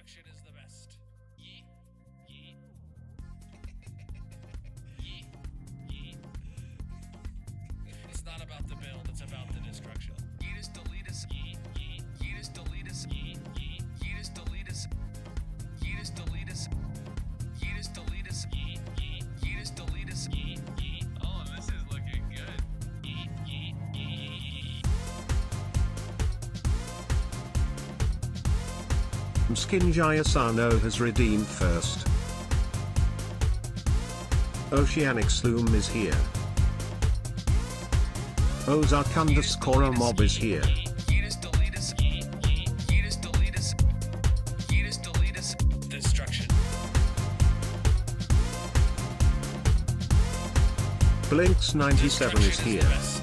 destruction is the best. Yeet, yeet. Yeet, yeet. It's not about the build, it's about the destruction. Yeetus, deletus, yeet, yeet. Yeetus, deletus, yeet, yeet. Yeetus, deletus. Yeetus, deletus. Yeetus, deletus, yeet, yeet. Yeetus, deletus, yeet, yeet. Oh, this is looking good. Yeet, yeet, yeet. Skinjaya Sano has redeemed first. Oceanic Sloom is here. Ozark _ mob is here. Yeetus, deletus, yeet, yeet. Yeetus, deletus. Yeetus, deletus. Destruction. Blinks 97 is Destruction here. the best.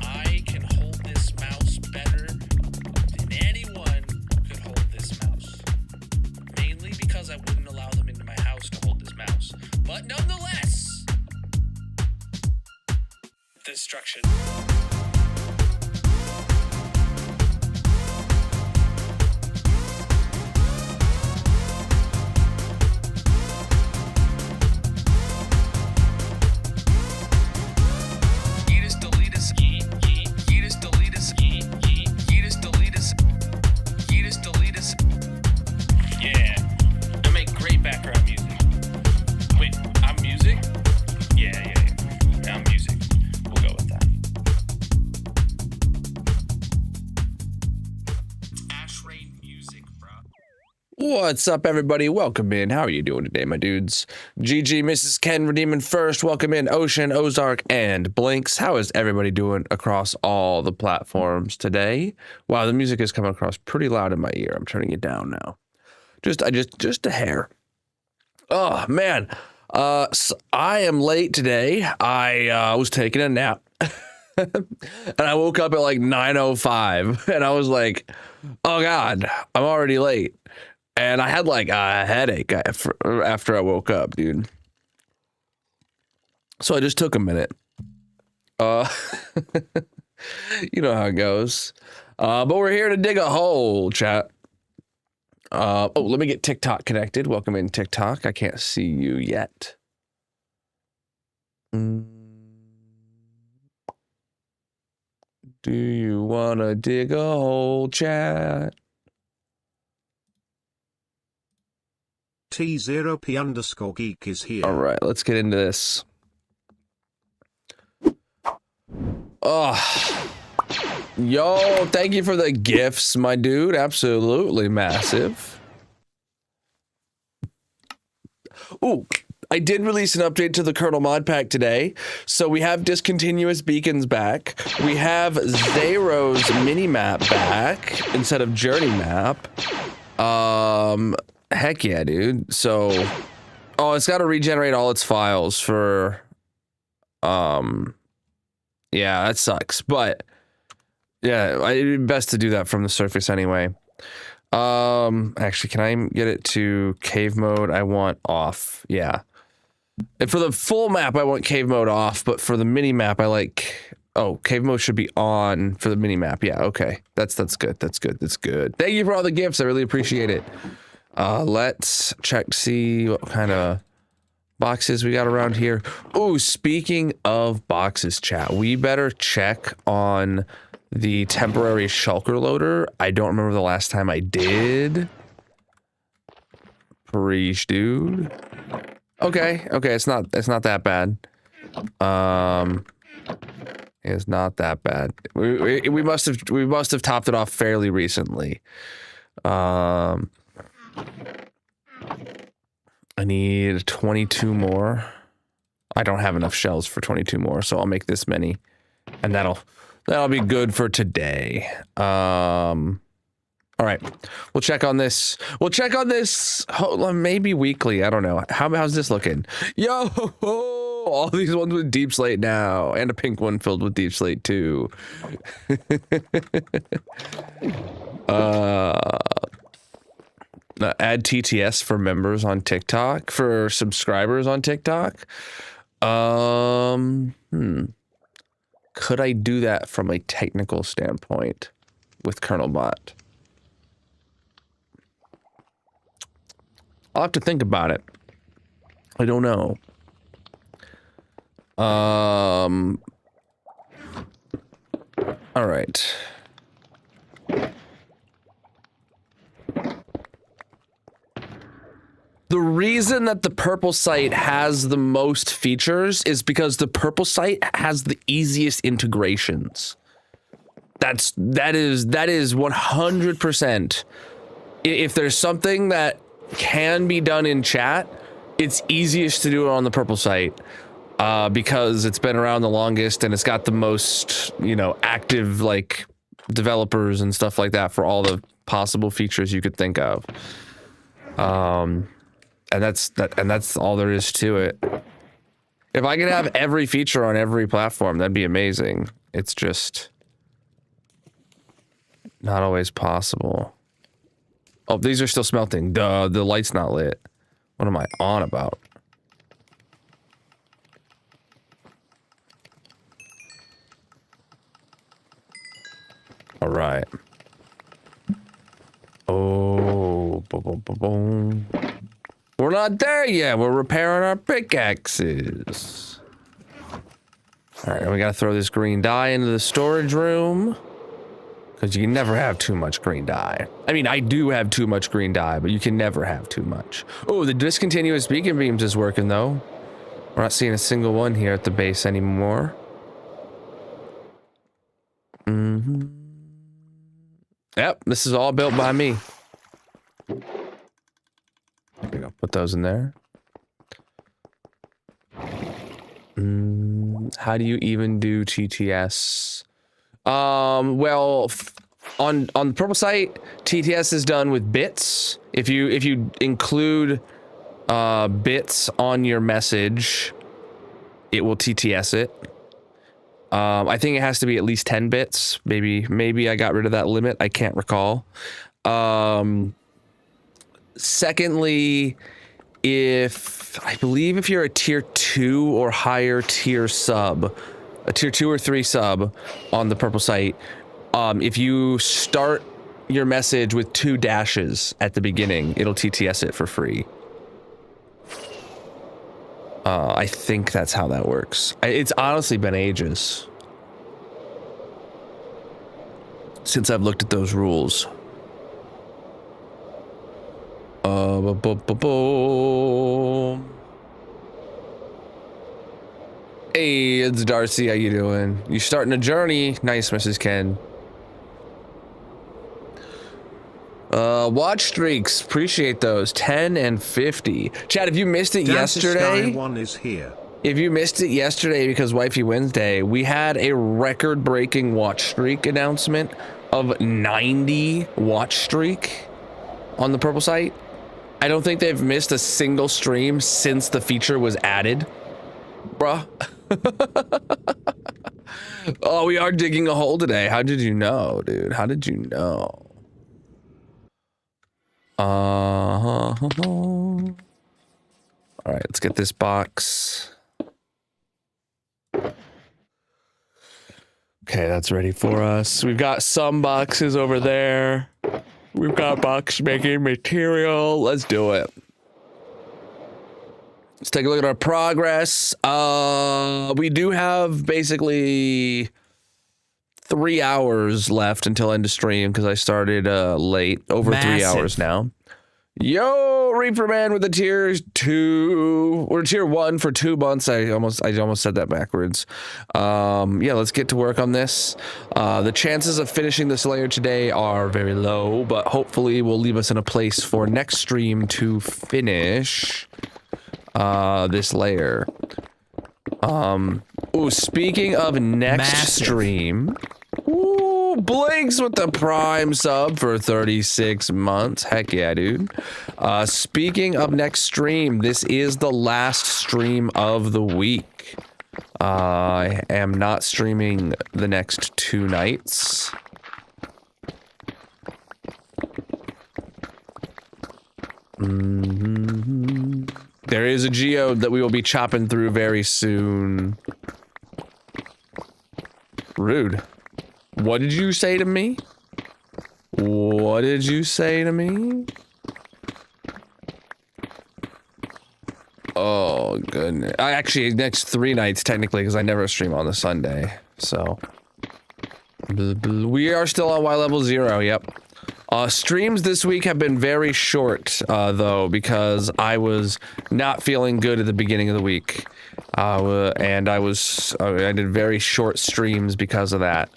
I can hold this mouse better than anyone could hold this mouse. Mainly because I wouldn't allow them into my house to hold this mouse. But nonetheless, destruction. Yeetus, deletus, yeet, yeet. Yeetus, deletus, yeet, yeet. Yeetus, deletus. Yeetus, deletus. Yeah. They make great background music. Wait, I'm music? Yeah. I'm music. We'll go with that. Ash Rain music, bro. What's up, everybody? Welcome in. How are you doing today, my dudes? GG, Mrs. Ken redeeming first. Welcome in, Ocean, Ozark, and Blinks. How is everybody doing across all the platforms today? Wow, the music is coming across pretty loud in my ear. I'm turning it down now. Just a hair. Oh man, I am late today. I was taking a nap, and I woke up at like 9:05, and I was like, "Oh God, I'm already late." And I had like a headache after I woke up, dude. So I just took a minute. You know how it goes. But we're here to dig a hole, chat. Oh, let me get TikTok connected. Welcome in, TikTok. I can't see you yet. Do you want to dig a hole, chat? T0P_geek is here. All right, let's get into this. Oh, yo, thank you for the gifts, my dude. Absolutely massive. Ooh, I did release an update to the Colonel mod pack today. So we have discontinuous beacons back. We have Zero's mini map back instead of journey map. Heck yeah, dude. So, oh, it's got to regenerate all its files for, yeah, that sucks. But yeah, it'd be best to do that from the surface anyway. Actually, can I get it to cave mode? I want off. Yeah. And for the full map, I want cave mode off, but for the mini map, I like, oh, cave mode should be on for the mini map. Yeah, okay. That's good. That's good. That's good. Thank you for all the gifts. I really appreciate it. Let's check to see what kind of boxes we got around here. Oh, speaking of boxes, chat, we better check on the temporary shulker loader. I don't remember the last time I did. Preach, dude. Okay, it's not that bad. It's not that bad. We must have topped it off fairly recently. I need 22 more. I don't have enough shells for 22 more, so I'll make this many, and that'll be good for today. All right, we'll check on this. Maybe weekly. I don't know. How's this looking? Yo, all these ones with Deepslate now, and a pink one filled with Deepslate too. Add TTS for members on TikTok, for subscribers on TikTok. Could I do that from a technical standpoint with Colonel Bot? I'll have to think about it. I don't know. All right. The reason that the purple site has the most features is because the purple site has the easiest integrations. That is 100%. If there's something that can be done in chat, it's easiest to do it on the purple site because it's been around the longest and it's got the most, you know, active like developers and stuff like that for all the possible features you could think of. And that's all there is to it. If I could have every feature on every platform, that'd be amazing. It's just not always possible. Oh, these are still smelting. Duh, the light's not lit. What am I on about? All right. Oh, boom, boom, boom, boom. We're not there yet. We're repairing our pickaxes. All right, we gotta throw this green dye into the storage room because you can never have too much green dye. I mean, I do have too much green dye, but you can never have too much. Oh, the discontinuous beacon beams is working though. We're not seeing a single one here at the base anymore. Yep, this is all built by me. There we go. Put those in there. How do you even do TTS? Well, on the purple site, TTS is done with bits. If you include bits on your message, it will TTS it. I think it has to be at least 10 bits. Maybe I got rid of that limit. I can't recall. Secondly, I believe if you're a tier 2 or higher tier sub, a tier 2 or 3 sub on the purple site, if you start your message with 2 dashes at the beginning, it'll TTS it for free. I think that's how that works. It's honestly been ages since I've looked at those rules. Hey, it's Darcy. How you doing? You starting a journey? Nice, Mrs. Ken. Watch streaks. Appreciate those. 10 and 50. Chad, if you missed it yesterday, one is here. If you missed it yesterday because Wifey Wednesday, we had a record-breaking watch streak announcement of 90 watch streak on the purple site. I don't think they've missed a single stream since the feature was added. Bruh. Oh, we are digging a hole today. How did you know, dude? How did you know? All right, let's get this box. Okay, that's ready for us. We've got some boxes over there. We've got box making material. Let's do it. Let's take a look at our progress. We do have basically 3 hours left until end of stream because I started late, over 3 hours now. Yo, Reaper Man with the tier 2. We're tier 1 for 2 months. I almost said that backwards. Yeah, let's get to work on this. The chances of finishing this layer today are very low, but hopefully will leave us in a place for next stream to finish this layer. Ooh, speaking of next stream, ooh, Blinks with the Prime sub for 36 months. Heck yeah, dude. Speaking of next stream, this is the last stream of the week. I am not streaming the next 2 nights. There is a geode that we will be chopping through very soon. Rude. What did you say to me? What did you say to me? Oh, goodness. I actually, next 3 nights, technically, because I never stream on the Sunday. So. We are still on Y level 0, yep. Streams this week have been very short, though, because I was not feeling good at the beginning of the week. And I did very short streams because of that.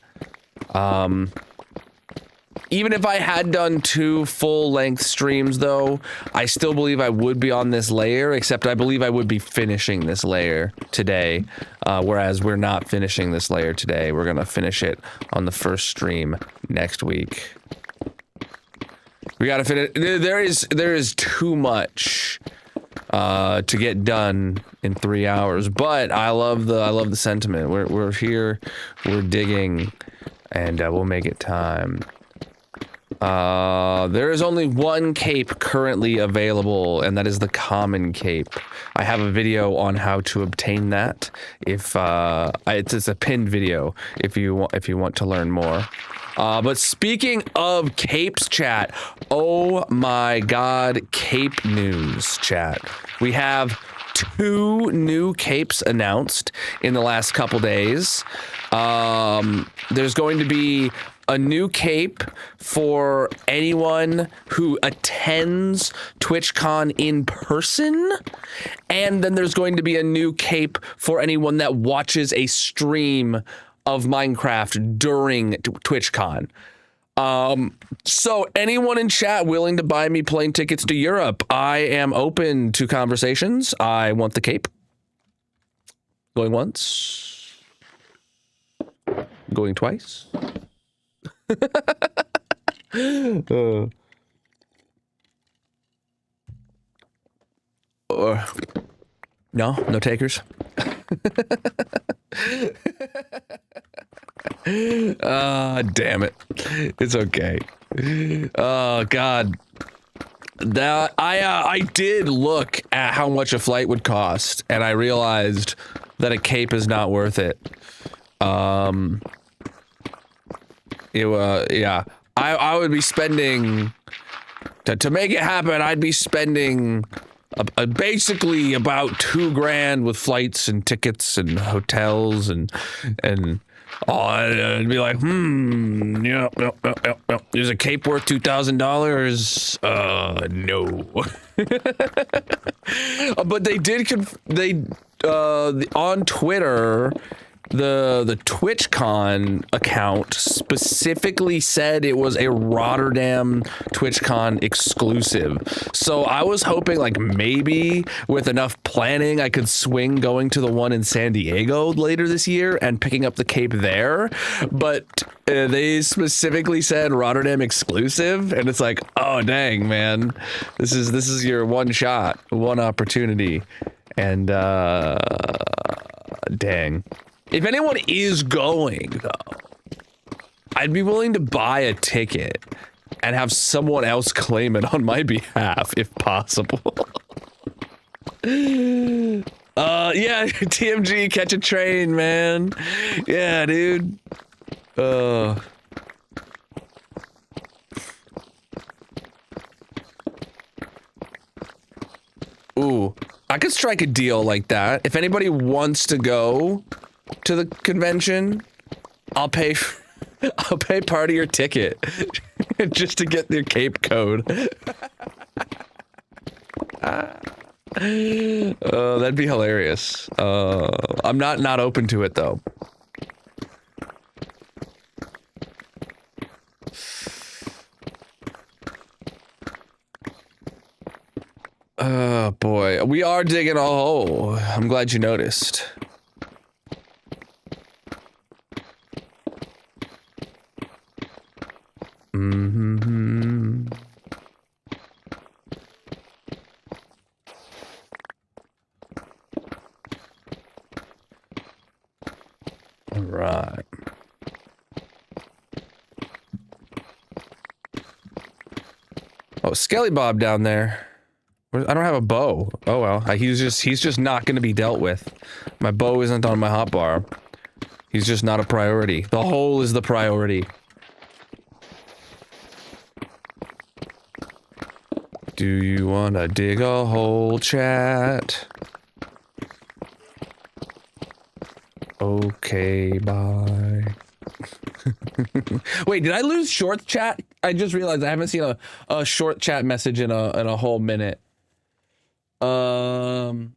Even if I had done 2 full-length streams, though, I still believe I would be on this layer, except I believe I would be finishing this layer today, whereas we're not finishing this layer today. We're gonna finish it on the first stream next week. We gotta finish. There is too much to get done in 3 hours, but I love the sentiment. We're here, we're digging, and we'll make it time. There is only 1 cape currently available, and that is the common cape. I have a video on how to obtain that. If it's a pinned video if you want to learn more. But speaking of capes, chat, oh my god, cape news, chat. We have 2 new capes announced in the last couple days. There's going to be a new cape for anyone who attends TwitchCon in person, and then there's going to be a new cape for anyone that watches a stream of Minecraft during TwitchCon. So anyone in chat willing to buy me plane tickets to Europe, I am open to conversations. I want the cape. Going once. Going twice. No takers. Damn it. It's okay. Oh god. That I did look at how much a flight would cost, and I realized that a cape is not worth it. Yeah. I would be spending to make it happen. I'd be spending basically about 2 grand with flights and tickets and hotels and I'd be like, yeah, is a cape worth $2,000? No. But they did on Twitter. The TwitchCon account specifically said it was a Rotterdam TwitchCon exclusive. So I was hoping, like, maybe with enough planning I could swing going to the one in San Diego later this year and picking up the cape there. But they specifically said Rotterdam exclusive, and it's like, oh dang, man, this is your one shot, one opportunity, and dang. If anyone is going, though, I'd be willing to buy a ticket and have someone else claim it on my behalf, if possible. Yeah, TMG, catch a train, man. Yeah, dude. Ooh, I could strike a deal like that. If anybody wants to go to the convention, I'll pay part of your ticket just to get their cape code. That'd be hilarious. I'm not open to it though. Oh boy, we are digging a hole. I'm glad you noticed. All right. Oh, Skelly Bob down there. I don't have a bow. Oh well, he's just not going to be dealt with. My bow isn't on my hotbar. He's just not a priority. The hole is the priority. Do you wanna dig a hole, chat? Okay, bye. Wait, did I lose short chat? I just realized I haven't seen a short chat message in a whole minute. Oh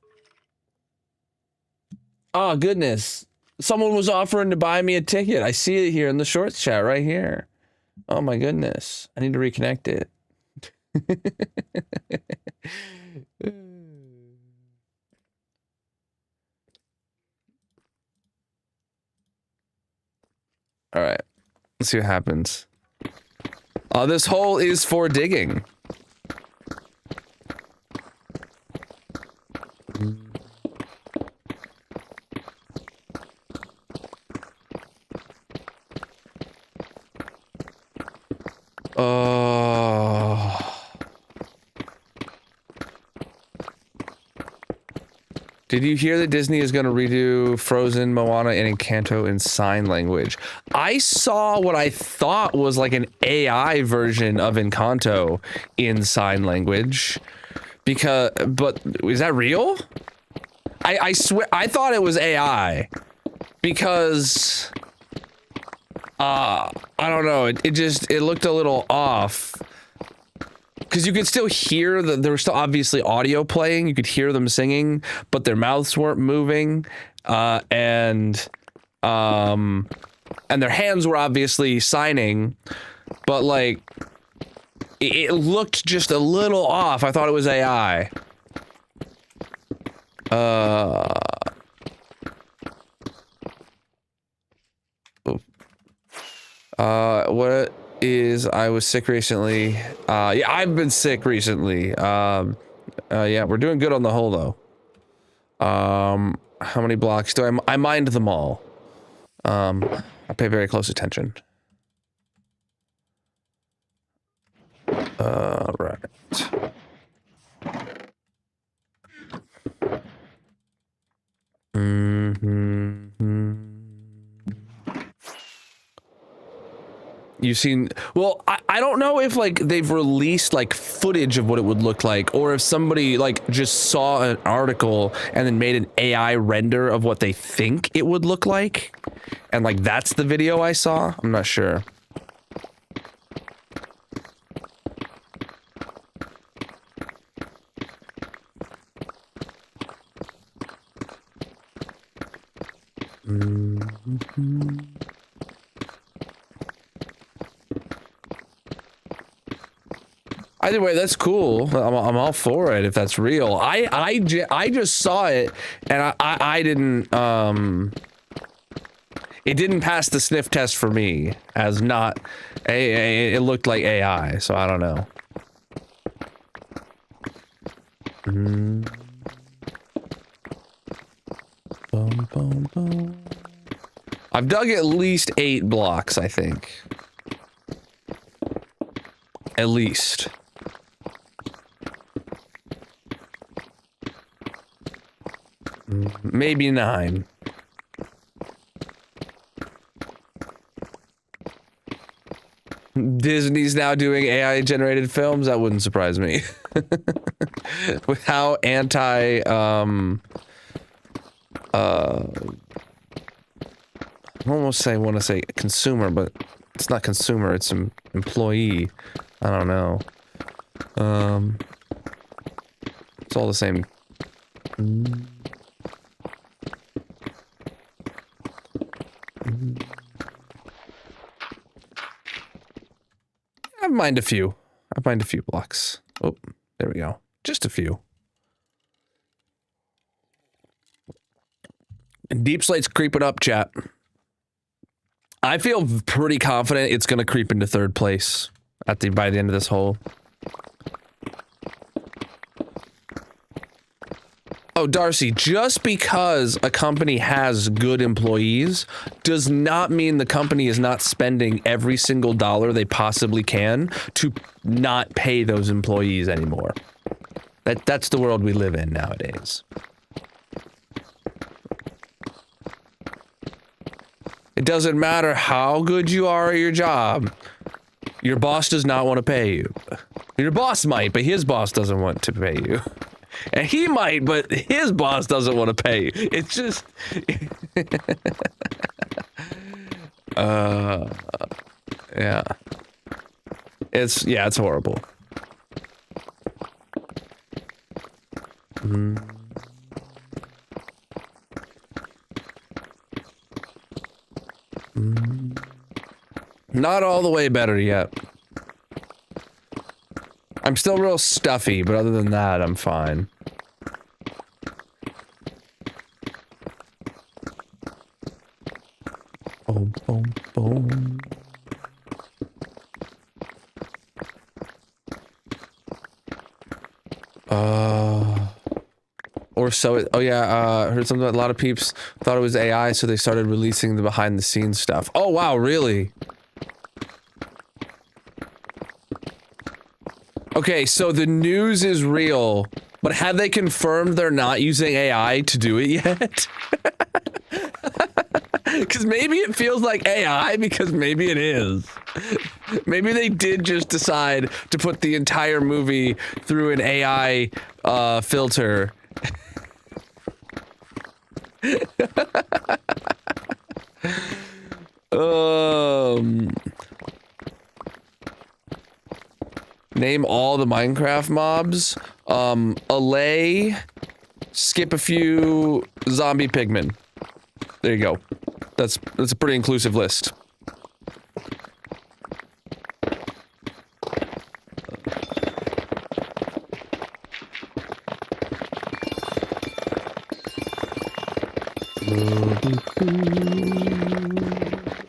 goodness. Someone was offering to buy me a ticket. I see it here in the shorts chat right here. Oh my goodness. I need to reconnect it. All right. Let's see what happens. This hole is for digging. Did you hear that Disney is going to redo Frozen, Moana, and Encanto in sign language? I saw what I thought was like an AI version of Encanto in sign language. But is that real? I swear, I thought it was AI. Because, I don't know, it looked a little off. Because you could still hear there was still obviously audio playing. You could hear them singing, but their mouths weren't moving, and their hands were obviously signing, but like it looked just a little off. I thought it was AI. What is I was sick recently. Yeah, I've been sick recently. Yeah, we're doing good on the whole though. How many blocks do I mined them all. I pay very close attention. Right. You've seen, well, I don't know if like they've released like footage of what it would look like, or if somebody like just saw an article and then made an AI render of what they think it would look like, and like that's the video I saw. I'm not sure. Either way, that's cool. I'm all for it if that's real. I just saw it and I didn't it didn't pass the sniff test for me as not it looked like AI, so I don't know. Boom, boom, boom. I've dug at least 8 blocks, I think. At least. Maybe 9. Disney's now doing AI generated films? That wouldn't surprise me. With how anti I almost want to say consumer, but it's not consumer, it's an employee. I don't know. It's all the same. I've mined a few. I've mined a few blocks. Oh, there we go. Just a few. And Deepslate's creeping up, chat. I feel pretty confident it's going to creep into 3rd place by the end of this hole. Oh, Darcy, just because a company has good employees does not mean the company is not spending every single dollar they possibly can to not pay those employees anymore. That's the world we live in nowadays. It doesn't matter how good you are at your job. Your boss does not want to pay you. Your boss might, but his boss doesn't want to pay you. And he might, but his boss doesn't want to pay you. It's just... yeah. It's horrible. Not all the way better yet. I'm still real stuffy, but other than that, I'm fine. Boom, boom, boom. Or so it, oh yeah, I heard something about a lot of peeps thought it was AI, so they started releasing the behind the scenes stuff. Oh wow, really? Okay, so the news is real, but have they confirmed they're not using AI to do it yet? Because maybe it feels like AI, because maybe it is. Maybe they did just decide to put the entire movie through an AI filter. Name all the Minecraft mobs. Allay, skip a few zombie pigmen. There you go. That's a pretty inclusive list.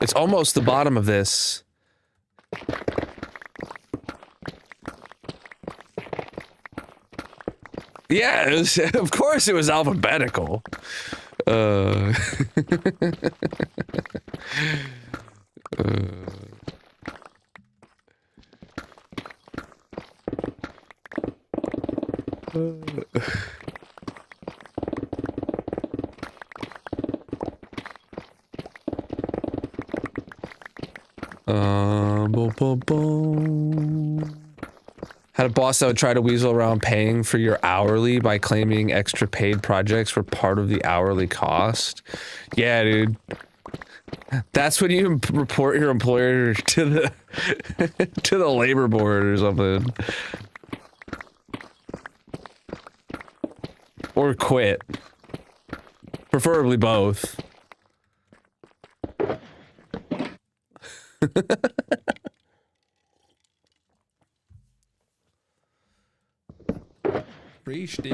It's almost the bottom of this. Yeah, it was, of course it was alphabetical. Had a boss that would try to weasel around paying for your hourly by claiming extra paid projects were part of the hourly cost. Yeah, dude. That's when you report your employer to the to the labor board or something. Or quit. Preferably both. Preach, dude.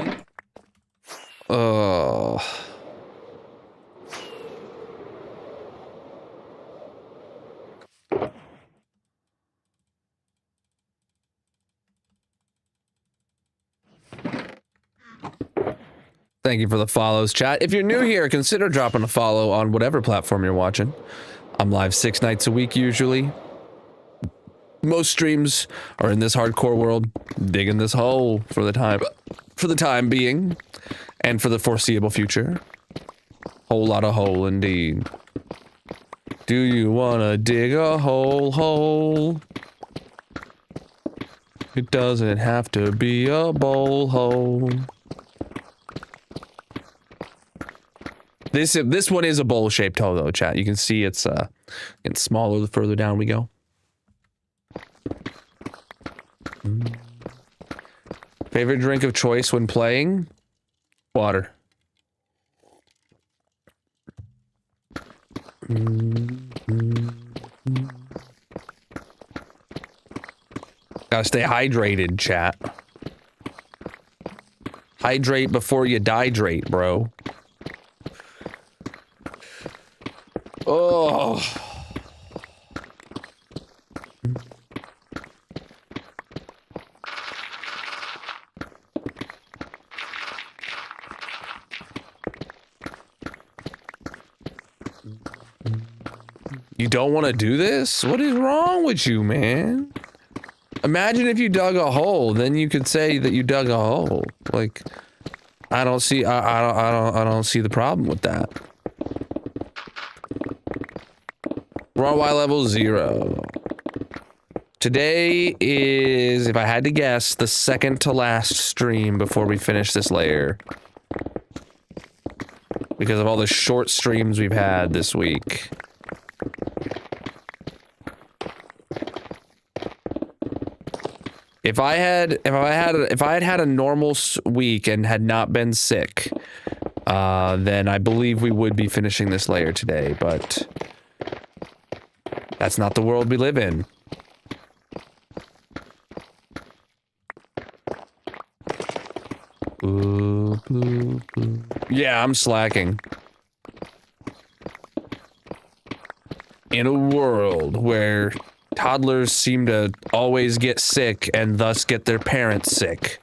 Thank you for the follows, chat. If you're new here, consider dropping a follow on whatever platform you're watching. I'm live 6 nights a week usually. Most streams are in this hardcore world, digging this hole for the time being, and for the foreseeable future. Whole lot of hole indeed. Do you wanna dig a hole? It doesn't have to be a bowl hole. This one is a bowl-shaped hole though, chat. You can see it's getting smaller the further down we go. Favorite drink of choice when playing? Water. Gotta stay hydrated, chat. Hydrate before you dihydrate, bro. Oh. You don't want to do this? What is wrong with you, man? Imagine if you dug a hole, then you could say that you dug a hole. Like, I don't see the problem with that. We're on Y level 0. Today is, if I had to guess, the second to last stream before we finish this layer. Because of all the short streams we've had this week. If I had had a normal week and had not been sick, then I believe we would be finishing this layer today, but that's not the world we live in. Yeah, I'm slacking. In a world where toddlers seem to always get sick and thus get their parents sick,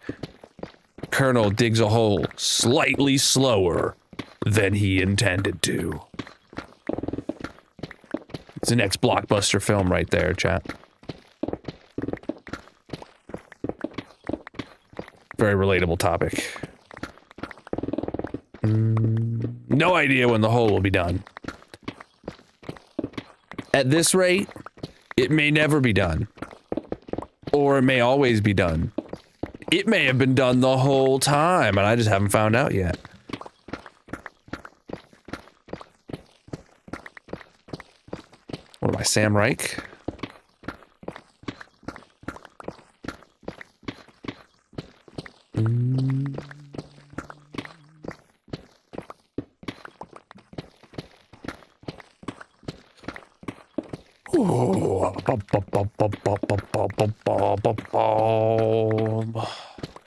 Colonel digs a hole slightly slower than he intended to. It's the next blockbuster film right there, chat. Very relatable topic. No idea when the hole will be done. At this rate, it may never be done. Or it may always be done. It may have been done the whole time, and I just haven't found out yet. What am I, Sam Reich?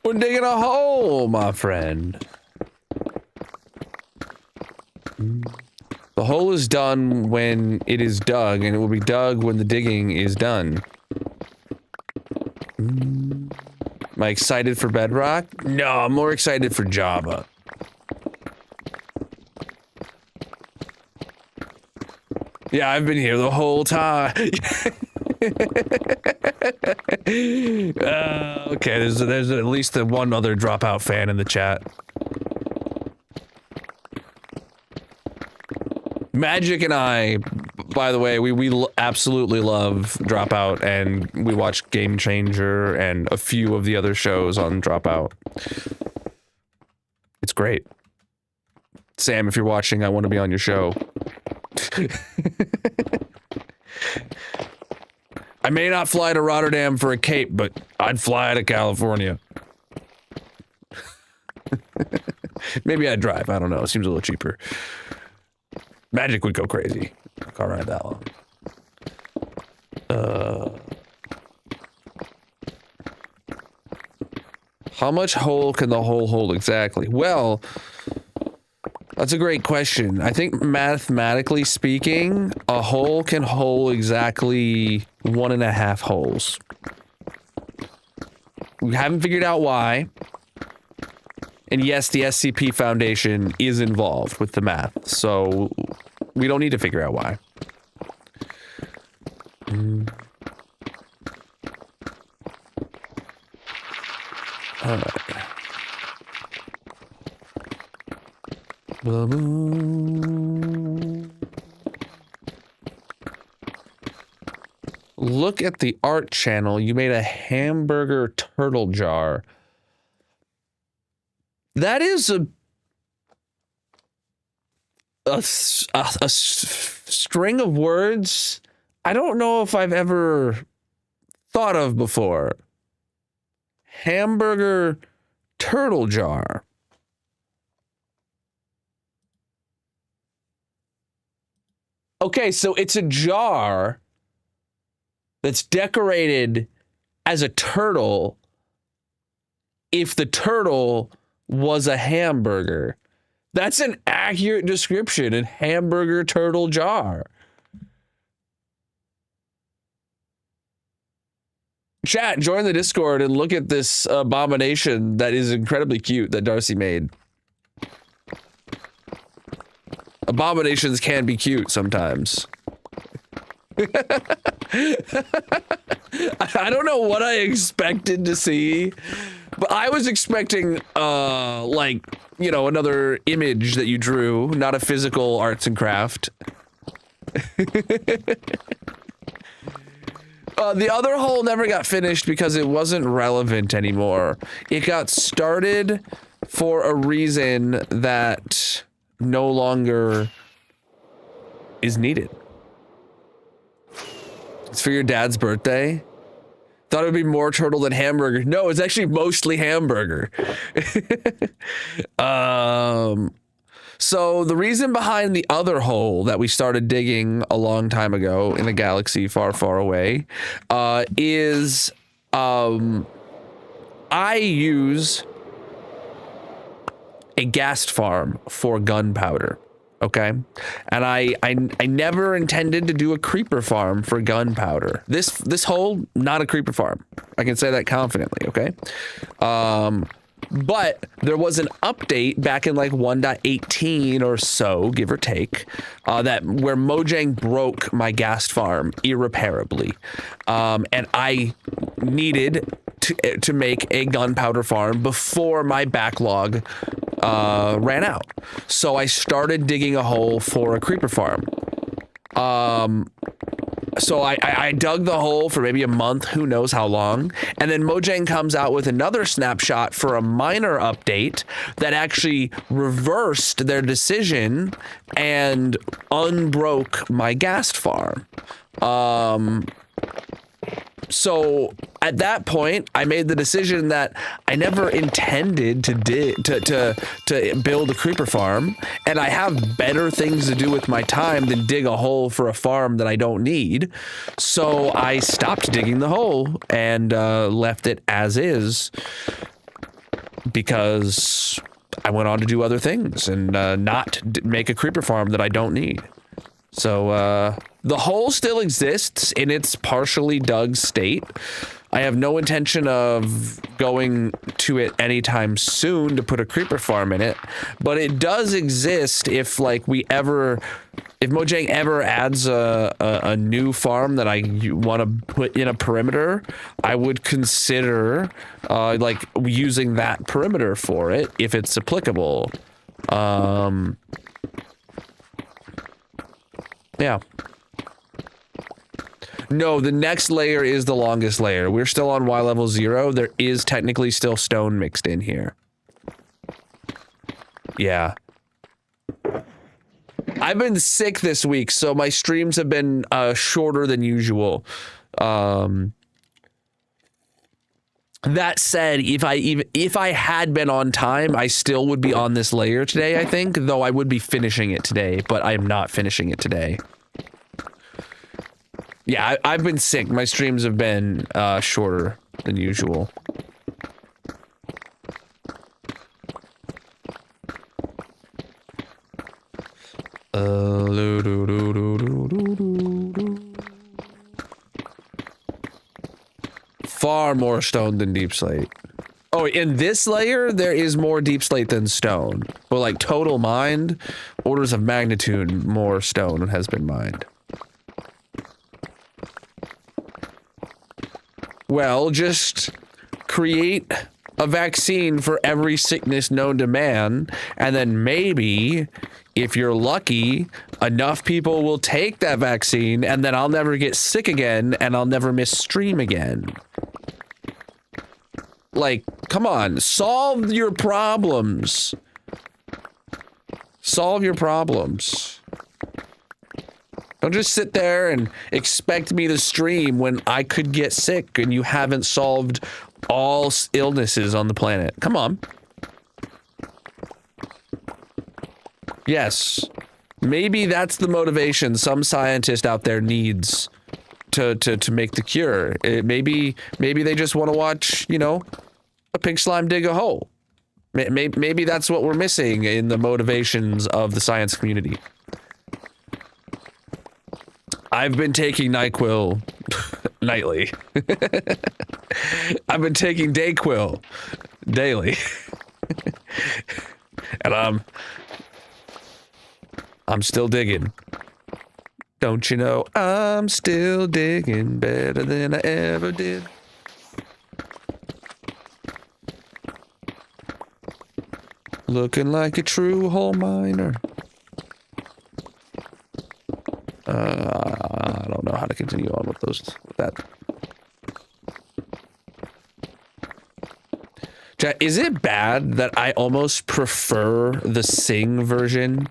We're digging a hole, my friend. The hole is done when it is dug, and it will be dug when the digging is done. Am I excited for Bedrock? No, I'm more excited for Java. Yeah, I've been here the whole time. Okay, there's at least the one other Dropout fan in the chat. Magic and I, by the way, we absolutely love Dropout, and we watch Game Changer and a few of the other shows on Dropout. It's great. Sam, if you're watching, I want to be on your show. I may not fly to Rotterdam for a cape, but I'd fly to California. Maybe I'd drive. I don't know. It seems a little cheaper. Magic would go crazy. I can't ride that long. How much hole can the hole hold exactly? Well, that's a great question. I think mathematically speaking, a hole can hold exactly 1.5 holes. We haven't figured out why. And yes, the SCP Foundation is involved with the math, so we don't need to figure out why. All right. Look at the art channel. You made a hamburger turtle jar. That is a string of words I don't know if I've ever thought of before. Hamburger turtle jar. Okay, so it's a jar that's decorated as a turtle if the turtle was a hamburger. That's an accurate description, a hamburger turtle jar. Chat, join the Discord and look at this abomination that is incredibly cute that Darcy made. Abominations can be cute sometimes. I don't know what I expected to see, but I was expecting, like, you know, another image that you drew, not a physical arts and craft. The other hole never got finished because it wasn't relevant anymore. It got started for a reason that no longer is needed. It's for your dad's birthday. Thought it would be more turtle than hamburger. No, it's actually mostly hamburger. So the reason behind the other hole that we started digging a long time ago in a galaxy far, far away, is I use a gas farm for gunpowder. Okay, and I never intended to do a creeper farm for gunpowder. This hole, not a creeper farm. I can say that confidently. Okay, but there was an update back in like 1.18 or so, give or take, that where Mojang broke my gas farm irreparably, and I needed to make a gunpowder farm before my backlog ran out. So I started digging a hole for a creeper farm. So I dug the hole for maybe a month, who knows how long. And then Mojang comes out with another snapshot for a minor update that actually reversed their decision and unbroke my gas farm. So at that point, I made the decision that I never intended to build a creeper farm, and I have better things to do with my time than dig a hole for a farm that I don't need. So I stopped digging the hole and left it as is because I went on to do other things and not make a creeper farm that I don't need. So the hole still exists in its partially dug state. I have no intention of going to it anytime soon to put a creeper farm in it, but it does exist if like if Mojang ever adds a new farm that I want to put in a perimeter, I would consider like using that perimeter for it if it's applicable. Yeah. No, the next layer is the longest layer. We're still on Y level 0. There is technically still stone mixed in here. Yeah. I've been sick this week, so my streams have been shorter than usual. That said, if I had been on time, I still would be on this layer today, I think, though I would be finishing it today, but I am not finishing it today. Yeah, I've been sick. My streams have been shorter than usual. Far more stone than Deepslate. Oh, in this layer, there is more Deepslate than stone. But like total mined, orders of magnitude more stone has been mined. Well, just create a vaccine for every sickness known to man, and then maybe, if you're lucky, enough people will take that vaccine, and then I'll never get sick again, and I'll never miss stream again. Like, come on, solve your problems. Solve your problems. Don't just sit there and expect me to stream when I could get sick and you haven't solved all illnesses on the planet. Come on. Yes. Maybe that's the motivation some scientist out there needs to make the cure. Maybe they just want to watch, you know, a pig slime dig a hole. Maybe that's what we're missing in the motivations of the science community. I've been taking NyQuil nightly. I've been taking DayQuil daily. And I'm still digging. Don't you know I'm still digging better than I ever did. Looking like a true hole miner. I don't know how to continue on with that. Chat, is it bad that I almost prefer the Sing version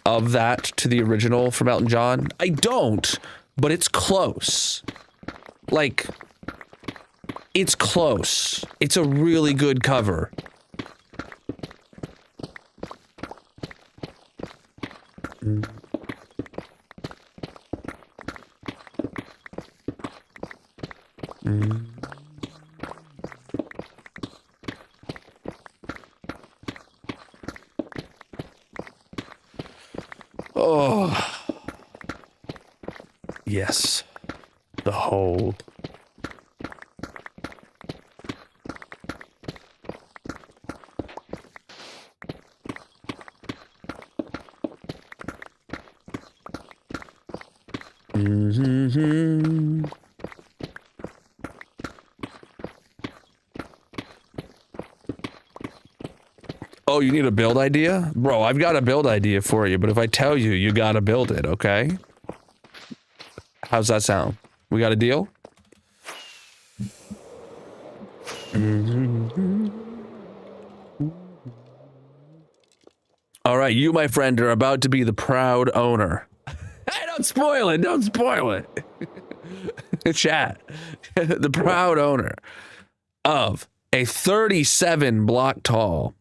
of that to the original from Elton John? I don't, but it's close. Like, it's close. It's a really good cover. Oh. Yes. The whole. Oh, you need a build idea? Bro, I've got a build idea for you, but if I tell you, you gotta build it, okay? How's that sound? We got a deal? All right, you, my friend, are about to be the proud owner. Hey, don't spoil it, don't spoil it. Chat. The proud owner of a 37 block tall,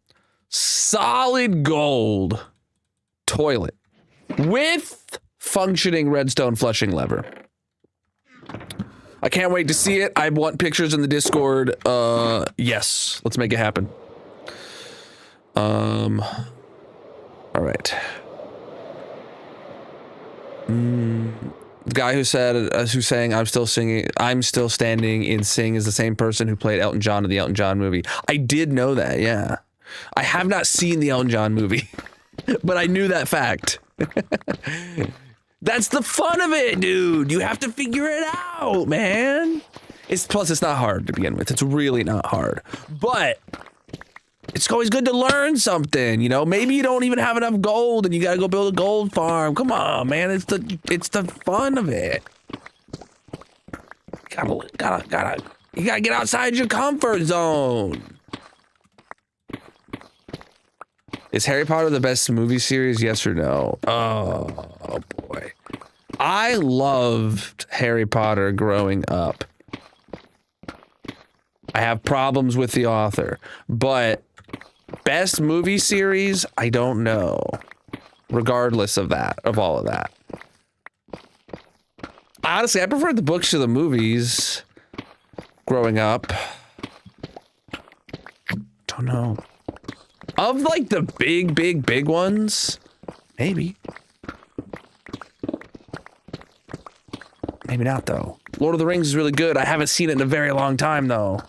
solid gold toilet with functioning redstone flushing lever. I can't wait to see it. I want pictures in the Discord. Yes, let's make it happen. All right. The guy who said, who's saying I'm still standing in Sing is the same person who played Elton John in the Elton John movie. I did know that, yeah. I have not seen the Elton John movie, but I knew that fact. That's the fun of it, dude. You have to figure it out, man. Plus, it's not hard to begin with. It's really not hard, but it's always good to learn something, you know? Maybe you don't even have enough gold and you gotta go build a gold farm. Come on, man. It's the fun of it. You gotta get outside your comfort zone. Is Harry Potter the best movie series? Yes or no? Oh boy. I loved Harry Potter growing up. I have problems with the author, but best movie series, I don't know. Regardless of that, of all of that. Honestly, I preferred the books to the movies growing up. Don't know. Of like the big ones, maybe. Maybe not though. Lord of the Rings is really good. I haven't seen it in a very long time though.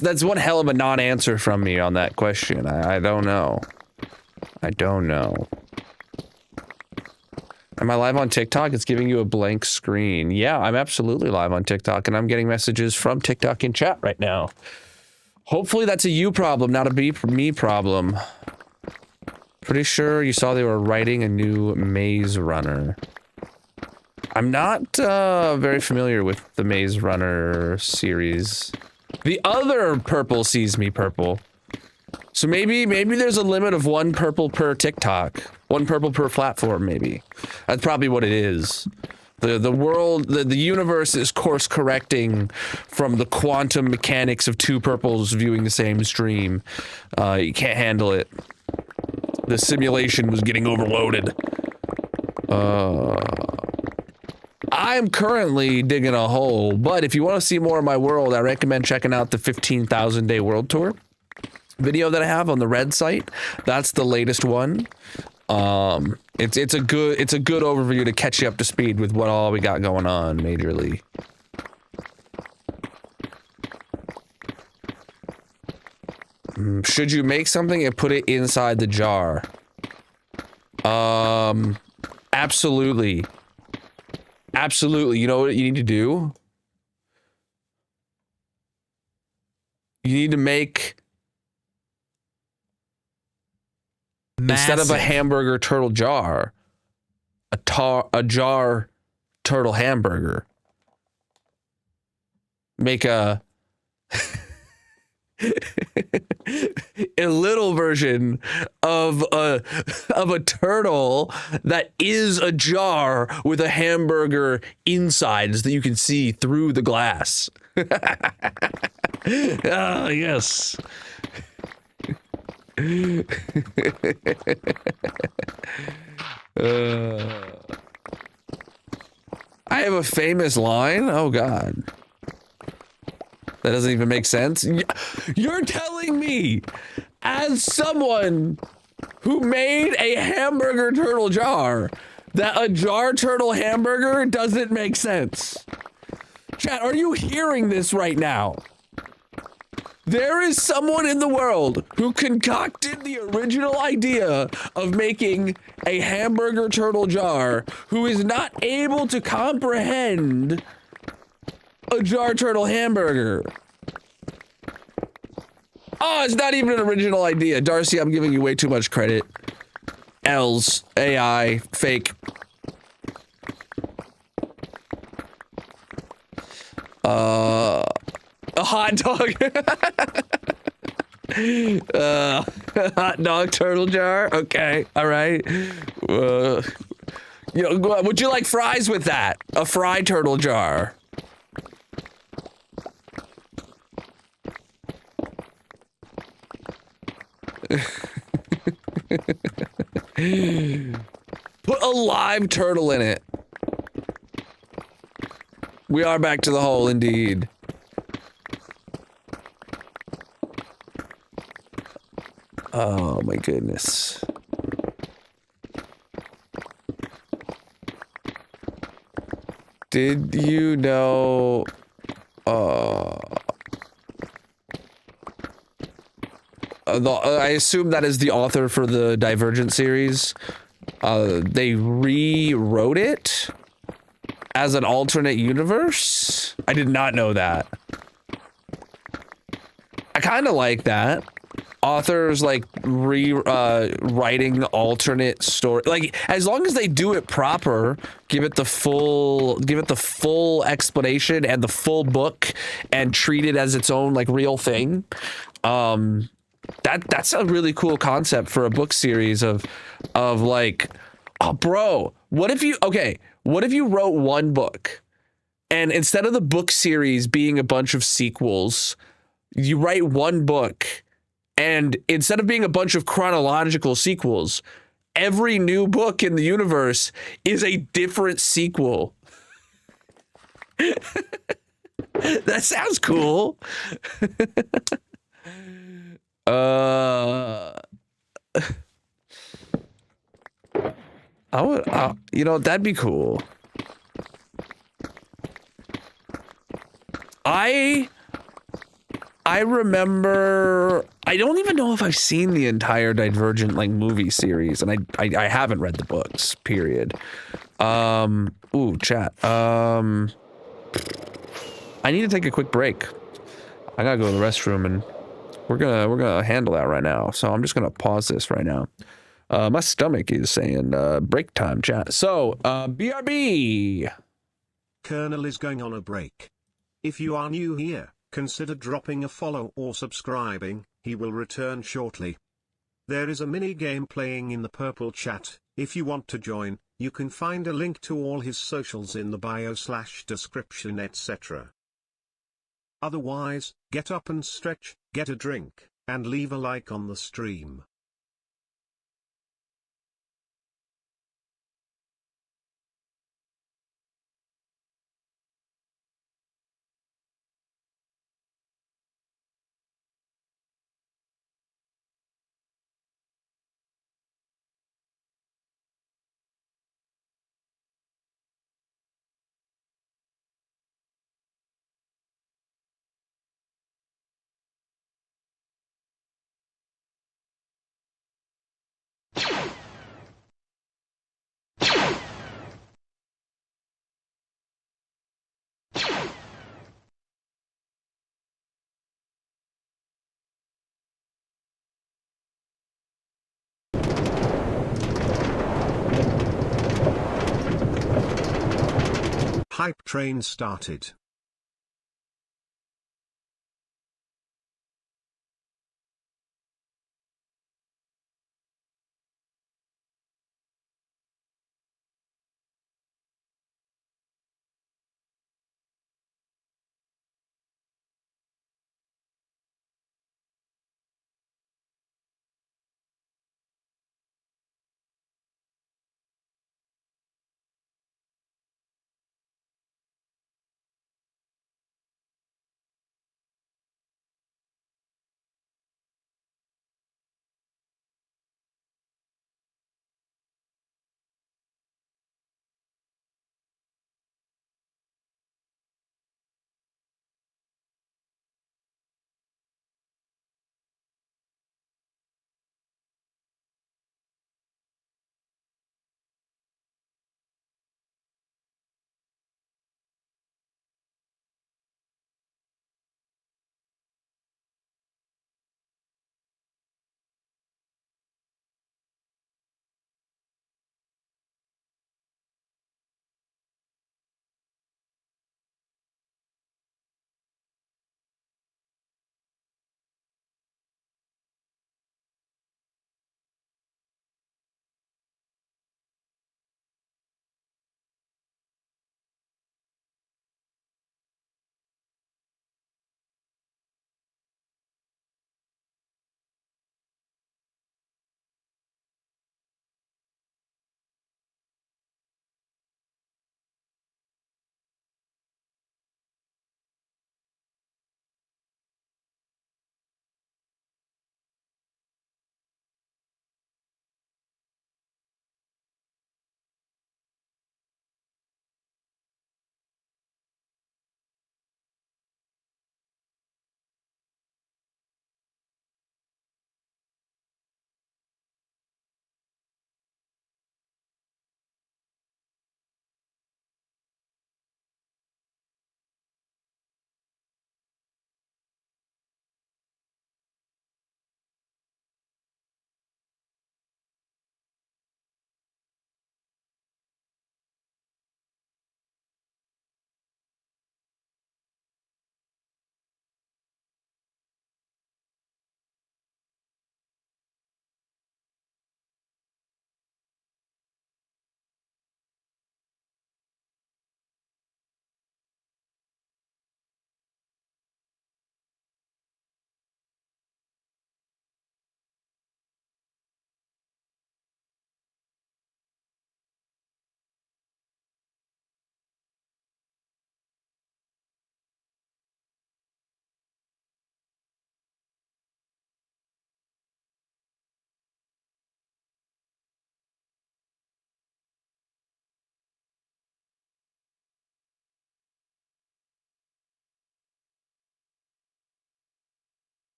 That's one hell of a non-answer from me on that question. I don't know. I don't know. Am I live on TikTok? It's giving you a blank screen. Yeah, I'm absolutely live on TikTok, and I'm getting messages from TikTok in chat right now. Hopefully that's a you problem, not a me problem. Pretty sure you saw they were writing a new Maze Runner. I'm not very familiar with the Maze Runner series. The other purple sees me purple. So maybe there's a limit of one purple per TikTok. One purple per platform, maybe. That's probably what it is. The world, the universe is course correcting from the quantum mechanics of two purples viewing the same stream. You can't handle it. The simulation was getting overloaded. I'm currently digging a hole, but if you want to see more of my world, I recommend checking out the 15,000 Day World Tour video that I have on the Red site. That's the latest one. It's a good overview to catch you up to speed with what all we got going on majorly. Should you make something and put it inside the jar? Absolutely. Absolutely. You know what you need to do? You need to make... Instead of a hamburger turtle jar, a jar turtle hamburger. Make a a little version of a turtle that is a jar with a hamburger inside so that you can see through the glass. Ah, yes. I have a famous line. Oh God. That doesn't even make sense. You're telling me, as someone who made a hamburger turtle jar, that a jar turtle hamburger doesn't make sense. Chat, are you hearing this right now? There is someone in the world who concocted the original idea of making a hamburger turtle jar who is not able to comprehend a jar turtle hamburger. Oh, it's not even an original idea. Darcy, I'm giving you way too much credit. L's, AI, fake. A hot dog. Hot dog turtle jar. Okay, all right. You know, would you like fries with that? A fry turtle jar. Put a live turtle in it. We are back to the hole, indeed. Oh my goodness. Did you know? I assume that is the author for the Divergent series. They rewrote it as an alternate universe. I did not know that. I kind of like that. Authors like writing alternate story, like as long as they do it proper, give it the full explanation and the full book and treat it as its own like real thing. That's a really cool concept for a book series of like, oh bro, what if you wrote one book and instead of the book series being a bunch of sequels, you write one book. And instead of being a bunch of chronological sequels, every new book in the universe is a different sequel. That sounds cool. You know, that'd be cool. I remember, I don't even know if I've seen the entire Divergent like movie series, and I haven't read the books, period. Ooh, chat. I need to take a quick break. I gotta go to the restroom, and we're gonna handle that right now. So I'm just gonna pause this right now. My stomach is saying break time, chat. So BRB. Colonel is going on a break. If you are new here, consider dropping a follow or subscribing, he will return shortly. There is a mini game playing in the purple chat. If you want to join, you can find a link to all his socials in the bio/description etc. Otherwise, get up and stretch, get a drink, and leave a like on the stream. hype train started.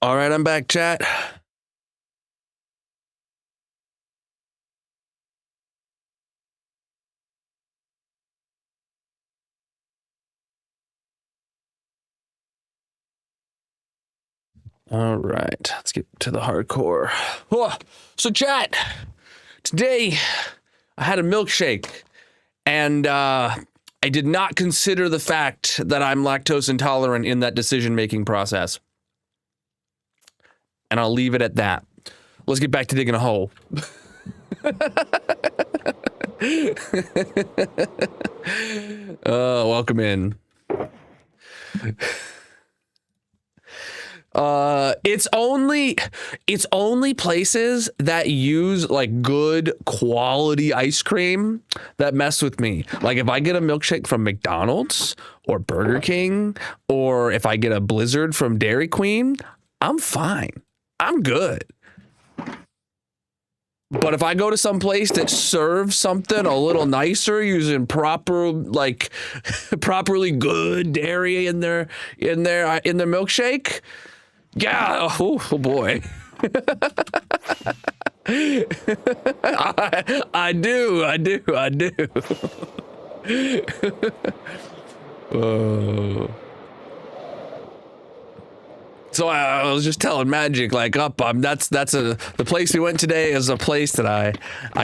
All right, I'm back, chat. All right, let's get to the hardcore. Oh, so chat, today I had a milkshake, and I did not consider the fact that I'm lactose intolerant in that decision-making process. And I'll leave it at that. Let's get back to digging a hole. Welcome in. It's only places that use like good quality ice cream that mess with me. Like if I get a milkshake from McDonald's or Burger King, or if I get a Blizzard from Dairy Queen, I'm fine. I'm good. But if I go to some place that serves something a little nicer using properly good dairy in their milkshake, yeah, oh boy. I do. So I was just telling Magic, like, the place we went today is a place that I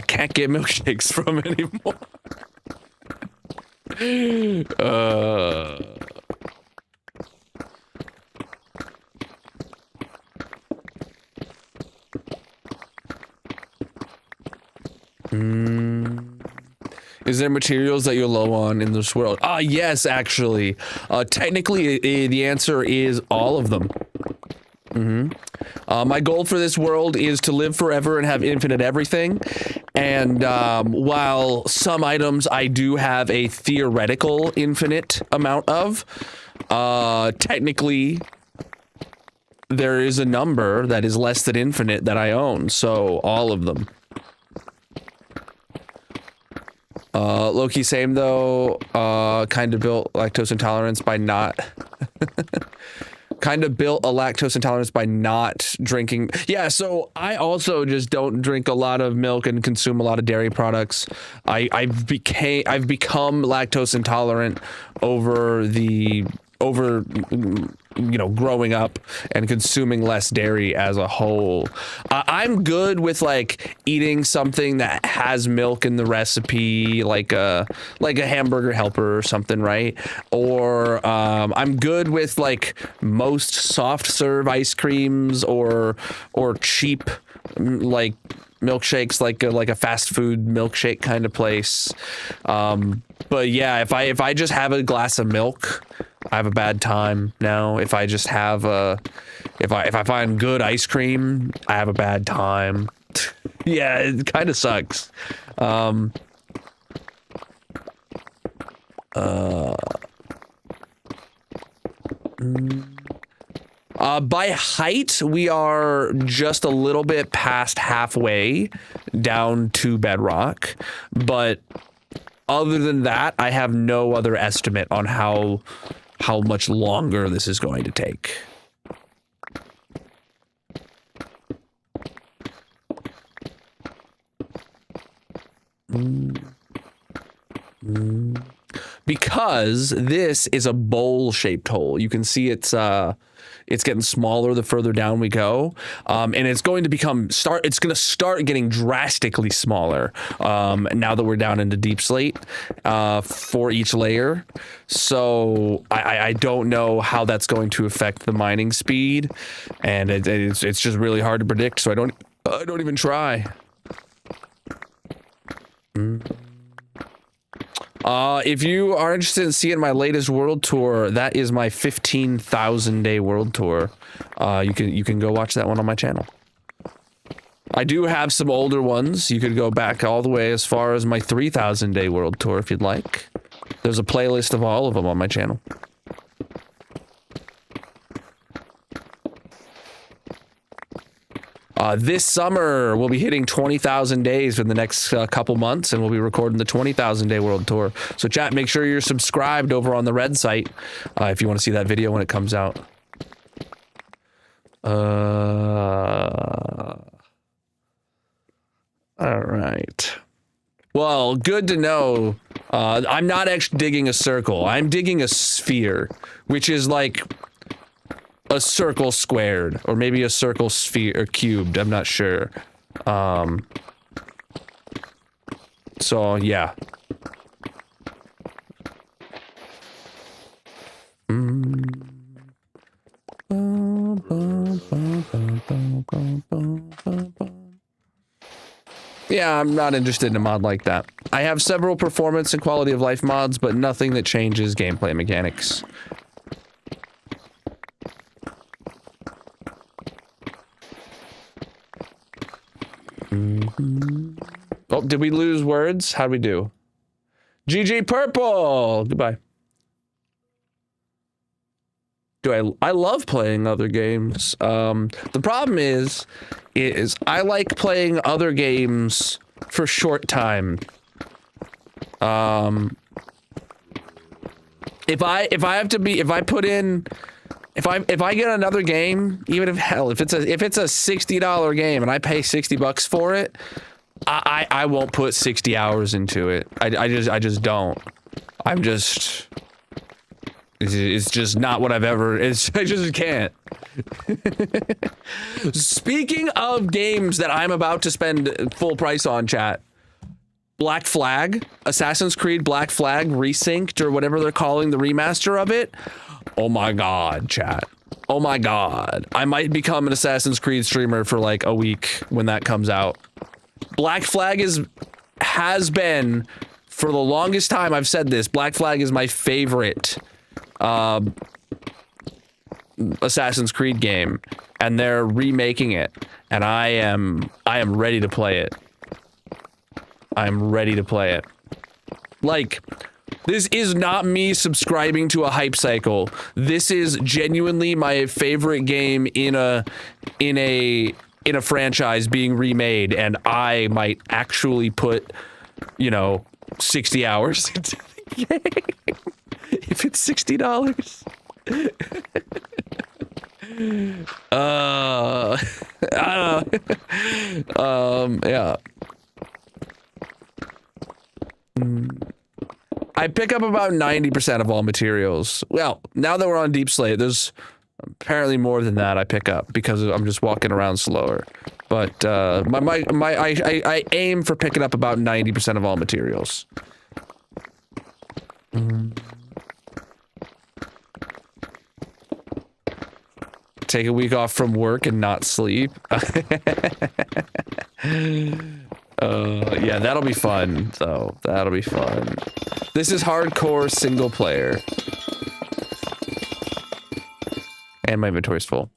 can't get milkshakes from anymore. Is there materials that you're low on in this world? Yes, actually. Technically, the answer is all of them. My goal for this world is to live forever and have infinite everything. And while some items I do have a theoretical infinite amount of, technically there is a number that is less than infinite that I own. So all of them. Low-key same though, kind of built lactose intolerance by not drinking. Yeah, so I also just don't drink a lot of milk and consume a lot of dairy products. I've become lactose intolerant over growing up and consuming less dairy as a whole. I'm good with like eating something that has milk in the recipe, like a hamburger helper or something, right? Or I'm good with like most soft serve ice creams or cheap like milkshakes, like a fast food milkshake kind of place. But yeah, if I just have a glass of milk, I have a bad time now. If I just have if I find good ice cream, I have a bad time. Yeah, it kind of sucks. By height, we are just a little bit past halfway down to bedrock, but other than that, I have no other estimate on how much longer this is going to take. Because this is a bowl-shaped hole. You can see it's getting smaller the further down we go, and it's going to start getting drastically smaller now that we're down into Deepslate for each layer. So I don't know how that's going to affect the mining speed, and it's just really hard to predict. So I don't even try. If you are interested in seeing my latest world tour, that is my 15,000 day world tour. You can go watch that one on my channel. I do have some older ones. You could go back all the way as far as my 3,000 day world tour if you'd like. There's a playlist of all of them on my channel. This summer, we'll be hitting 20,000 days in the next couple months, and we'll be recording the 20,000 day world tour. So chat, make sure you're subscribed over on the red site if you want to see that video when it comes out. All right. Well, good to know. I'm not actually digging a circle. I'm digging a sphere, which is like a circle squared, or maybe a circle sphere or cubed. I'm not sure. So yeah. Yeah, I'm not interested in a mod like that. I have several performance and quality of life mods, but nothing that changes gameplay mechanics. Oh, did we lose words? How'd we do? GG Purple! Goodbye. I love playing other games. The problem is I like playing other games for short time. If I get another game, even if it's a $60 game and I pay $60 for it, I won't put 60 hours into it. I just don't. It's just not what I've ever. I just can't. Speaking of games that I'm about to spend full price on, chat. Black Flag, Assassin's Creed Black Flag resynced, or whatever they're calling the remaster of it. Oh my god, chat. Oh my god. I might become an Assassin's Creed streamer for like a week when that comes out. Black Flag has been, for the longest time I've said this, Black Flag is my favorite Assassin's Creed game, and they're remaking it, and I am ready to play it. I'm ready to play it. Like, this is not me subscribing to a hype cycle. This is genuinely my favorite game in a franchise being remade, and I might actually put, you know, 60 hours into the game. If it's $60. Yeah. I pick up about 90% of all materials. Well, now that we're on Deepslate, there's apparently more than that I pick up because I'm just walking around slower. But I aim for picking up about 90% of all materials. Take a week off from work and not sleep. Yeah, that'll be fun, though. That'll be fun. This is hardcore single player. And my inventory's full.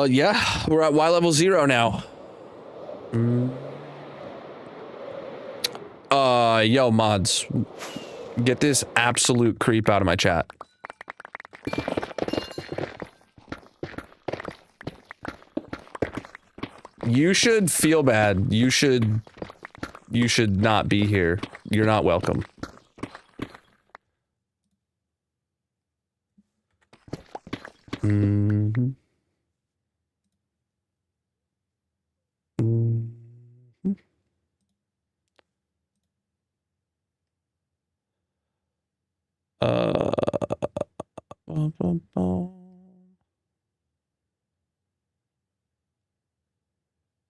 Yeah, we're at Y level 0 now. Yo, mods. Get this absolute creep out of my chat. You should feel bad. You should not be here. You're not welcome.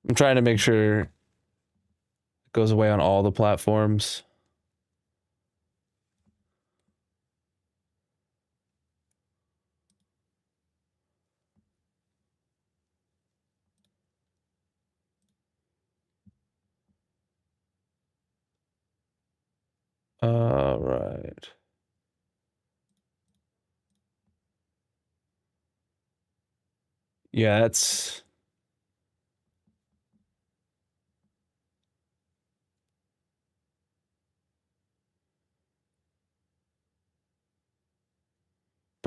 I'm trying to make sure it goes away on all the platforms. All right. Yeah, that's...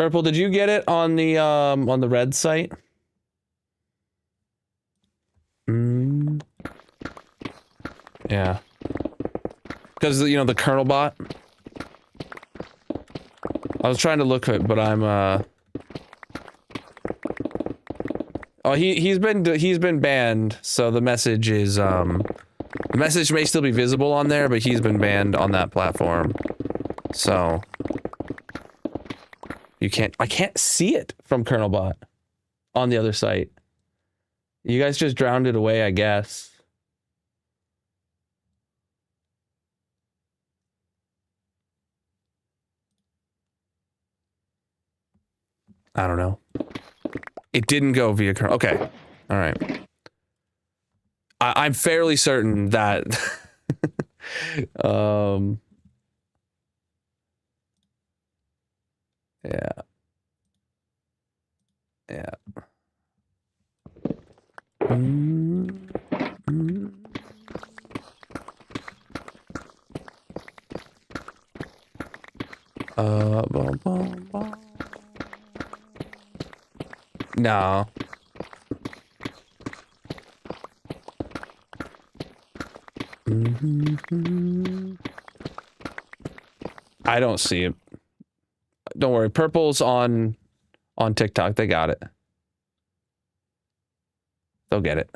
Purple, did you get it on the red site? Yeah. Because, you know, the Colonel bot. I was trying to look at it, but I'm, Oh, he's been banned, so the message is, the message may still be visible on there, but he's been banned on that platform. So... I can't see it from Colonel bot on the other site. You guys just drowned it away, I guess. I don't know. It didn't go via Colonel. Okay. All right. I'm fairly certain that yeah. Yeah. No. I don't see it. Don't worry. Purple's on TikTok. They got it. They'll get it.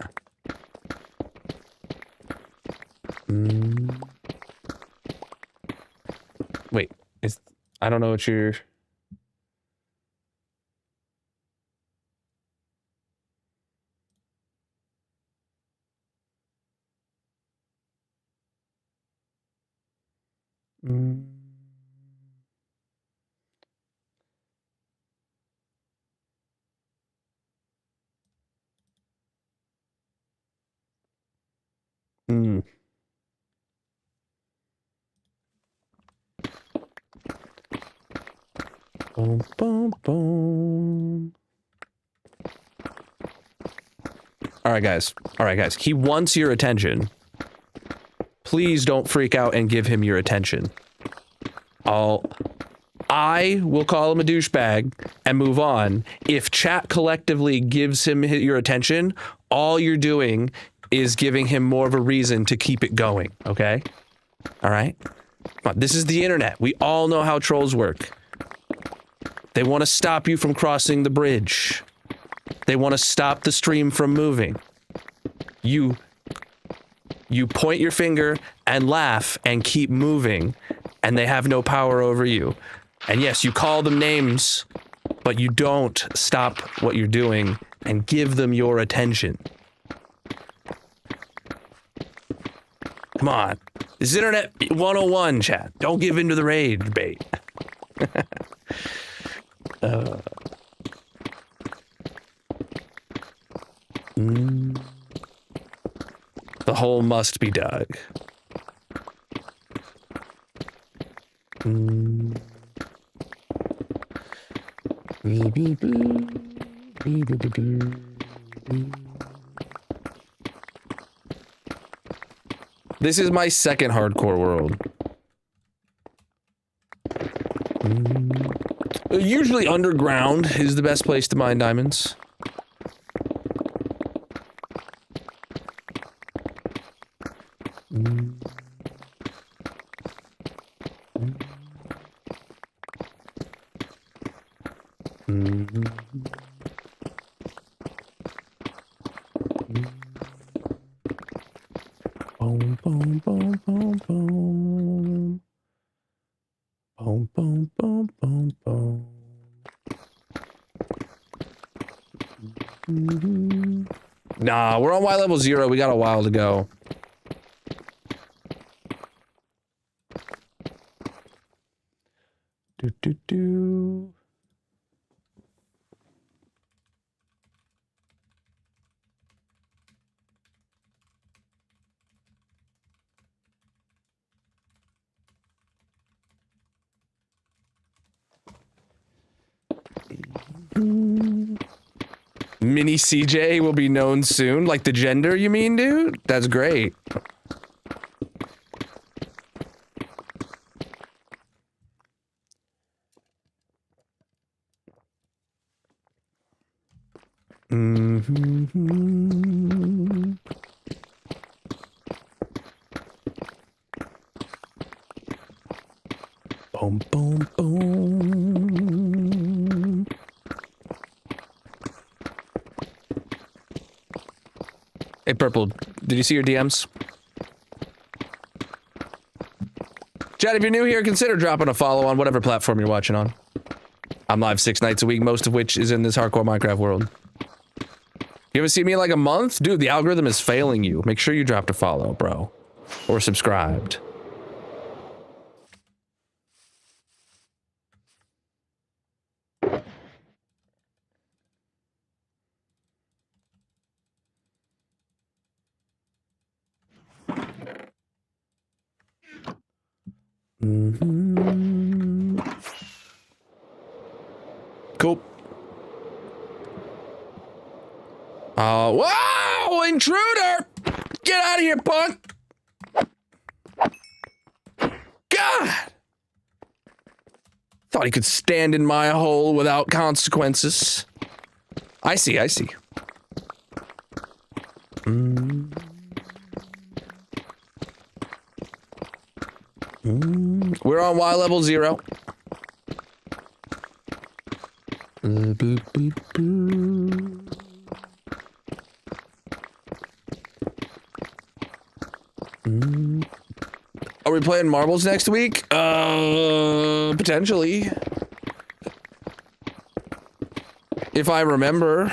Wait, I don't know what you're... Boom, boom, boom. All right, guys. All right, guys. He wants your attention. Please don't freak out and give him your attention. I will call him a douchebag and move on. If chat collectively gives him your attention, all you're doing is giving him more of a reason to keep it going, okay? All right? Come on, this is the internet. We all know how trolls work. They want to stop you from crossing the bridge. They want to stop the stream from moving. You point your finger and laugh and keep moving, and they have no power over you. And yes, you call them names, but you don't stop what you're doing and give them your attention. Come on. This is Internet 101, chat. Don't give in to the rage bait. The hole must be dug. This is my second hardcore world. Usually underground is the best place to mine diamonds. Boom, boom, boom, boom, boom. Boom, boom, boom, boom, boom. Nah, we're on Y level 0. We got a while to go. Do, do, do. Mini CJ will be known soon. Like the gender, you mean, dude? That's great. Mm-hmm. Boom, boom, boom. Hey, Purple, did you see your DMs? Chad, if you're new here, consider dropping a follow on whatever platform you're watching on. I'm live 6 nights a week, most of which is in this hardcore Minecraft world. You ever see me in like a month? Dude, the algorithm is failing you. Make sure you dropped a follow, bro. Or subscribed. Mm-hmm. Cool. Whoa! Intruder! Get out of here, punk! God! Thought he could stand in my hole without consequences. I see, I see. We're on Y level 0. Are we playing marbles next week? Potentially. If I remember.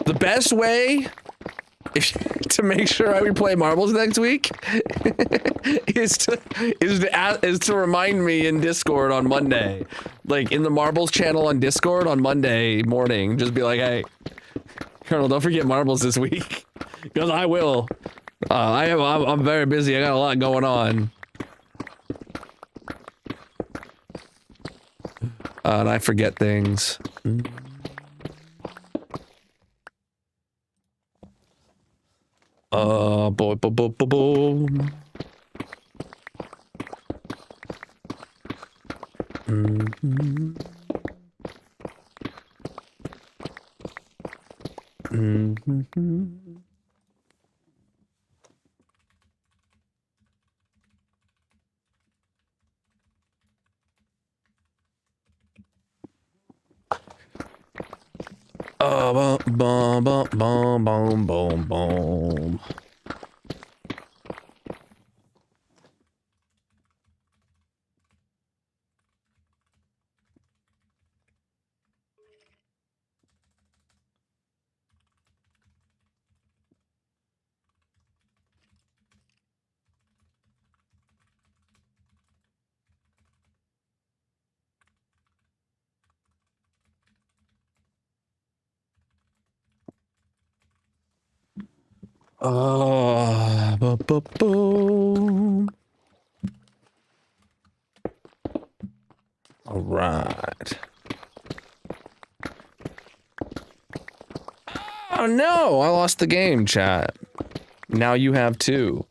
The best way to make sure we play marbles next week is to remind me in Discord on Monday. Like in the marbles channel on Discord on Monday morning, just be like, hey, Colonel, don't forget marbles this week. Because I will. I'm very busy. I got a lot going on. And I forget things. Boom, boom, boom, boom, boom. Mm-hmm. Mm-hmm. Boom, boom, boom, boom, boom, boom. Boom. All right. Oh no, I lost the game, chat. Now you have too.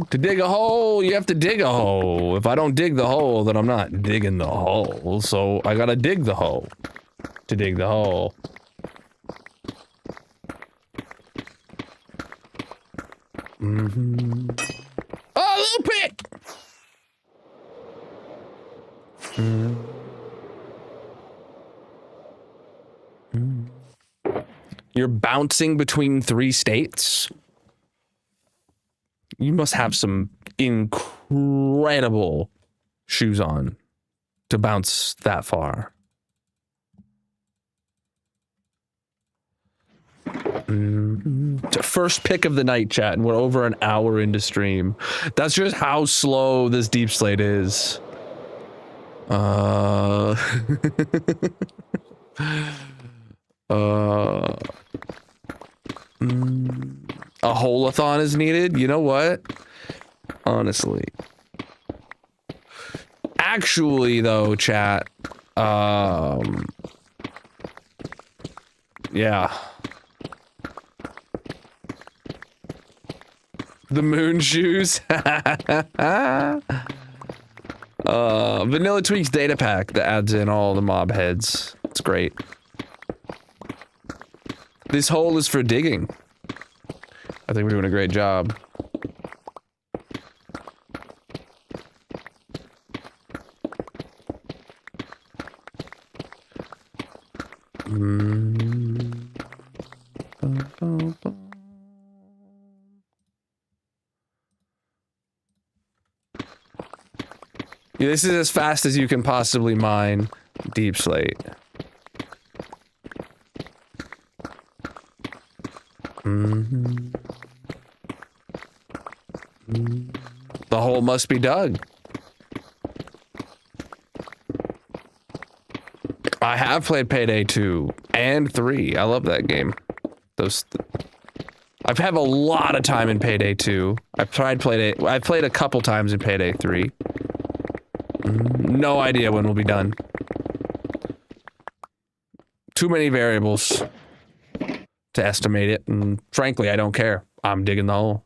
To dig a hole, you have to dig a hole. If I don't dig the hole, then I'm not digging the hole. So I gotta dig the hole to dig the hole. Mm-hmm. Oh, little pick! You're bouncing between 3 states? You must have some incredible shoes on to bounce that far. First pick of the night, chat, and we're over an hour into stream. That's just how slow this Deepslate is. hole-a-thon is needed. You know what? Honestly. Actually, though, chat. Yeah. The moon shoes. Vanilla Tweaks data pack that adds in all the mob heads. It's great. This hole is for digging. I think we're doing a great job. Yeah, this is as fast as you can possibly mine Deepslate. The hole must be dug. I have played Payday 2 and 3. I love that game. I've had a lot of time in Payday 2. I've played a couple times in Payday 3. No idea when we'll be done. Too many variables to estimate it, and frankly, I don't care. I'm digging the hole.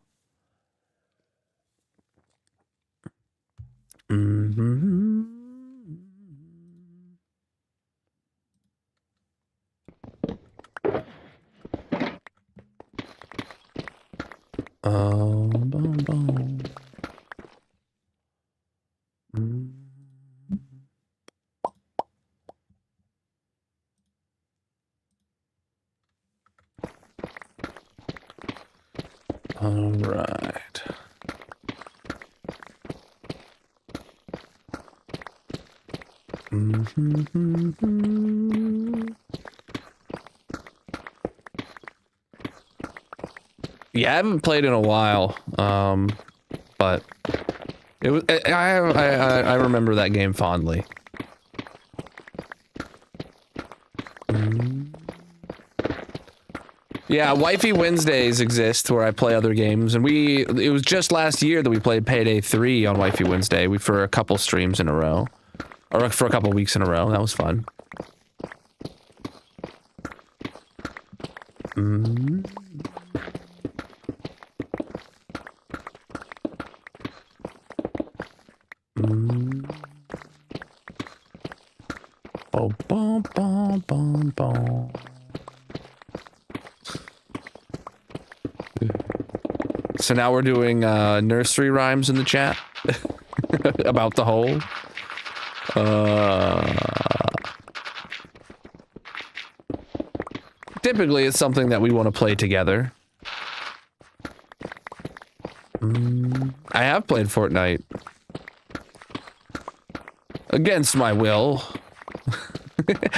All right. Yeah, I haven't played in a while, but it was. I remember that game fondly. Yeah, Wifey Wednesdays exist where I play other games, and it was just last year that we played Payday 3 on Wifey Wednesday. For a couple streams in a row, or for a couple weeks in a row. That was fun. Oh, bum, bum, bum, bum. So now we're doing nursery rhymes in the chat about the hole. Typically, it's something that we want to play together. I have played Fortnite. Against my will.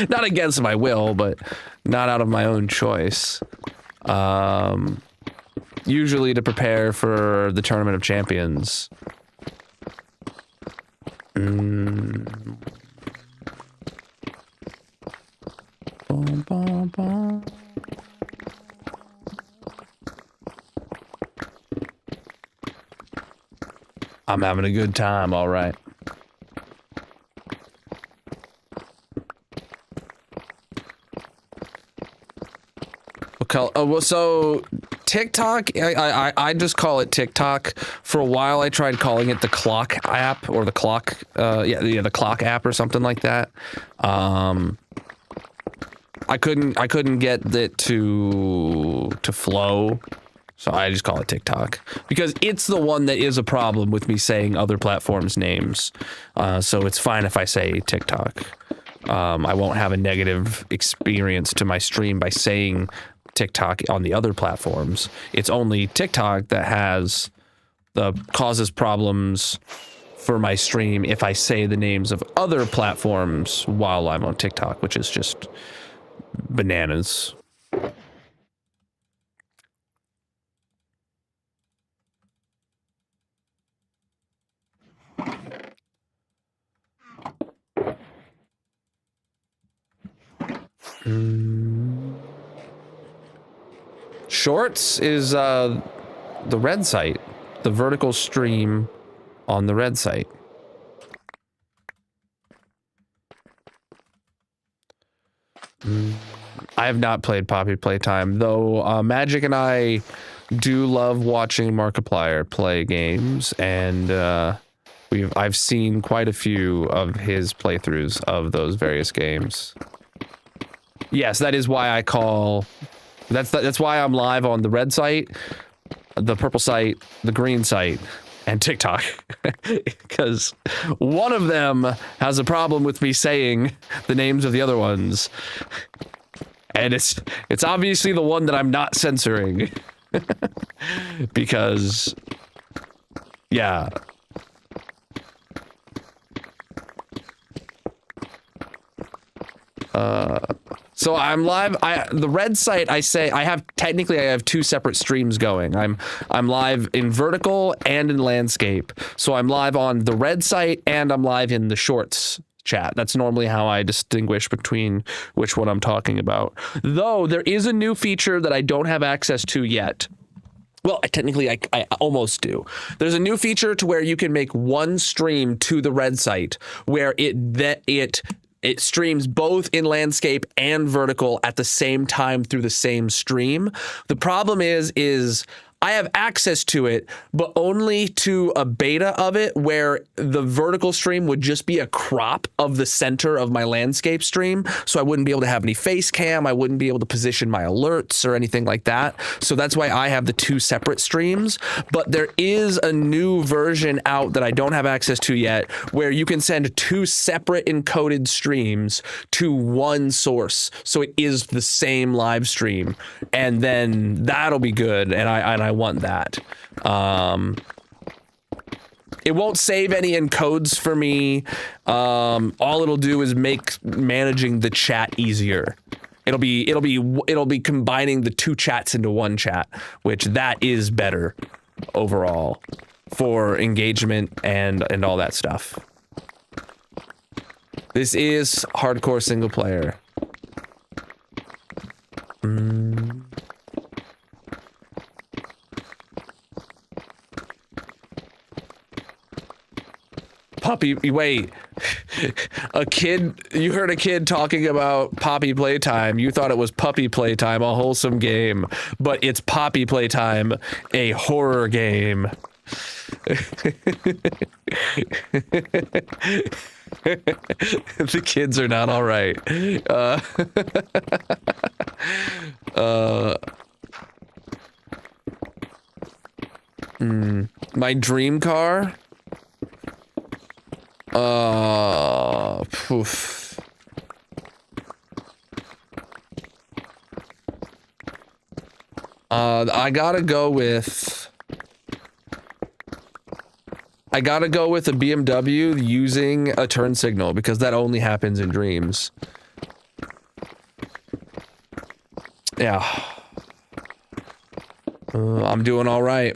Not against my will, but not out of my own choice. Usually to prepare for the Tournament of Champions. I'm having a good time, all right. So TikTok, I just call it TikTok. For a while, I tried calling it the Clock app or the Clock, the Clock app or something like that. I couldn't get it to flow, so I just call it TikTok because it's the one that is a problem with me saying other platforms' names. So it's fine if I say TikTok. I won't have a negative experience to my stream by saying TikTok on the other platforms. It's only TikTok that causes problems for my stream if I say the names of other platforms while I'm on TikTok, which is just bananas. Shorts is the red site, the vertical stream on the red site. I have not played Poppy Playtime, though Magic and I do love watching Markiplier play games, and I've seen quite a few of his playthroughs of those various games. Yes, that is why I call... That's why I'm live on the red site, the purple site, the green site, and TikTok. Because one of them has a problem with me saying the names of the other ones. And it's obviously the one that I'm not censoring. Because, yeah. So I'm live. The red site, I have two separate streams going. I'm live in vertical and in landscape. So I'm live on the red site and I'm live in the shorts chat. That's normally how I distinguish between which one I'm talking about. Though there is a new feature that I don't have access to yet. Well, technically, I almost do. There's a new feature to where you can make one stream to the red site where it streams both in landscape and vertical at the same time through the same stream. The problem is I have access to it, but only to a beta of it where the vertical stream would just be a crop of the center of my landscape stream. So I wouldn't be able to have any face cam. I wouldn't be able to position my alerts or anything like that. So that's why I have the two separate streams. But there is a new version out that I don't have access to yet where you can send two separate encoded streams to one source. So it is the same live stream. And then that'll be good. And I want that. It won't save any encodes for me. All it'll do is make managing the chat easier. It'll be combining the two chats into one chat, which that is better overall for engagement and all that stuff. This is hardcore single player. Puppy, wait. You heard a kid talking about Poppy Playtime. You thought it was Puppy Playtime, a wholesome game, but it's Poppy Playtime, a horror game. The kids are not all right. My dream car? Poof. I gotta go with a BMW using a turn signal because that only happens in dreams. Yeah. I'm doing all right.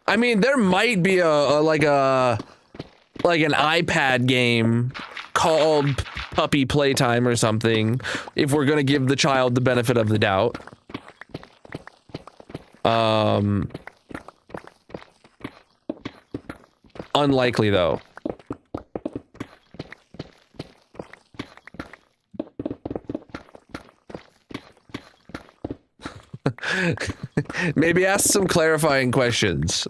I mean, there might be like an iPad game called Puppy Playtime or something, if we're gonna give the child the benefit of the doubt. Unlikely though. Maybe ask some clarifying questions.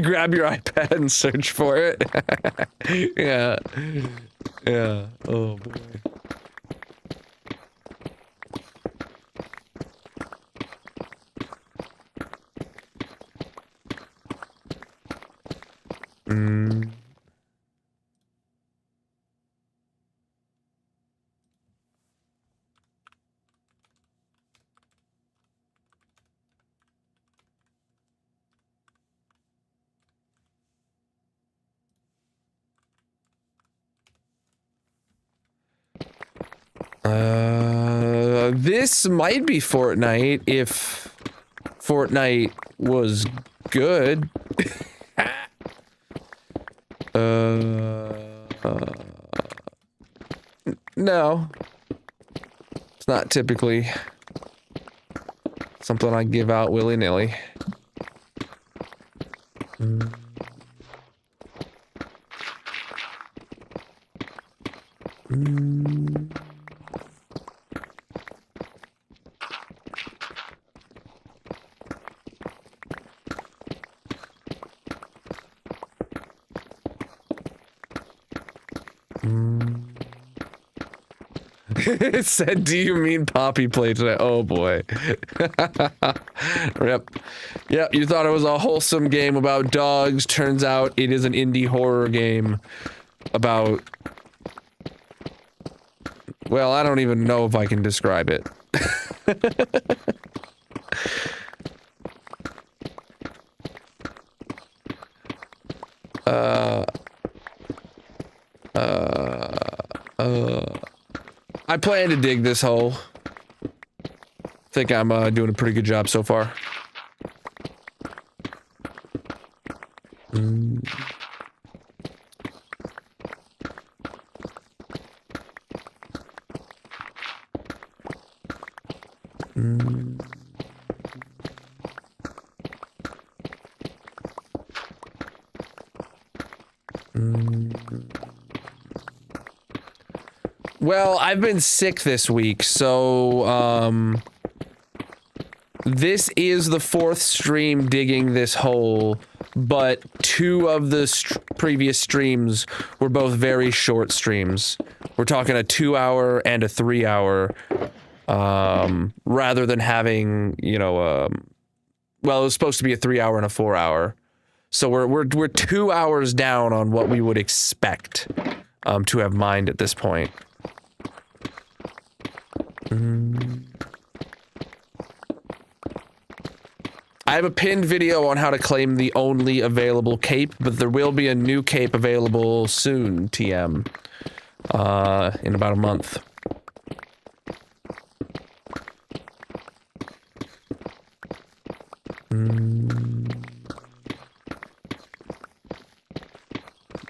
Grab your iPad and search for it. Yeah. Yeah. Oh boy. This might be Fortnite if Fortnite was good. No. It's not typically something I give out willy-nilly. It said, do you mean Poppy played today? Oh boy. Yep. Yep, you thought it was a wholesome game about dogs. Turns out it is an indie horror game about... Well, I don't even know if I can describe it. I plan to dig this hole. Think I'm doing a pretty good job so far. Well, I've been sick this week, so, this is the 4th stream digging this hole, but 2 of the previous streams were both very short streams. We're talking a 2-hour and a 3-hour, rather than having, you know, well, it was supposed to be a 3-hour and a 4-hour. So we're 2 hours down on what we would expect, to have mined at this point. I have a pinned video on how to claim the only available cape, but there will be a new cape available soon, TM. In about a month.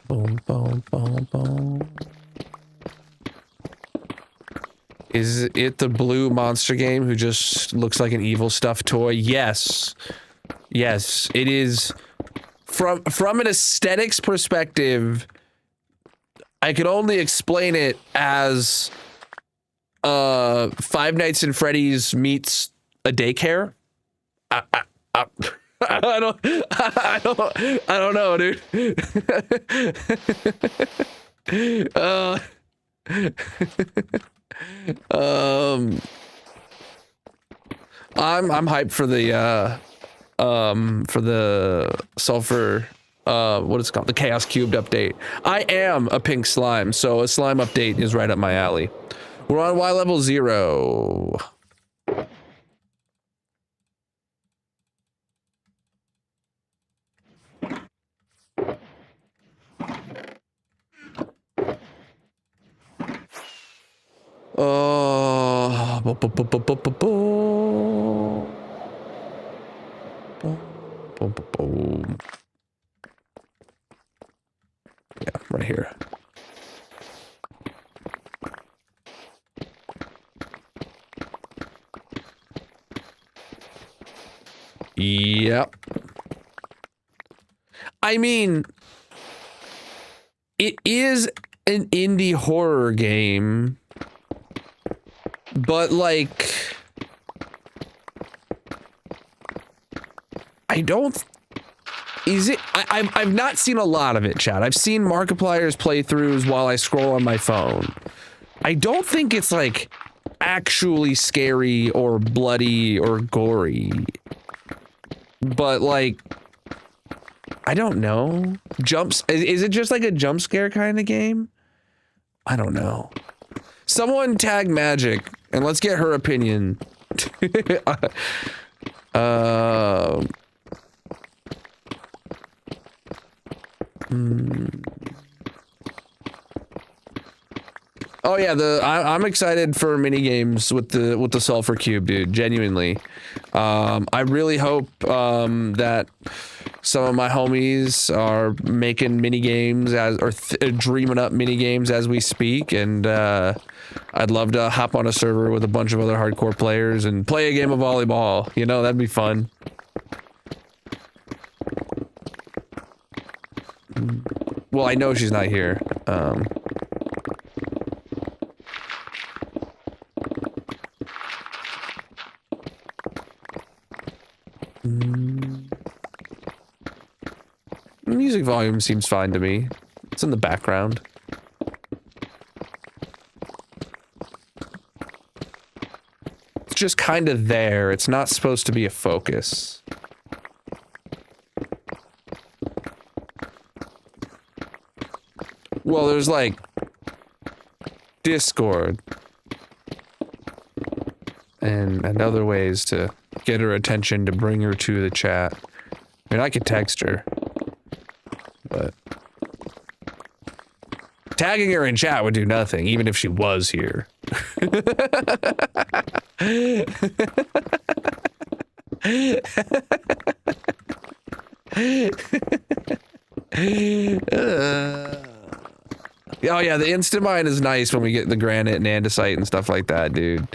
Boom, boom, boom, boom. Is it the blue monster game who just looks like an evil stuffed toy? Yes. Yes, it is. From an aesthetics perspective, I could only explain it as Five Nights at Freddy's meets a daycare. I don't know, dude. I'm hyped for the sulfur, what is it called? The Chaos Cubed update. I am a pink slime, so a slime update is right up my alley. We're on Y level 0. Yeah, right here. Yep. I mean, it is an indie horror game, but like, I don't. Is it? I've not seen a lot of it, Chad. I've seen Markiplier's playthroughs while I scroll on my phone. I don't think it's like actually scary or bloody or gory. But like, I don't know. Is it just like a jump scare kind of game? I don't know. Someone tag Magic and let's get her opinion. Oh yeah, I'm excited for mini games with the Sulfur Cube, dude. Genuinely, I really hope that some of my homies are making mini games or dreaming up mini games as we speak, and I'd love to hop on a server with a bunch of other hardcore players and play a game of volleyball. You know, that'd be fun. Well, I know she's not here. Music volume seems fine to me. It's in the background. It's just kind of there. It's not supposed to be a focus. Well, there's like Discord and other ways to get her attention to bring her to the chat. I mean, I could text her, but tagging her in chat would do nothing, even if she was here. Oh yeah, the instant mine is nice when we get the granite and andesite and stuff like that, dude.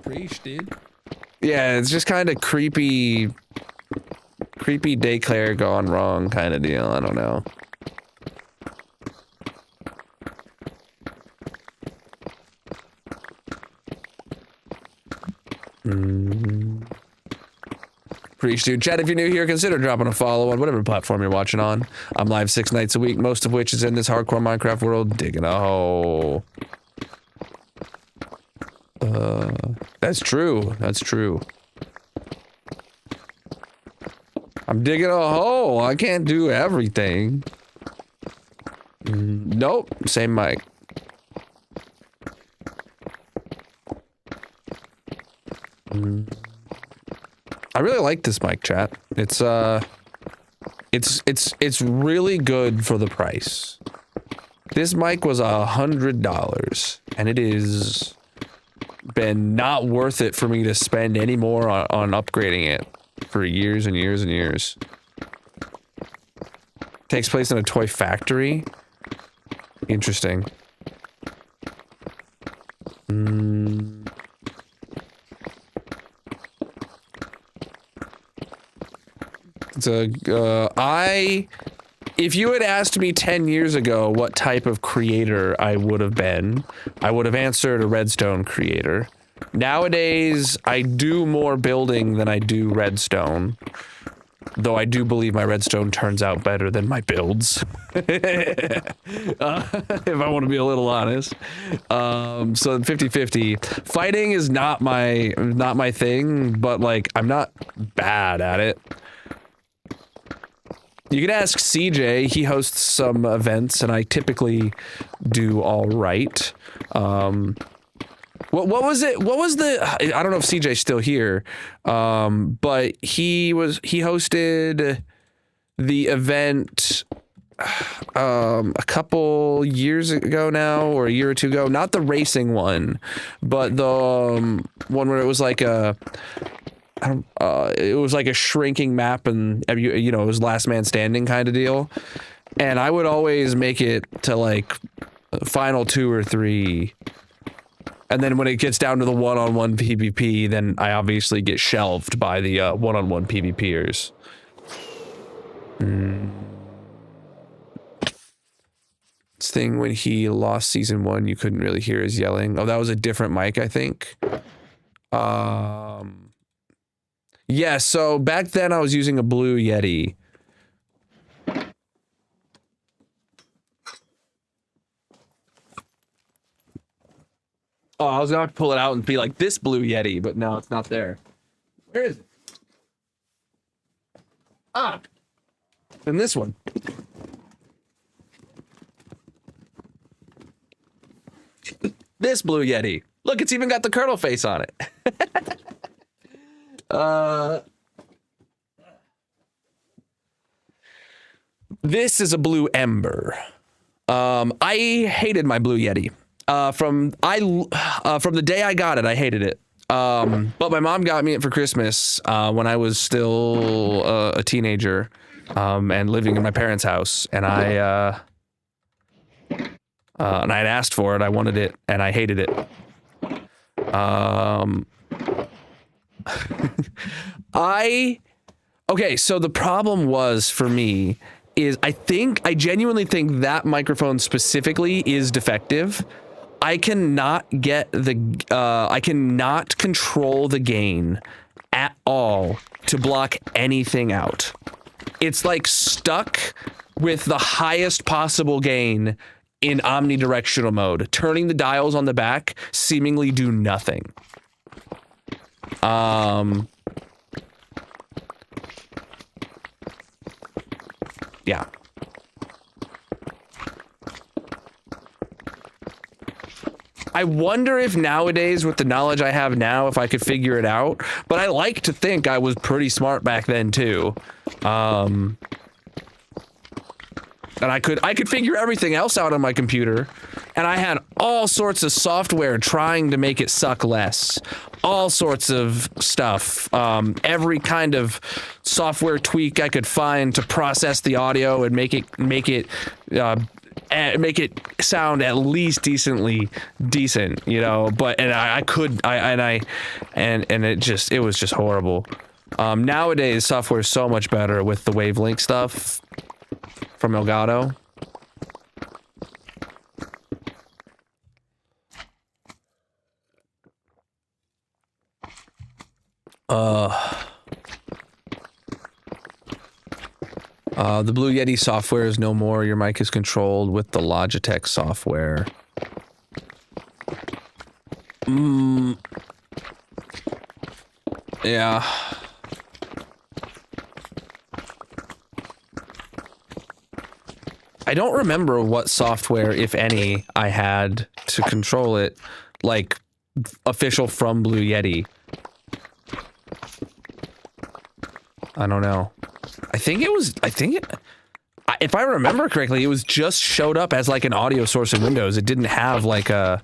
Preach, dude. Yeah, it's just kind of creepy Declare gone wrong kind of deal. I don't know. Preach, dude. Chat, if you're new here, consider dropping a follow on whatever platform you're watching on. I'm live 6 nights a week, most of which is in this hardcore Minecraft world, digging a hole. That's true. That's true. I'm digging a hole. I can't do everything. Nope. Same mic. I really like this mic, chat. It's really good for the price. This mic was $100, and it is been not worth it for me to spend any more on upgrading it for years and years and years. Takes place in a toy factory. Interesting. It's if you had asked me 10 years ago what type of creator I would have been, I would have answered a redstone creator. Nowadays, I do more building than I do redstone. Though I do believe my redstone turns out better than my builds. If I want to be a little honest. So 50-50. Fighting is not my thing, but like I'm not bad at it. You can ask CJ, he hosts some events and I typically do all right. What was it? What was the, I don't know if CJ's still here. But he hosted the event a couple years ago now, or a year or two ago, not the racing one, but the one where it was like it was like a shrinking map and you know, it was last man standing kind of deal. And I would always make it to like final 2 or 3. And then when it gets down to the one-on-one PvP, then I obviously get shelved by the one-on-one PvPers. This thing when he lost season 1, you couldn't really hear his yelling. Oh, that was a different mic, I think. Yeah, so back then I was using a Blue Yeti. Oh, I was going to pull it out and be like, this Blue Yeti, but no, it's not there. Where is it? Ah! And this one. This Blue Yeti. Look, it's even got the Colonel face on it. This is a Blue Ember. I hated my Blue Yeti. From the day I got it, I hated it. But my mom got me it for Christmas when I was still a teenager and living in my parents' house, and I had asked for it. I wanted it, and I hated it. Okay, so the problem was for me is I genuinely think that microphone specifically is defective. I cannot I cannot control the gain at all to block anything out. It's like stuck with the highest possible gain in omnidirectional mode. Turning the dials on the back seemingly do nothing. Yeah. I wonder if nowadays, with the knowledge I have now, if I could figure it out. But I like to think I was pretty smart back then too. And I could figure everything else out on my computer. And I had all sorts of software trying to make it suck less. All sorts of stuff. Every kind of software tweak I could find to process the audio and make it sound at least decently decent, you know. But it was just horrible. Nowadays, software is so much better with the wavelength stuff from Elgato. The Blue Yeti software is no more. Your mic is controlled with the Logitech software. Yeah. I don't remember what software, if any, I had to control it, like, official from Blue Yeti. I don't know. If I remember correctly, it was just showed up as like an audio source in Windows. It didn't have like an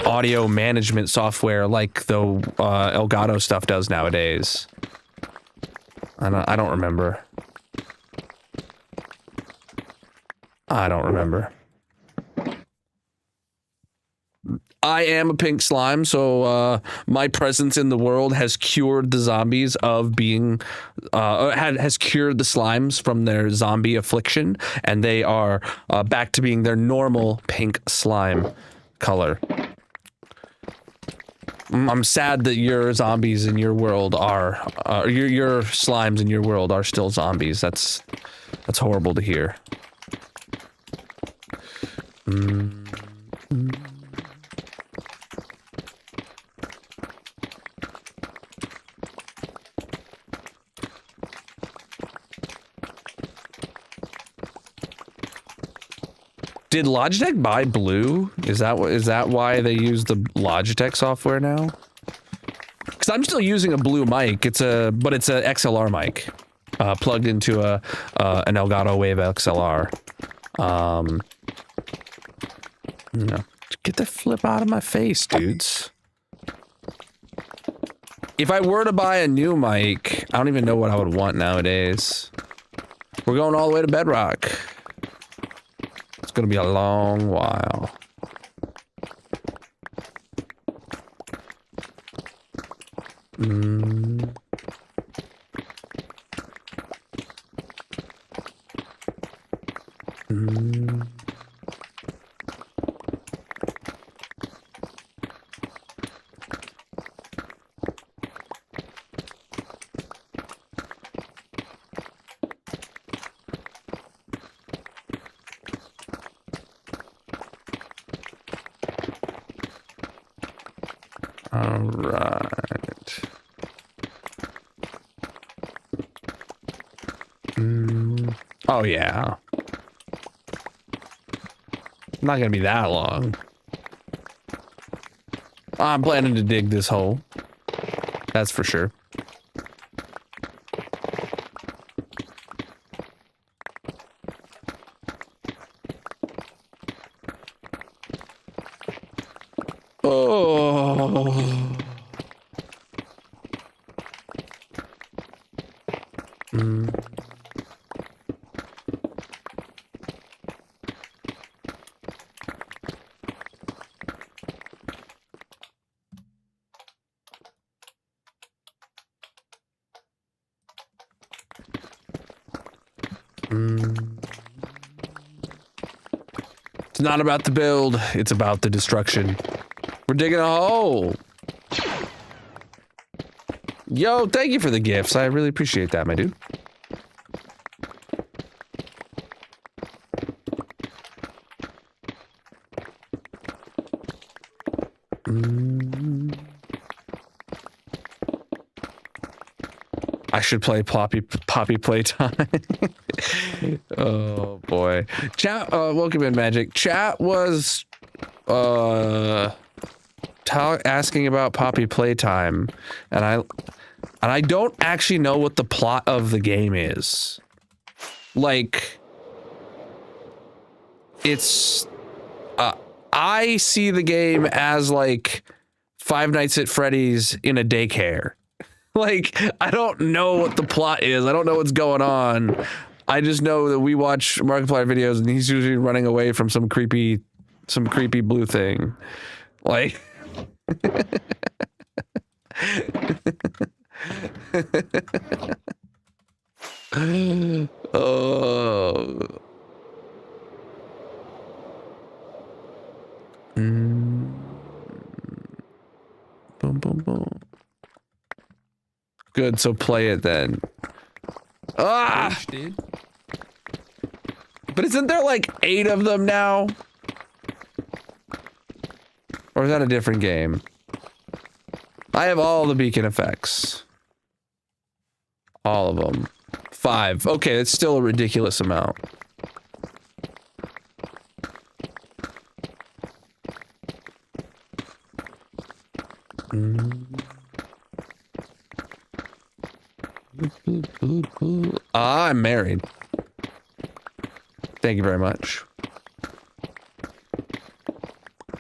audio management software like the Elgato stuff does nowadays. I don't remember. I don't remember. I am a pink slime, so my presence in the world has cured the zombies of being, has cured the slimes from their zombie affliction, and they are back to being their normal pink slime color. I'm sad that your zombies in your world are, your slimes in your world are still zombies. That's horrible to hear. Did Logitech buy Blue? Is that why they use the Logitech software now? Because I'm still using a Blue mic. But it's a XLR mic, plugged into an Elgato Wave XLR. No, get the flip out of my face, dudes. If I were to buy a new mic, I don't even know what I would want nowadays. We're going all the way to Bedrock. It's gonna be a long while. All right. Oh yeah. Not gonna be that long. I'm planning to dig this hole. That's for sure. Oh. It's not about the build, it's about the destruction. We're digging a hole. Yo, thank you for the gifts. I really appreciate that, my dude. I should play Poppy Playtime. Oh boy. Chat, welcome in, Magic. Chat was asking about Poppy Playtime, and I don't actually know what the plot of the game is. Like, it's I see the game as like Five Nights at Freddy's in a daycare. Like, I don't know what the plot is. I don't know what's going on. I just know that we watch Markiplier videos and he's usually running away from some creepy blue thing. Like oh. Boom, boom, boom. Good, so play it then. Ah! Dude. But isn't there like 8 of them now? Or is that a different game? I have all the beacon effects. All of them. 5. Okay, it's still a ridiculous amount. I'm married. Thank you very much.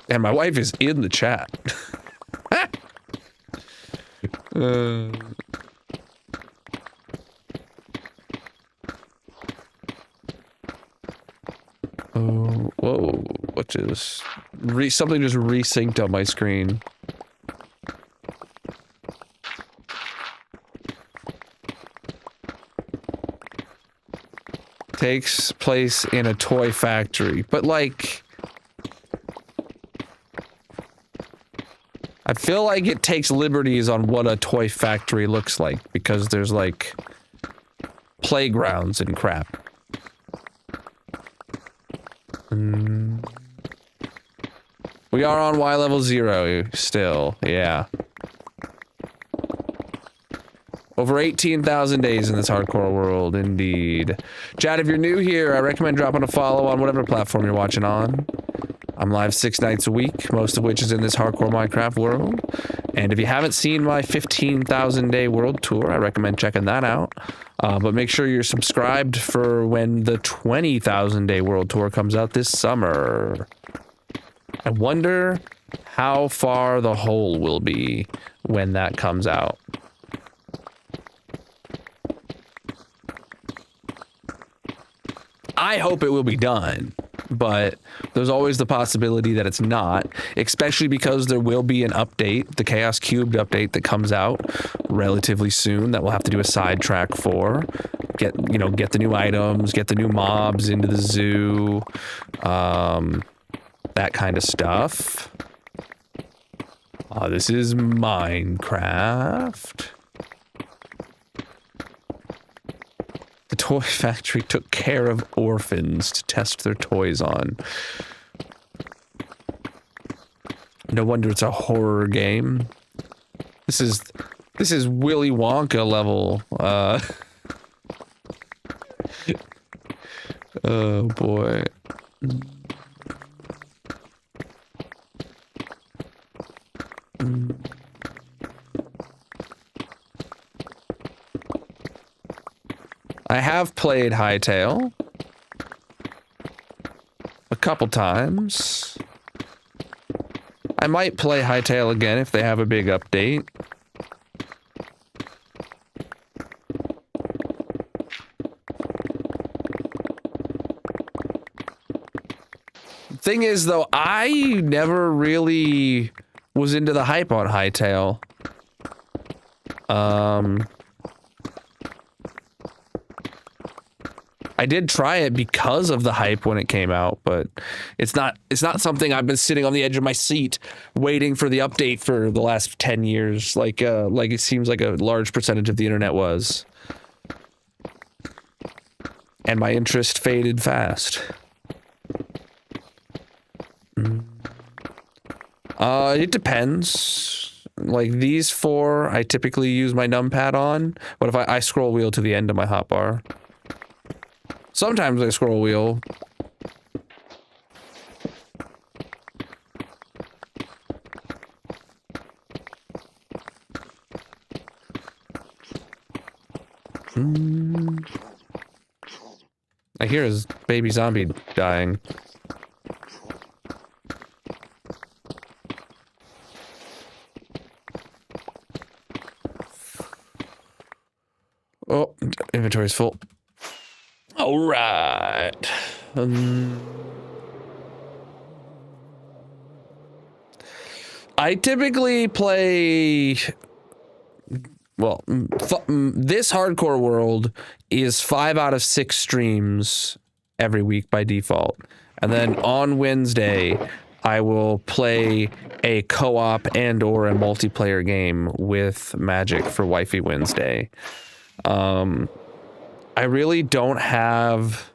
And my wife is in the chat. Oh, whoa, what is something just resynced on my screen. Takes place in a toy factory, but like I feel like it takes liberties on what a toy factory looks like because there's like playgrounds and crap. We are on Y level 0 still, yeah. Over 18,000 days in this hardcore world, indeed. Chad, if you're new here, I recommend dropping a follow on whatever platform you're watching on. I'm live 6 nights a week, most of which is in this hardcore Minecraft world. And if you haven't seen my 15,000 day world tour, I recommend checking that out. But make sure you're subscribed for when the 20,000 day world tour comes out this summer. I wonder how far the hole will be when that comes out. I hope it will be done, but there's always the possibility that it's not, especially because there will be an update, the Chaos Cubed update that comes out relatively soon that we'll have to do a sidetrack for. Get the new items, get the new mobs into the zoo, that kind of stuff. This is Minecraft. The toy factory took care of orphans to test their toys on. No wonder it's a horror game. This is Willy Wonka level. Oh boy. I have played Hytale a couple times. I might play Hytale again if they have a big update. Thing is, though, I never really was into the hype on Hytale. I did try it because of the hype when it came out, but it's not something I've been sitting on the edge of my seat waiting for the update for the last 10 years, like it seems like a large percentage of the internet was. And my interest faded fast. It depends. Like these 4, I typically use my numpad on, but if I scroll wheel to the end of my hotbar. Sometimes I scroll wheel. I hear his baby zombie dying. Oh, inventory's full. All right. I typically play. Well, this hardcore world is 5 out of 6 streams every week by default, and then on Wednesday I will play a co-op and/or a multiplayer game with Magic for Wifey Wednesday. I really don't have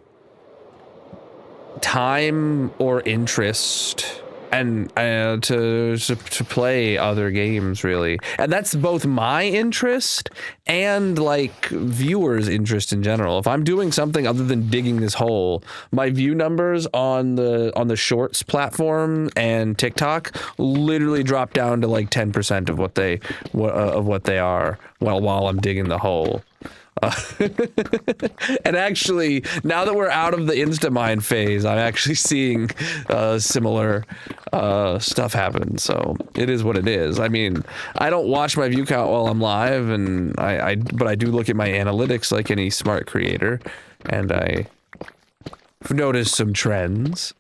time or interest and to play other games, really, and that's both my interest and like viewers' interest in general. If I'm doing something other than digging this hole, my view numbers on the Shorts platform and TikTok literally drop down to like 10% of what they are while I'm digging the hole. And actually, now that we're out of the Instamind phase, I'm actually seeing similar stuff happen. So it is what it is. I mean, I don't watch my view count while I'm live, and but I do look at my analytics like any smart creator, and I've noticed some trends.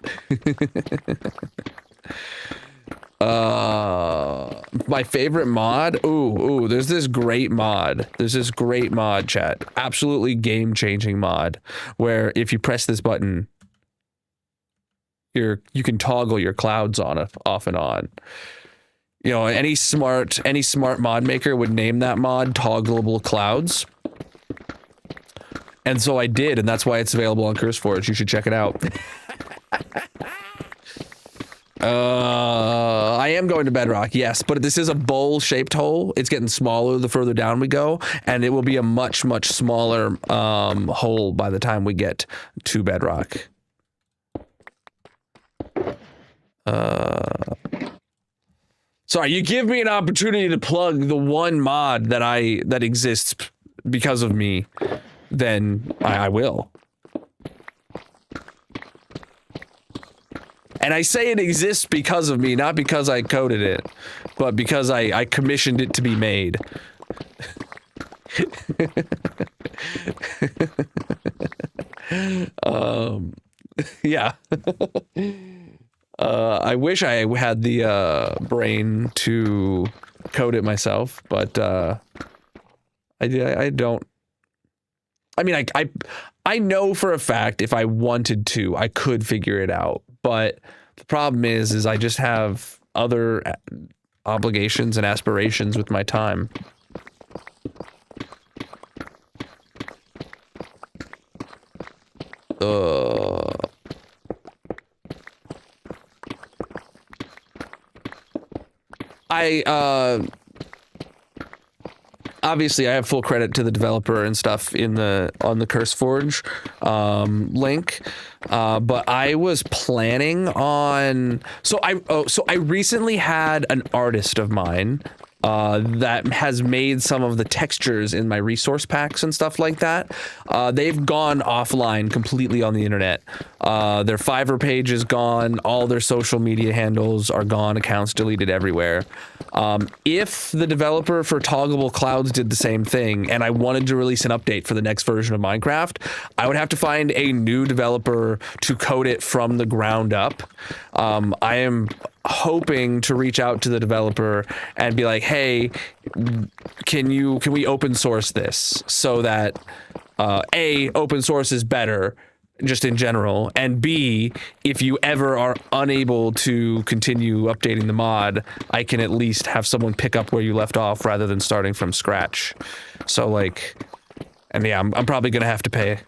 My favorite mod. Ooh, there's this great mod. Chat. Absolutely game-changing mod where if you press this button, you can toggle your clouds on off and on. You know, any smart mod maker would name that mod Toggleable Clouds. And so I did, and that's why it's available on CurseForge. You should check it out. I am going to Bedrock, yes, but this is a bowl-shaped hole. It's getting smaller the further down we go, and it will be a much, much smaller hole by the time we get to Bedrock. Sorry, you give me an opportunity to plug the one mod that exists because of me, then I will. And I say it exists because of me, not because I coded it, but because I commissioned it to be made. Yeah. I wish I had the brain to code it myself, but I don't. I mean, I know for a fact if I wanted to, I could figure it out. But the problem is I just have other obligations and aspirations with my time. Obviously, I have full credit to the developer and stuff on the CurseForge link, but I was planning on. So I recently had an artist of mine that has made some of the textures in my resource packs and stuff like that. They've gone offline completely on the internet. Their Fiverr page is gone. All their social media handles are gone. Accounts deleted everywhere. If the developer for Toggable Clouds did the same thing and I wanted to release an update for the next version of Minecraft, I would have to find a new developer to code it from the ground up. I am hoping to reach out to the developer and be like, hey, can we open source this so that A, open source is better just in general, and B, if you ever are unable to continue updating the mod, I can at least have someone pick up where you left off rather than starting from scratch. So like, and yeah, I'm probably gonna have to pay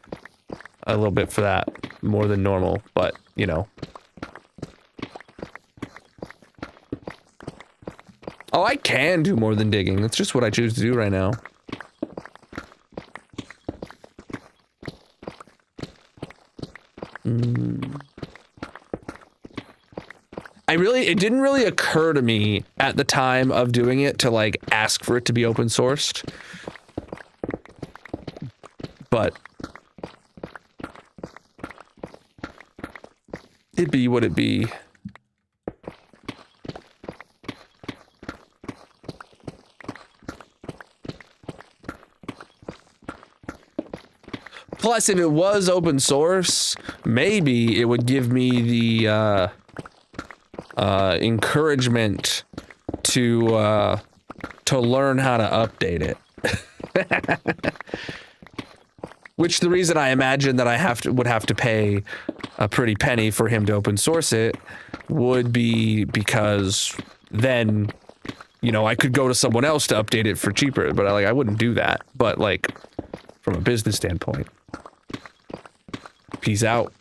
a little bit for that, more than normal, but you know. Oh, I can do more than digging. That's just what I choose to do right now. It didn't really occur to me at the time of doing it to like ask for it to be open sourced. But it'd be what it be. Plus, if it was open source, maybe it would give me the encouragement to learn how to update it. Which the reason I imagine that I would have to pay a pretty penny for him to open source it would be because then, you know, I could go to someone else to update it for cheaper, but I wouldn't do that. But like, from a business standpoint. Peace out.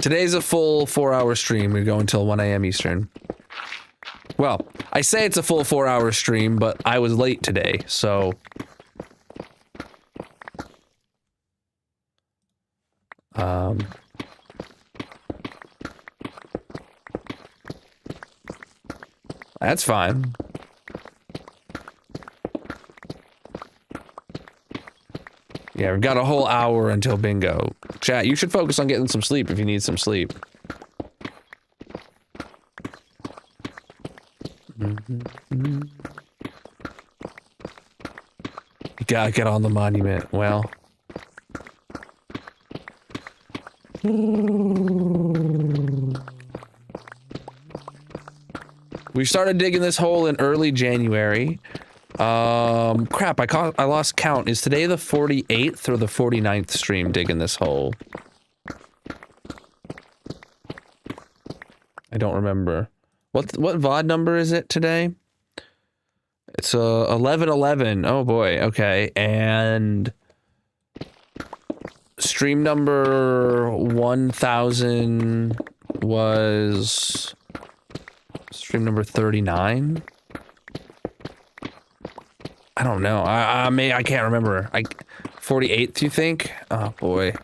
Today's a full 4-hour stream. We go until 1 a.m. Eastern. Well, I say it's a full 4-hour stream, but I was late today, so... That's fine. Yeah, we've got a whole hour until bingo. Chat, you should focus on getting some sleep if you need some sleep. You gotta get on the monument. Well... We started digging this hole in early January. Crap, I lost count. Is today the 48th or the 49th stream digging this hole? I don't remember. What VOD number is it today? It's 1111. Oh boy, okay. And stream number 1000 was stream number 39. I don't know. I can't remember. 48th, you think? Oh boy.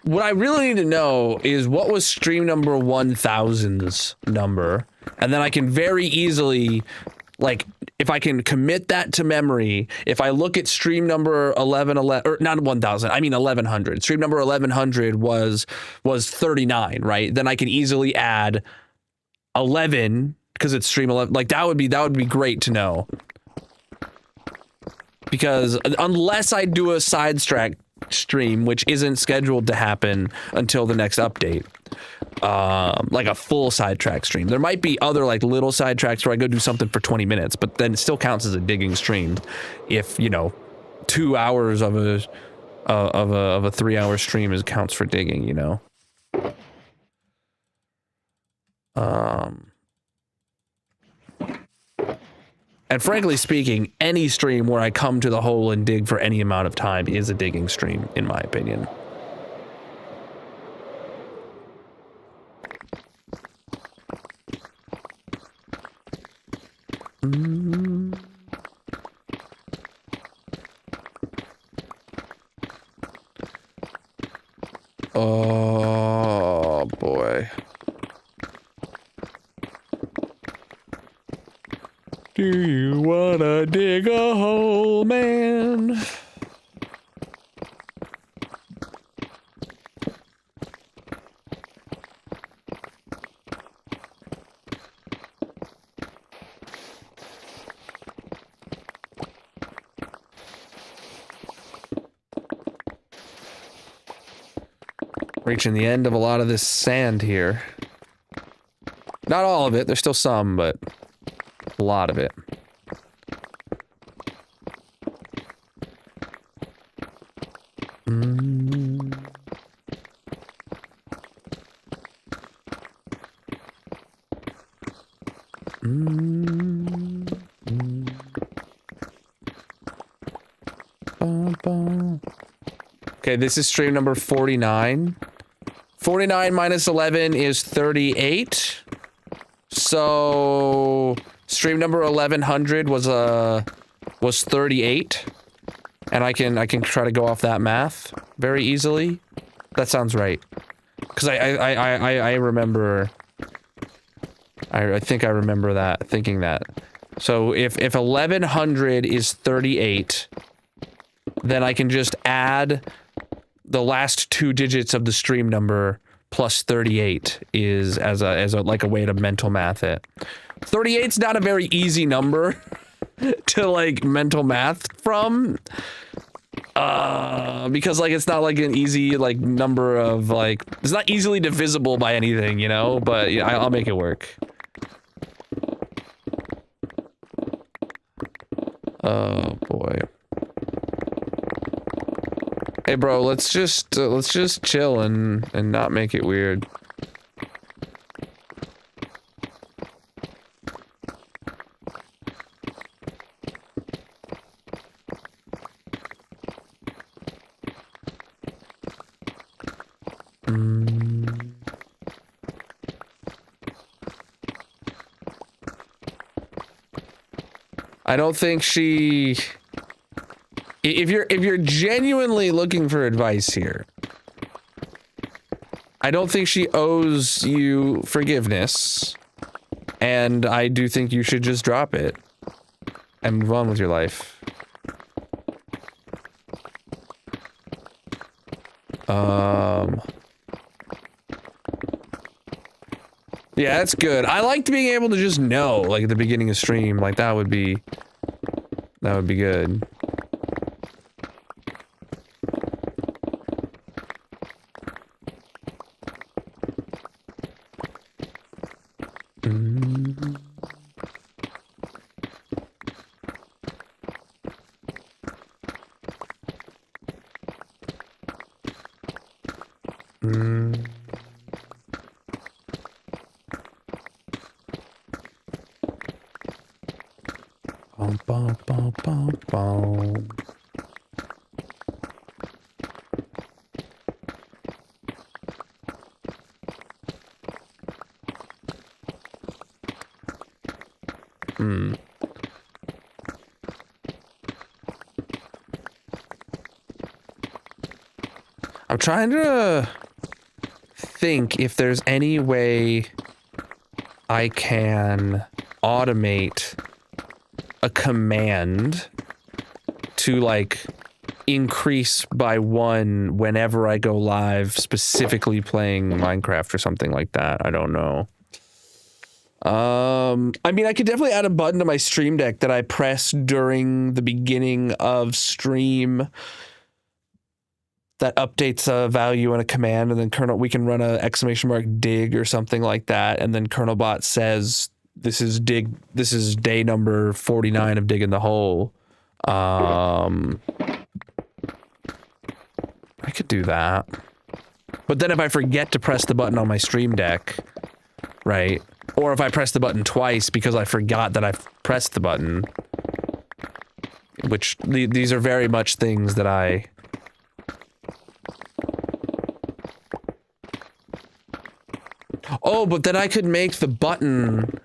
What I really need to know is what was stream number 1000's number, and then I can very easily, like, if I can commit that to memory, if I look at stream number 1111, or not 1000, I mean 1100. Stream number 1100 was 39, right? Then I can easily add 11 because it's stream 11. Like that would be great to know. Because unless I do a sidetrack stream, which isn't scheduled to happen until the next update, like a full sidetrack stream. There might be other like little sidetracks where I go do something for 20 minutes, but then it still counts as a digging stream. If, you know, 2 hours of a 3-hour stream counts for digging, you know. And frankly speaking, any stream where I come to the hole and dig for any amount of time is a digging stream, in my opinion. Oh boy. Do you wanna dig a hole, man? Reaching the end of a lot of this sand here. Not all of it, there's still some, but a lot of it. Okay, this is stream number 49. 49 minus 11 is 38. So stream number 1100 was 38. And I can try to go off that math very easily. That sounds right. Cuz I remember I think I remember that, thinking that. So if 1100 is 38, then I can just add the last 2 digits of the stream number plus 38 is as a like a way to mental math it. 38's not a very easy number to like mental math from. Because like it's not like an easy like number of like, it's not easily divisible by anything, you know, but yeah, I'll make it work. Oh boy. Hey bro, let's just chill and not make it weird. I don't think she... If you're genuinely looking for advice here, I don't think she owes you forgiveness, and I do think you should just drop it and move on with your life. Yeah, that's good. I liked being able to just know, like at the beginning of stream, like that would be good. I'm trying to think if there's any way I can automate a command to like increase by 1 whenever I go live, specifically playing Minecraft or something like that. I don't know. I mean, I could definitely add a button to my Stream Deck that I press during the beginning of stream that updates a value in a command, and then Colonel, we can run a !dig or something like that, and then KernelBot says, this is day number 49 of digging the hole. I could do that. But then if I forget to press the button on my Stream Deck, right? Or if I press the button twice because I forgot that I pressed the button, which these are very much things that I... Oh, but then I could make the button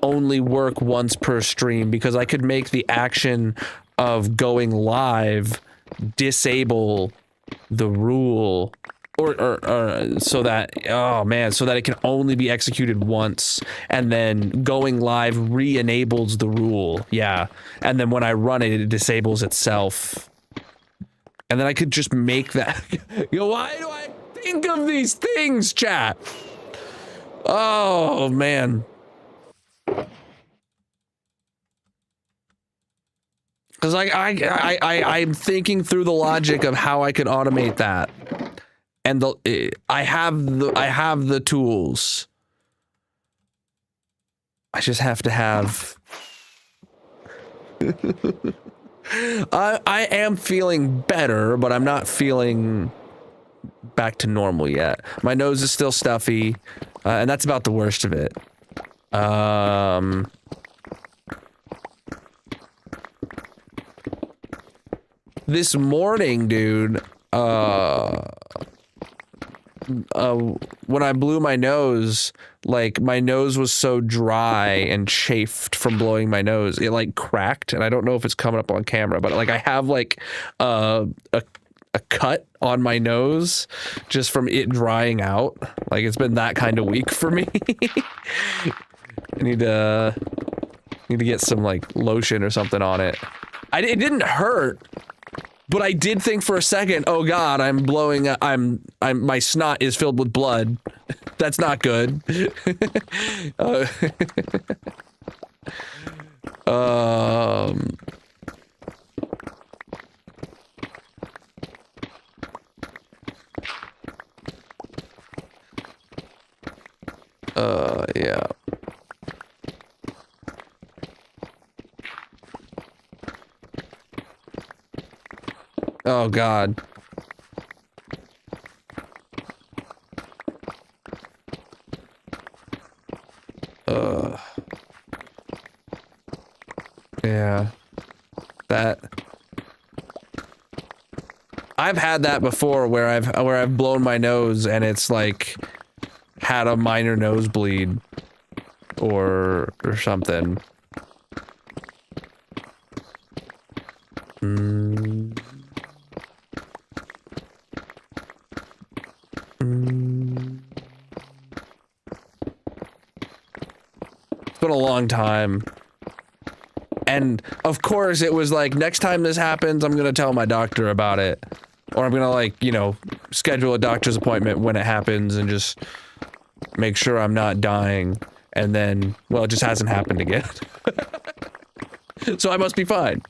only work once per stream, because I could make the action of going live disable the rule or so that, oh man, so that it can only be executed once, and then going live re-enables the rule. Yeah, and then when I run it, it disables itself. And then I could just make that. Yo, why do I think of these things, chat? Oh man. Because I'm thinking through the logic of how I could automate that, and I have the tools. I just have to have. I am feeling better, but I'm not feeling back to normal yet. My nose is still stuffy, and that's about the worst of it. This morning, dude, when I blew my nose, like, my nose was so dry and chafed from blowing my nose, it, like, cracked, and I don't know if it's coming up on camera, but, like, I have, like, a cut on my nose just from it drying out. Like, it's been that kind of week for me. I need to get some, like, lotion or something on it. It didn't hurt. But I did think for a second, oh god, I'm blowing, my snot is filled with blood. That's not good. Yeah. Oh god. Yeah. That. I've had that before where I've blown my nose and it's like had a minor nosebleed or something. It's been a long time. And of course it was like, next time this happens, I'm gonna tell my doctor about it. Or I'm gonna, like, you know, schedule a doctor's appointment when it happens and just make sure I'm not dying. And then, well, it just hasn't happened again. So I must be fine.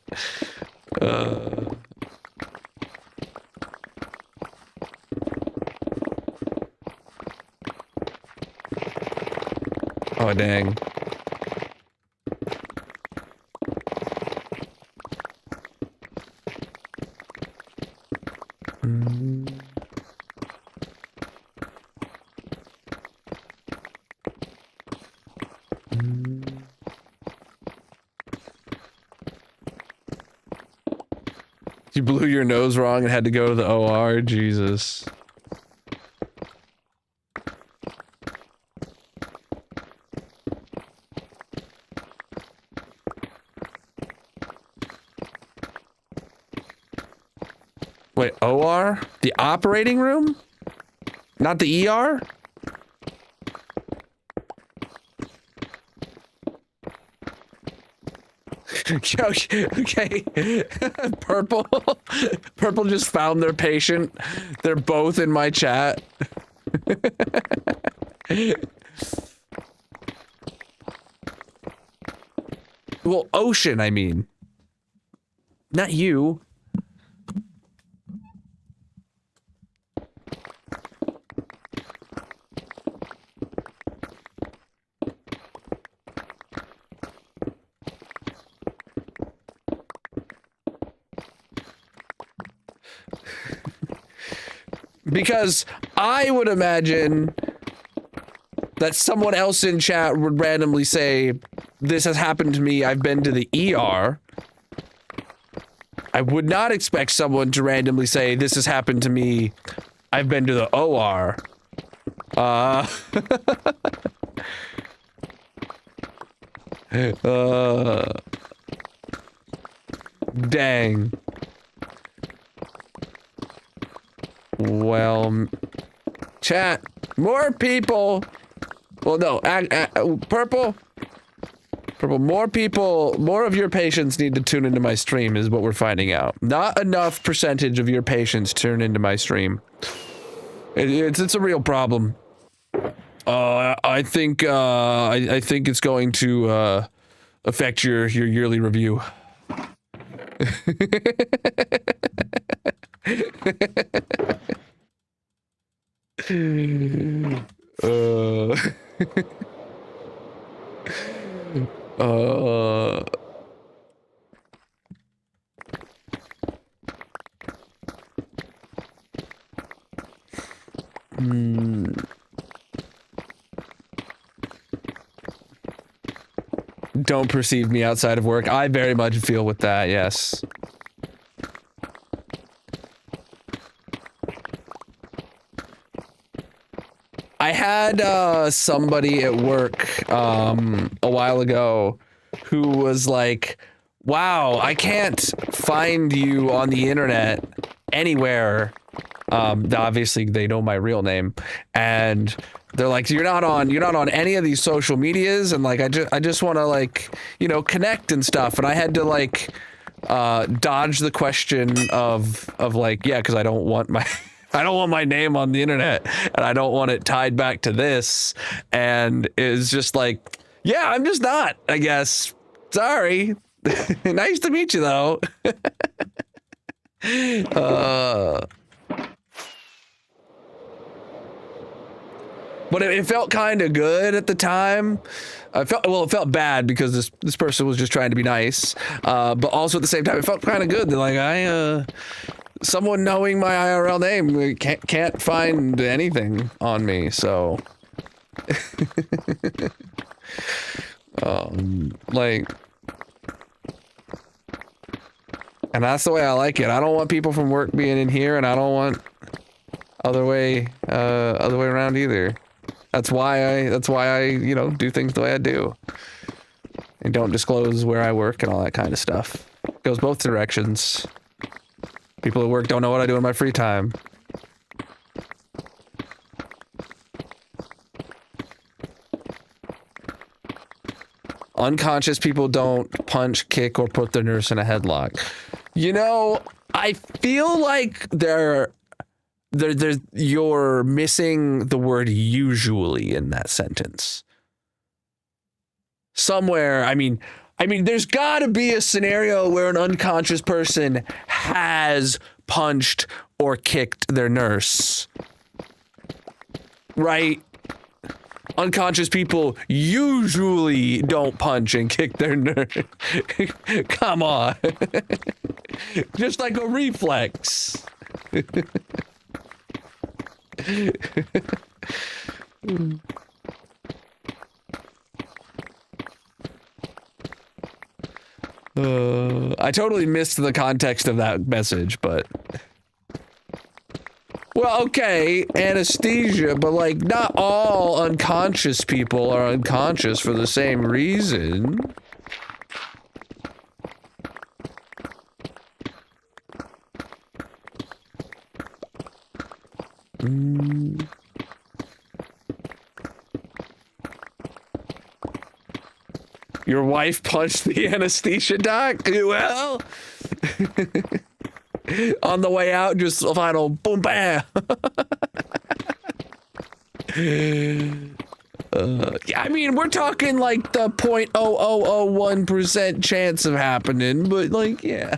Oh, dang. You blew your nose wrong and had to go to the OR? Jesus. Wait, OR? The operating room? Not the ER? Okay. Purple. Purple just found their patient. They're both in my chat. Well, Ocean, I mean. Not you. Because I would imagine that someone else in chat would randomly say, this has happened to me, I've been to the ER. I would not expect someone to randomly say, this has happened to me, I've been to the OR. Dang. Well, Chat. More people. Well, no. Purple. Purple. More people. More of your patients need to tune into my stream is what we're finding out. Not enough percentage of your patients tune into my stream. It's a real problem. I think it's going to affect your yearly review. Don't perceive me outside of work. I very much feel with that, yes. I had somebody at work a while ago who was like, wow, I can't find you on the internet anywhere. Obviously they know my real name, and they're like, you're not on any of these social medias, and like I just want to, like, you know, connect and stuff. And I had to like dodge the question of like, yeah, because I don't want my I don't want my name on the internet, and I don't want it tied back to this. And it's just like, yeah, I'm just not, I guess. Sorry. Nice to meet you though. But it felt kind of good at the time. It felt bad because this person was just trying to be nice. But also at the same time, it felt kind of good. They're like, someone knowing my IRL name can't find anything on me, so. Like, and that's the way I like it. I don't want people from work being in here, and I don't want other way around either. That's why I, you know, do things the way I do. And don't disclose where I work and all that kind of stuff. It goes both directions. People at work don't know what I do in my free time. Unconscious people don't punch, kick, or put their nurse in a headlock. You know, I feel like you're missing the word usually in that sentence. Somewhere, I mean, there's gotta be a scenario where an unconscious person has punched or kicked their nurse. Right? Unconscious people usually don't punch and kick their nurse. Come on. Just like a reflex. I totally missed the context of that message, but... Well, okay, anesthesia, but like, not all unconscious people are unconscious for the same reason. Your wife punched the anesthesia doc? Well... On the way out, just a final boom, bam. Yeah, I mean, we're talking like the 0.0001% chance of happening, but like, yeah.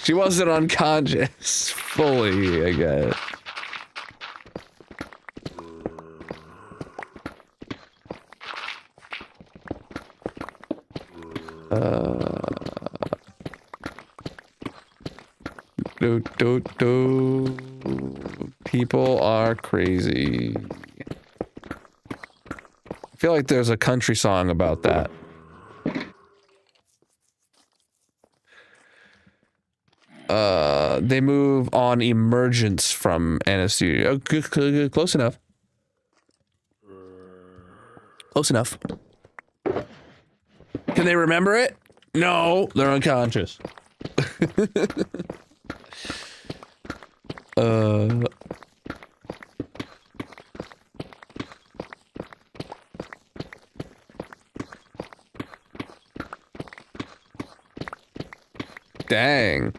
She wasn't unconscious fully, I guess. People are crazy. I feel like there's a country song about that. They move on emergence from anesthesia. Oh, close enough. Close enough. Can they remember it? No, they're unconscious. Dang.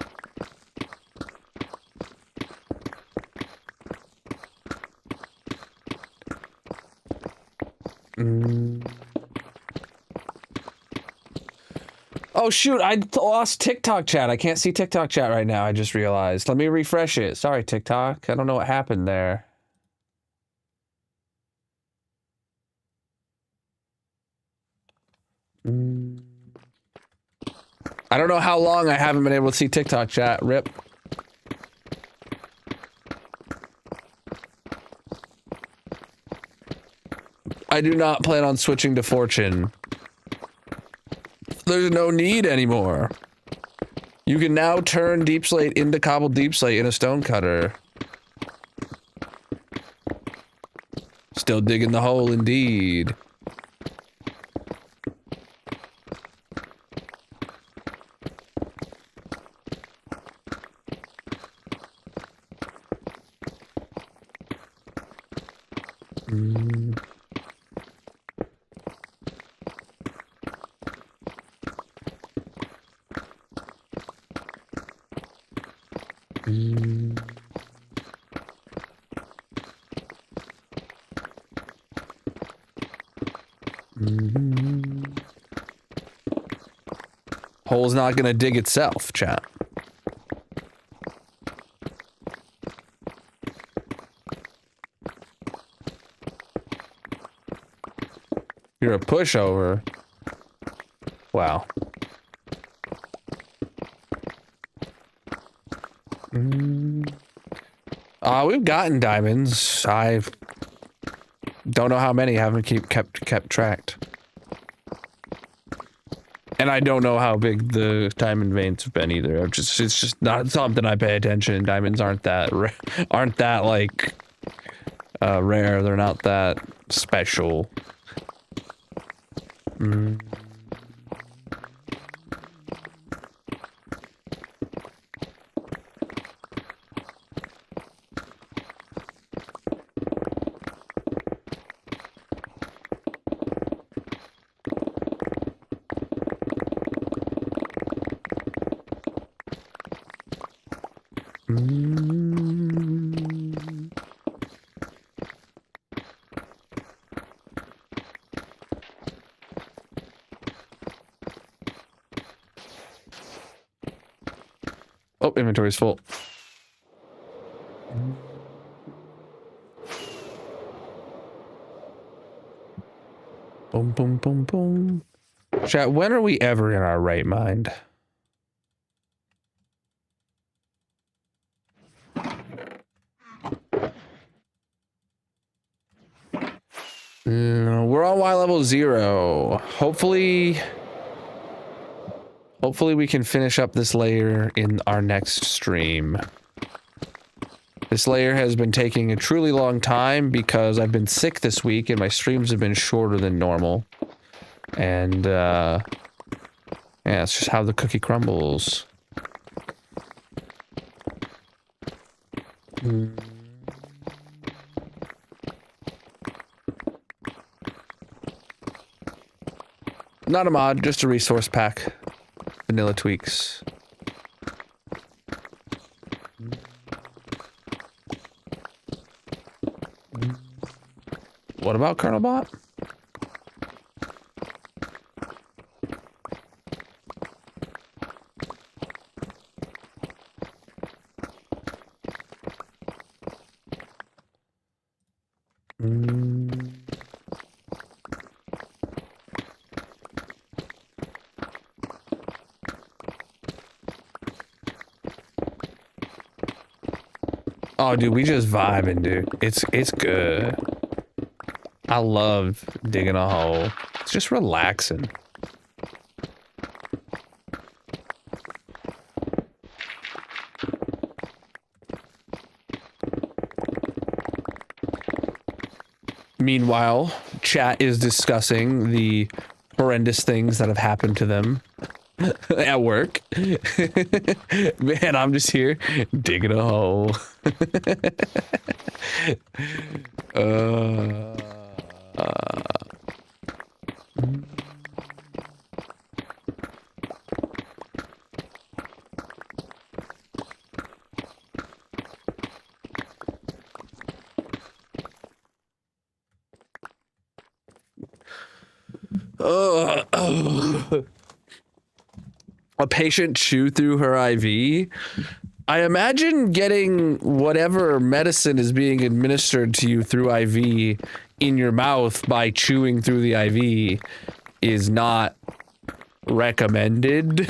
Oh shoot, I lost TikTok chat. I can't see TikTok chat right now, I just realized. Let me refresh it. Sorry, TikTok. I don't know what happened there. I don't know how long I haven't been able to see TikTok chat. Rip. I do not plan on switching to Fortune. There's no need anymore. You can now turn Deepslate into cobbled Deepslate in a stone cutter. Still digging the hole, indeed. Hole's not gonna dig itself, chat. You're a pushover. Wow. We've gotten diamonds. I don't know how many. Haven't kept tracked. And I don't know how big the diamond veins have been either. It's just not something I pay attention. Diamonds aren't that like rare. They're not that special. Oh, inventory's full. Boom, boom, boom, boom. Chat, when are we ever in our right mind? We're on Y level 0. Hopefully we can finish up this layer in our next stream. This layer has been taking a truly long time because I've been sick this week and my streams have been shorter than normal. And, yeah, it's just how the cookie crumbles. Not a mod, just a resource pack. Vanilla tweaks. What about Colonel Bot? Oh, dude, we just vibing, dude. It's good. I love digging a hole. It's just relaxing. Meanwhile, chat is discussing the horrendous things that have happened to them At work. Man, I'm just here digging a hole. uh, a patient chew through her IV. I imagine getting whatever medicine is being administered to you through IV in your mouth by chewing through the IV is not recommended.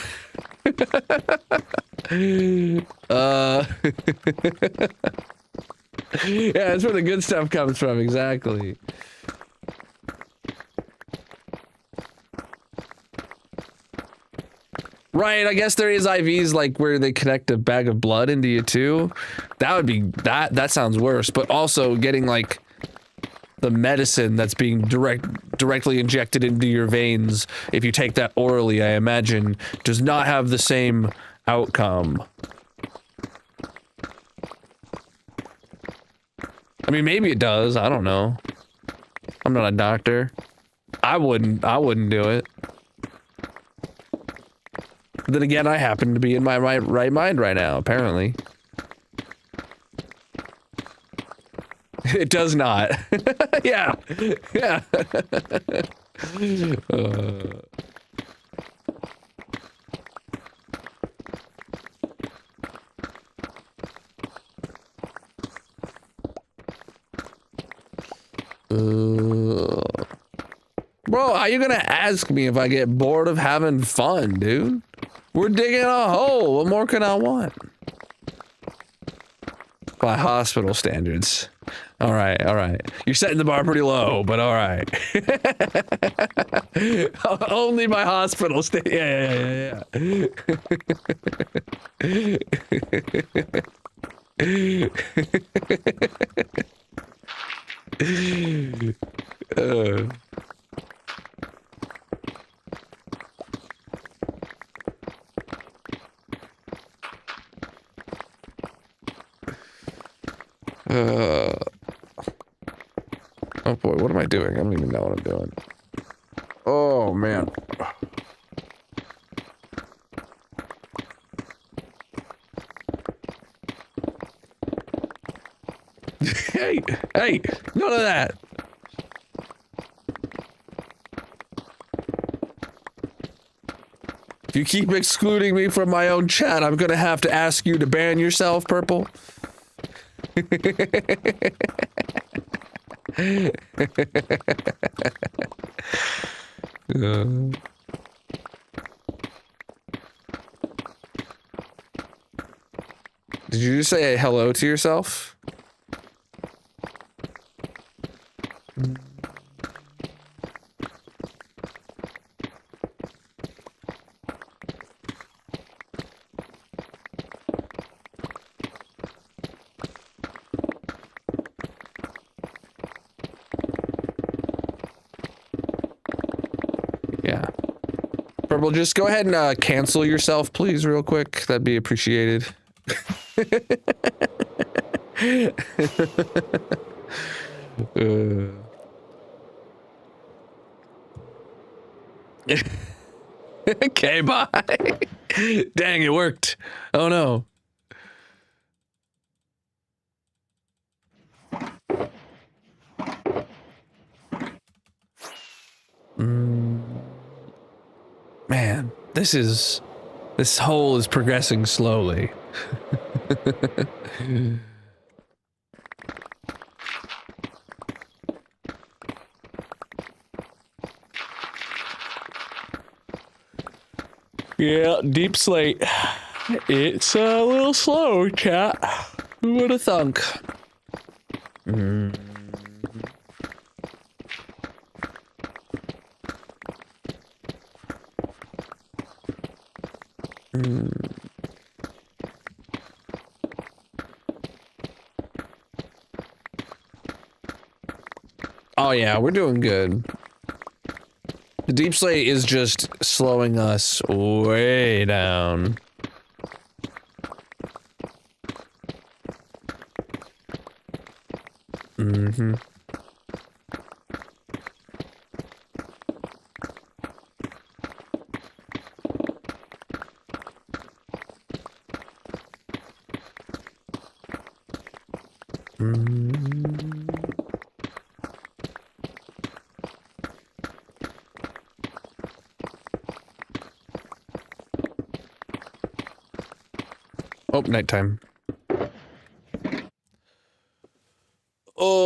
Yeah, that's where the good stuff comes from, exactly. Right, I guess there is IVs like where they connect a bag of blood into you too. That would be that sounds worse, but also getting like the medicine that's being directly injected into your veins if you take that orally, I imagine, does not have the same outcome. I mean, maybe it does, I don't know. I'm not a doctor. I wouldn't do it. Then again, I happen to be in my right mind right now, apparently. It does not. Yeah. Yeah. Bro, how you gonna ask me if I get bored of having fun, dude? We're digging a hole. What more can I want? By hospital standards. All right, all right. You're setting the bar pretty low, but all right. Only by hospital standards. Yeah. Oh boy, what am I doing? I don't even know what I'm doing. Oh man. Hey, none of that. If you keep excluding me from my own chat, I'm gonna have to ask you to ban yourself, Purple. Did you just say hello to yourself? Yeah. Purple, just go ahead and cancel yourself, please, real quick. That'd be appreciated. Okay, bye. Dang, it worked. Oh no. Man, this hole is progressing slowly. Yeah, Deepslate. It's a little slow, chat. Who would have thunk? Oh yeah, we're doing good. The deep slate is just slowing us way down. Mm-hmm. Oh, nighttime. Oh,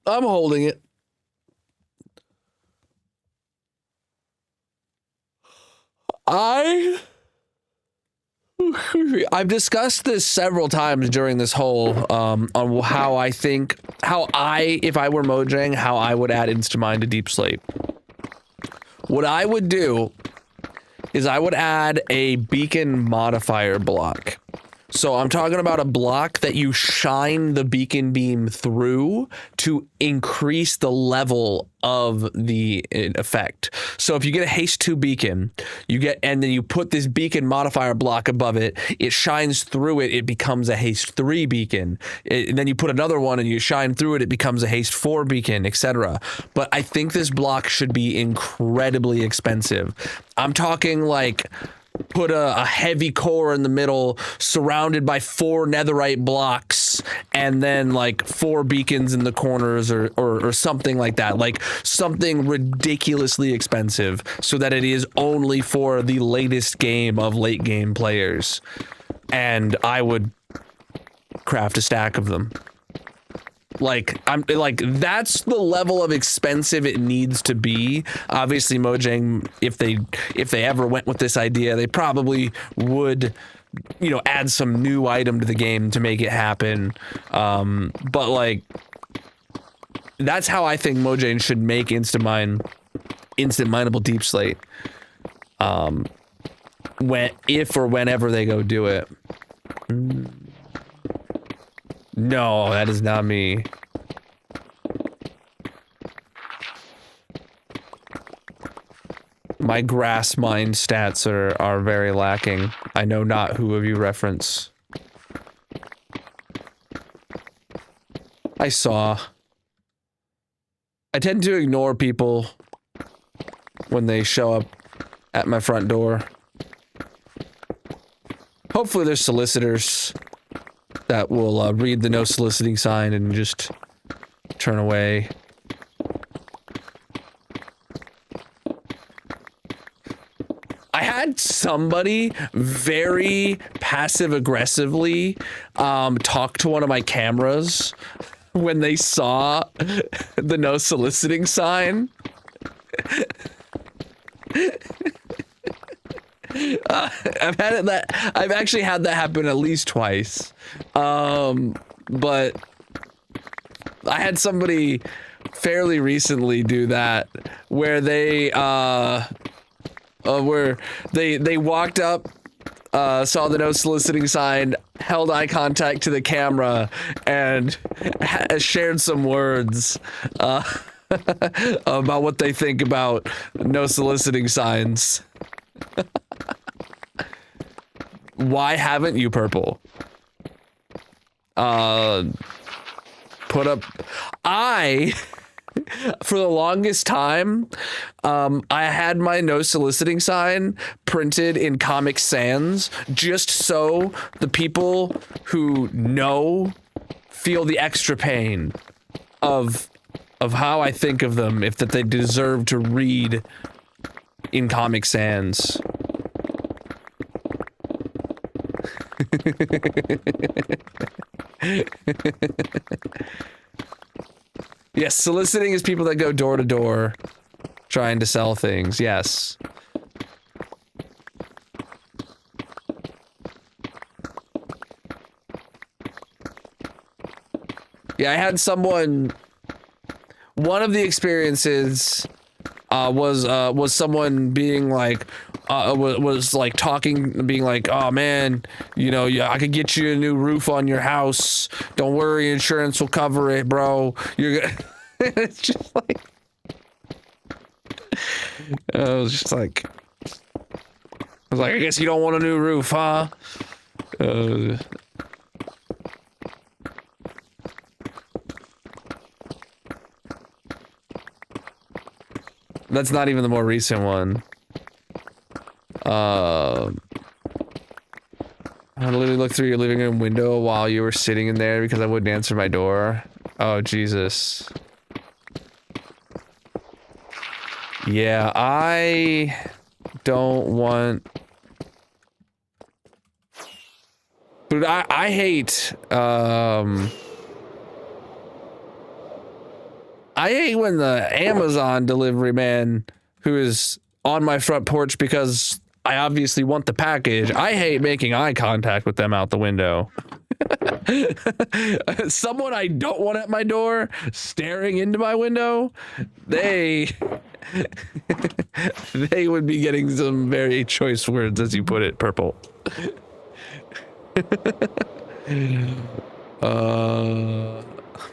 I'm holding it. I've discussed this several times during this whole on how I think if I were Mojang, how I would add Instamind to Deepslate. What I would do is I would add a beacon modifier block. So I'm talking about a block that you shine the beacon beam through to increase the level of the effect. So if you get a haste 2 beacon, and then you put this beacon modifier block above it, it shines through it, it becomes a haste 3 beacon. And then you put another one and you shine through it, it becomes a haste 4 beacon, etc. But I think this block should be incredibly expensive. I'm talking like put a heavy core in the middle surrounded by 4 netherite blocks and then like 4 beacons in the corners or something like that, like something ridiculously expensive so that it is only for the latest game of late game players. And I would craft a stack of them. Like that's the level of expensive it needs to be. Obviously Mojang, if they ever went with this idea, they probably would, you know, add some new item to the game to make it happen. But like that's how I think Mojang should make instant mineable deep slate. If or whenever they go do it. No, that is not me. My grass mine stats are very lacking. I know not who of you reference. I saw. I tend to ignore people when they show up at my front door. Hopefully there's solicitors that will read the no soliciting sign and just turn away. I had somebody very passive aggressively talk to one of my cameras when they saw the no soliciting sign. I've actually had that happen at least twice. But I had somebody fairly recently do that where they walked up, saw the no soliciting sign, held eye contact to the camera, and shared some words about what they think about no soliciting signs. Why haven't you, Purple? Put up... for the longest time, I had my no soliciting sign printed in Comic Sans just so the people who know feel the extra pain of how I think of them, if that they deserve to read in Comic Sans. Yes, soliciting is people that go door to door trying to sell things. Yes. Yeah, I had someone. One of the experiences was someone being like, was like talking, being like, oh man, you know, yeah, I could get you a new roof on your house. Don't worry, insurance will cover it, bro. You're It's just like, I was just like, I guess you don't want a new roof, huh? That's not even the more recent one. I literally looked through your living room window while you were sitting in there because I wouldn't answer my door. Oh, Jesus. Yeah, I don't want... But I hate, I hate when the Amazon delivery man who is on my front porch because I obviously want the package. I hate making eye contact with them out the window. Someone I don't want at my door staring into my window, they would be getting some very choice words, as you put it, Purple.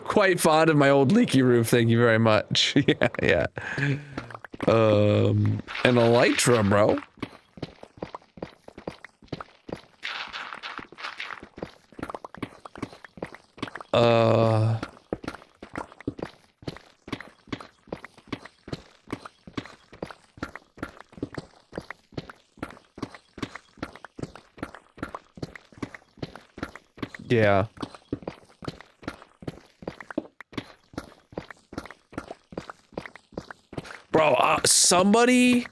Quite fond of my old leaky roof, thank you very much. Yeah. An elytra, bro. Yeah. Bro, somebody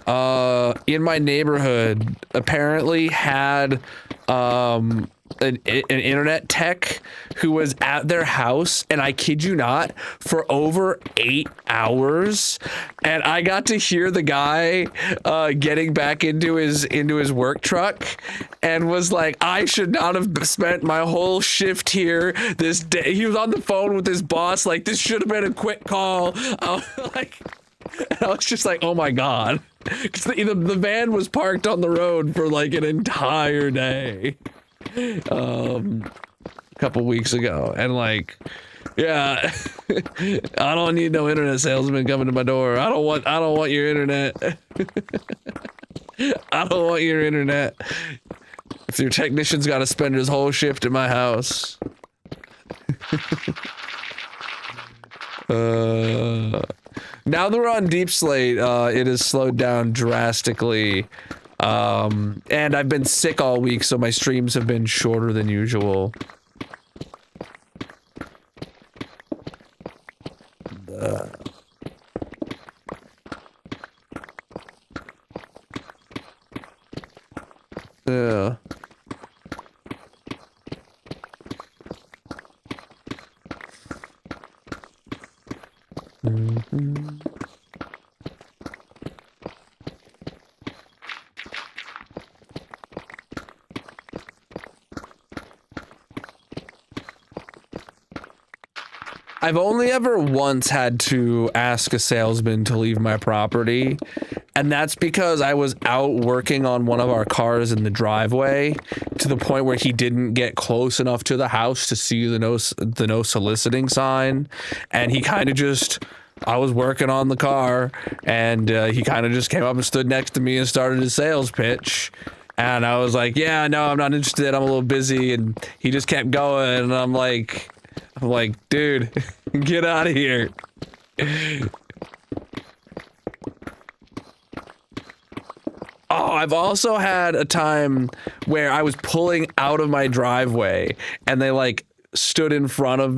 in my neighborhood apparently had an internet tech who was at their house, and I kid you not, for over 8 hours, and I got to hear the guy getting back into his work truck and was like, I should not have spent my whole shift here this day. He was on the phone with his boss like, this should have been a quick call. I was just like, oh my god, because the van was parked on the road for like an entire day a couple weeks ago, and like, yeah, I don't need no internet salesman coming to my door. I don't want your internet. I don't want your internet. If your technician's got to spend his whole shift at my house. Now that we're on Deepslate, it has slowed down drastically. And I've been sick all week, so my streams have been shorter than usual. Yeah. I've only ever once had to ask a salesman to leave my property, and that's because I was out working on one of our cars in the driveway to the point where he didn't get close enough to the house to see the no soliciting sign, and he kind of just, I was working on the car, and he kind of just came up and stood next to me and started his sales pitch. And I was like, yeah, no, I'm not interested, I'm a little busy, and he just kept going, and I'm like, dude, get out of here. Oh, I've also had a time where I was pulling out of my driveway and they like stood in front of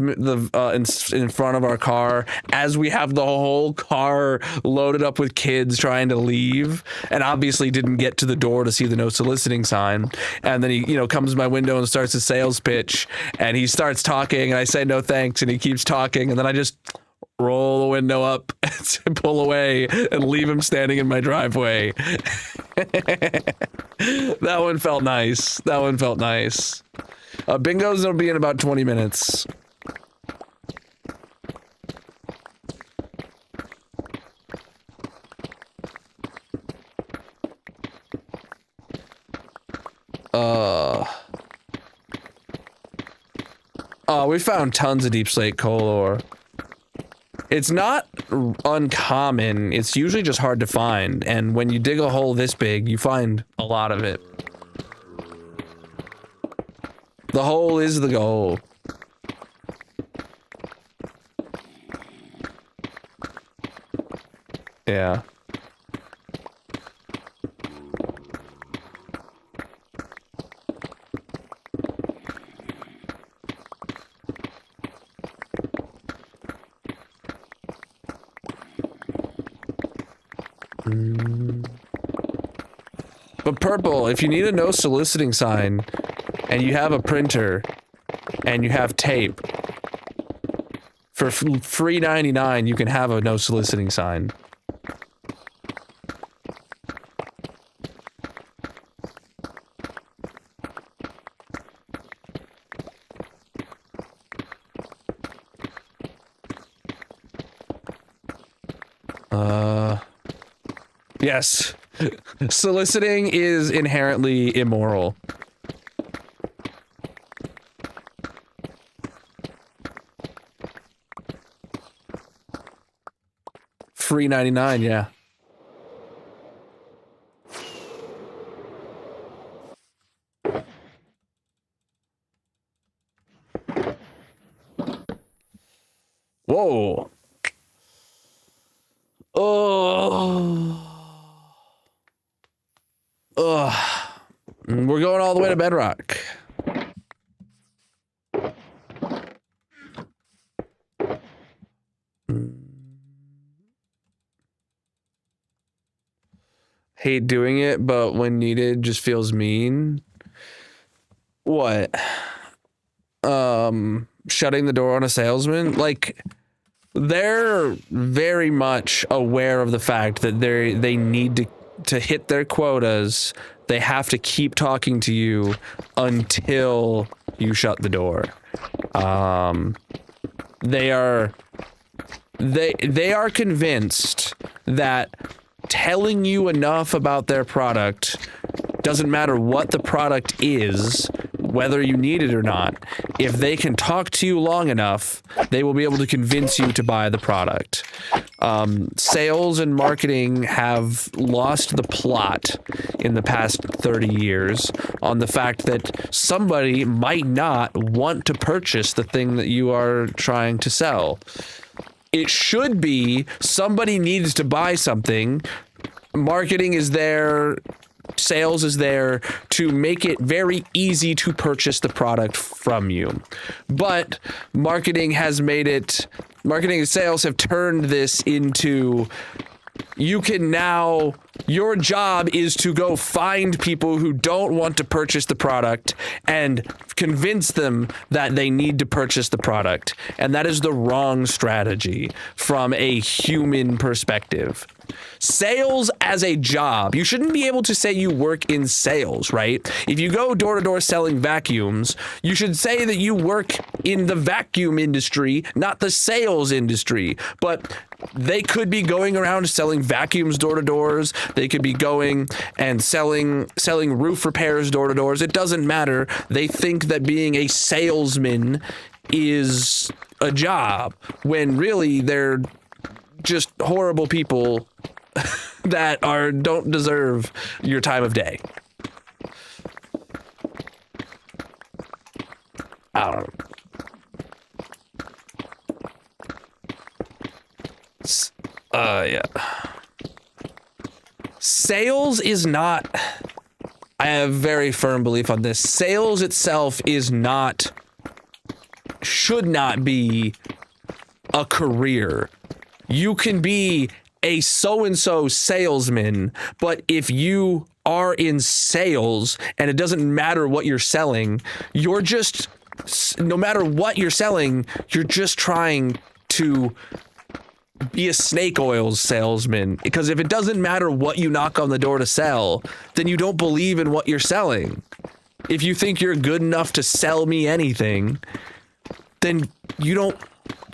in front of our car as we have the whole car loaded up with kids trying to leave, and obviously didn't get to the door to see the no soliciting sign. And then he, comes to my window and starts a sales pitch, and he starts talking, and I say no thanks, and he keeps talking, and then I just roll the window up and pull away and leave him standing in my driveway. That one felt nice. That one felt nice. Bingo's will be in about 20 minutes. Oh, we found tons of Deepslate coal ore. It's not uncommon. It's usually just hard to find. And when you dig a hole this big, you find a lot of it. The hole is the goal. Yeah. But Purple, if you need a no soliciting sign and you have a printer and you have tape, for free 99 you can have a no soliciting sign. Yes. Soliciting is inherently immoral. Free 99, yeah. Whoa. Oh. Ugh. We're going all the way to Bedrock. Hate doing it, but when needed, just feels mean. What? Shutting the door on a salesman? Like, they're very much aware of the fact that they need to hit their quotas. They have to keep talking to you until you shut the door. They are convinced that telling you enough about their product, doesn't matter what the product is, whether you need it or not, if they can talk to you long enough, they will be able to convince you to buy the product. Sales and marketing have lost the plot in the past 30 years on the fact that somebody might not want to purchase the thing that you are trying to sell. It should be somebody needs to buy something. Marketing is there. Sales is there to make it very easy to purchase the product from you. But marketing and sales have turned this into, you can now, your job is to go find people who don't want to purchase the product and convince them that they need to purchase the product. And that is the wrong strategy from a human perspective. Sales as a job, you shouldn't be able to say you work in sales, right? If you go door to door selling vacuums, you should say that you work in the vacuum industry, not the sales industry. But they could be going around selling vacuums door to doors. They could be going and selling roof repairs door to doors. It doesn't matter. They think that being a salesman is a job when really they're just horrible people that don't deserve your time of day. I don't know. Yeah. Sales is not, I have very firm belief on this. Sales itself should not be a career. You can be a so-and-so salesman, but if you are in sales and it doesn't matter what you're selling, no matter what you're selling, you're just trying to be a snake oil salesman. Because if it doesn't matter what you knock on the door to sell, then you don't believe in what you're selling. If you think you're good enough to sell me anything, then you don't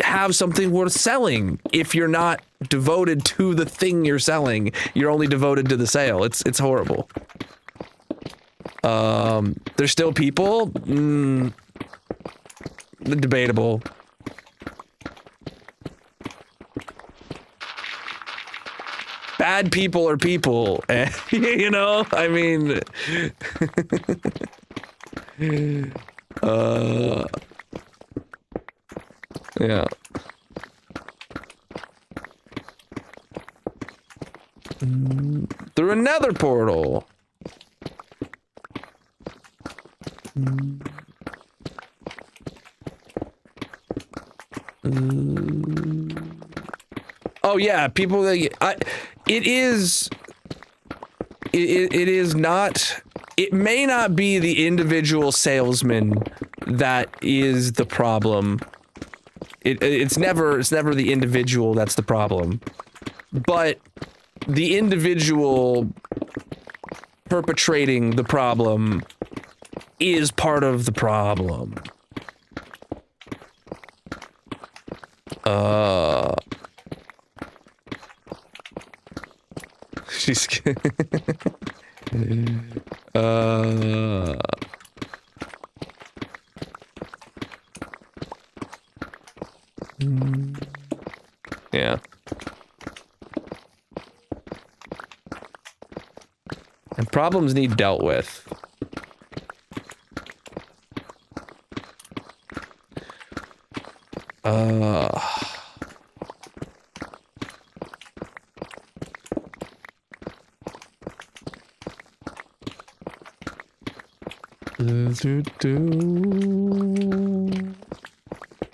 have something worth selling. If you're not devoted to the thing you're selling, you're only devoted to the sale. It's horrible. There's still people, debatable. bad people are people. And, you know, I mean, yeah. Through another portal. Oh yeah, people that it is not, it may not be the individual salesman that is the problem. It's never the individual that's the problem. But the individual perpetrating the problem is part of the problem. She's yeah. And problems need dealt with.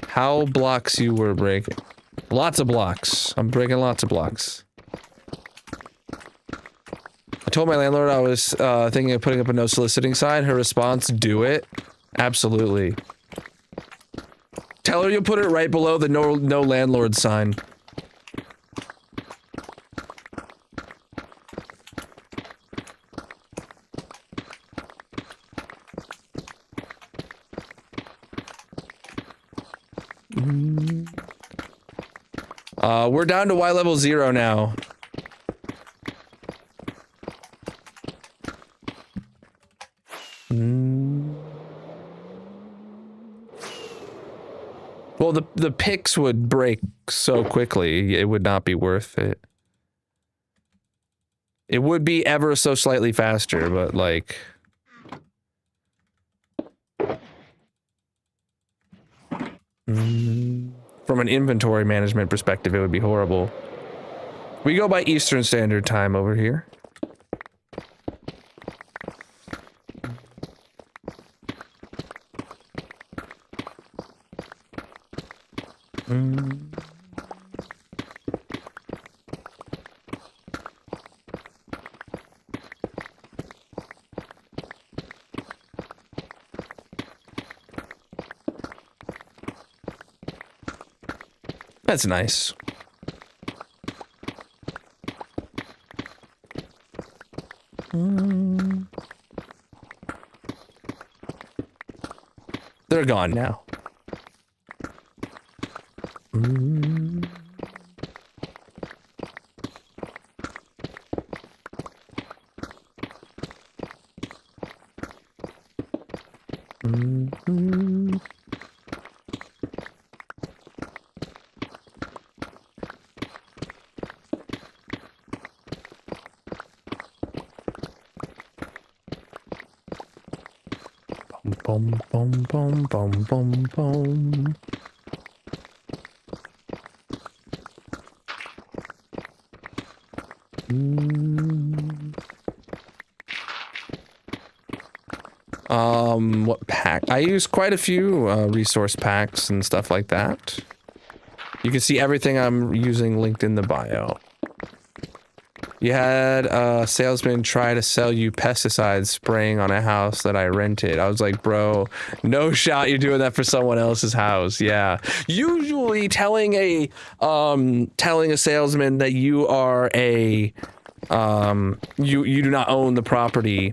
How blocks you were breaking? Lots of blocks. I'm breaking lots of blocks. I told my landlord I was thinking of putting up a no soliciting sign. Her response, do it. Absolutely. Tell her you'll put it right below the no landlord sign. We're down to Y level 0 now. Well, the picks would break so quickly, it would not be worth it. It would be ever so slightly faster, but like... From an inventory management perspective, it would be horrible. We go by Eastern Standard Time over here. That's nice. They're gone now. Boom, boom, boom, boom, boom, boom. What pack? I use quite a few resource packs and stuff like that. You can see everything I'm using linked in the bio. You had a salesman try to sell you pesticides spraying on a house that I rented. I was like, bro, no shot you're doing that for someone else's house. Yeah. Usually telling a salesman that you are a, you do not own the property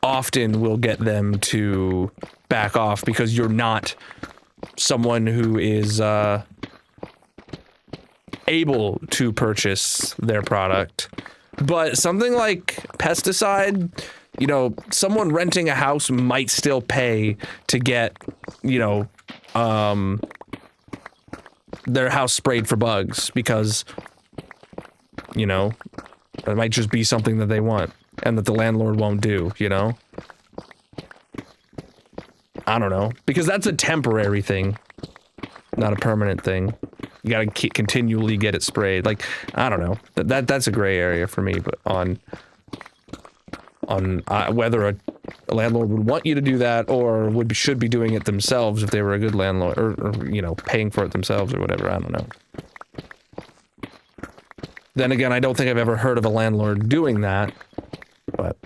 often will get them to back off because you're not someone who is, able to purchase their product. But something like pesticide, you know, someone renting a house might still pay to get, you know, their house sprayed for bugs because, you know, It might just be something that they want and that the landlord won't do, you know? I don't know. Because that's a temporary thing, not a permanent thing. You gotta continually get it sprayed. Like, I don't know. That's a gray area for me, but on whether a landlord would want you to do that or should be doing it themselves if they were a good landlord, or you know, paying for it themselves or whatever. I don't know. Then again, I don't think I've ever heard of a landlord doing that, but...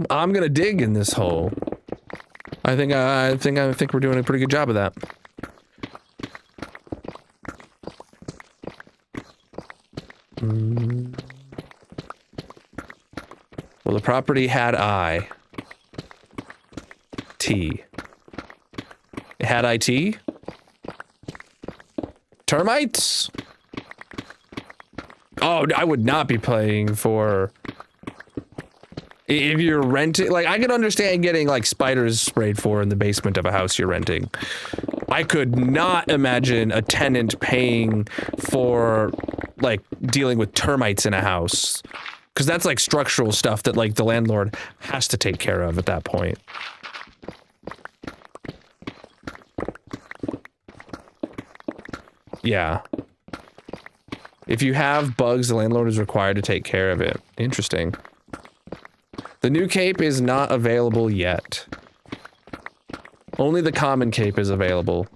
I'm gonna dig in this hole. I think we're doing a pretty good job of that. Well, the property had T. It had IT? Termites? Oh, I would not be playing for... If you're renting, like, I could understand getting, like, spiders sprayed for in the basement of a house you're renting. I could not imagine a tenant paying for, like, dealing with termites in a house. Because that's, like, structural stuff that, like, the landlord has to take care of at that point. Yeah. If you have bugs, the landlord is required to take care of it. Interesting. The new cape is not available yet. Only the common cape is available.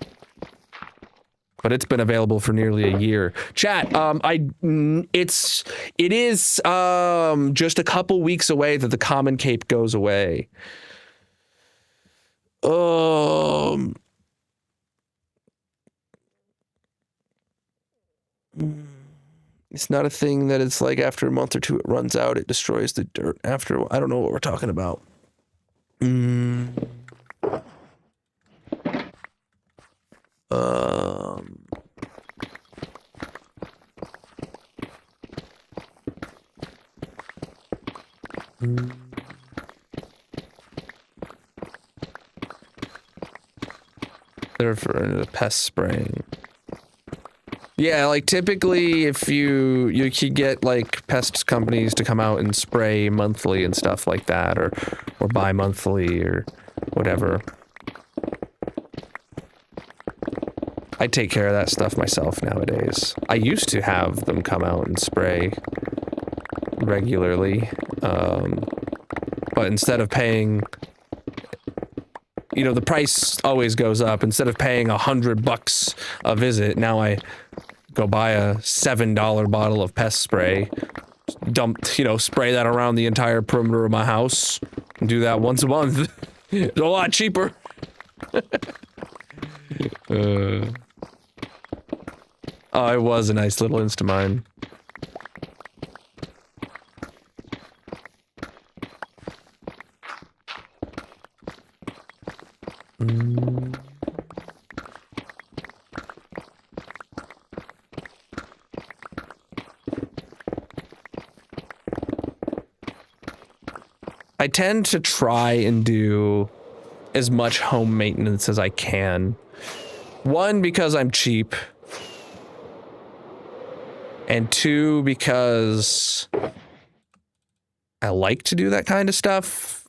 But it's been available for nearly a year. Chat, it is just a couple weeks away that the common cape goes away. It's not a thing that it's like after a month or two it runs out, it destroys the dirt after. I don't know what we're talking about. They're referring to pest spraying. Yeah, like typically if you could get like pest companies to come out and spray monthly and stuff like that, or bi-monthly or whatever. I take care of that stuff myself nowadays. I used to have them come out and spray regularly, but instead of paying, you know, the price always goes up. Instead of paying $100 a visit, now I go buy a $7 bottle of pest spray, spray that around the entire perimeter of my house, and do that once a month. It's a lot cheaper. Oh, it was a nice little Instamine. I tend to try and do as much home maintenance as I can. One, because I'm cheap. And two, because I like to do that kind of stuff.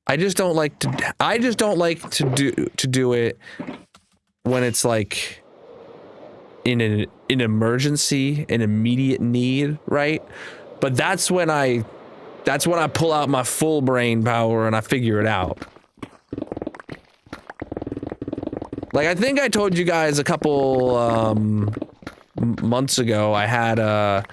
I just don't like to do it when it's like in an emergency, an immediate need, right? But that's when I pull out my full brain power and I figure it out. Like, I think I told you guys a couple months ago, I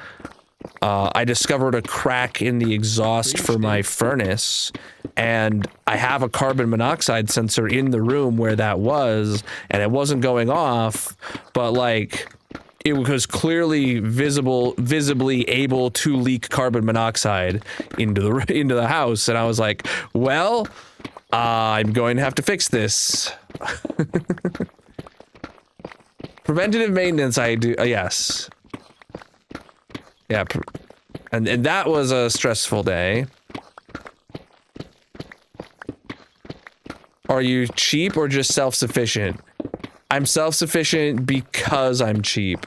discovered a crack in the exhaust for my furnace, and I have a carbon monoxide sensor in the room where that was, and it wasn't going off, but like it was clearly visibly able to leak carbon monoxide into the house, and I was like, well, I'm going to have to fix this. Preventative maintenance, I do, yes. Yeah, and that was a stressful day. Are you cheap or just self-sufficient? I'm self-sufficient because I'm cheap.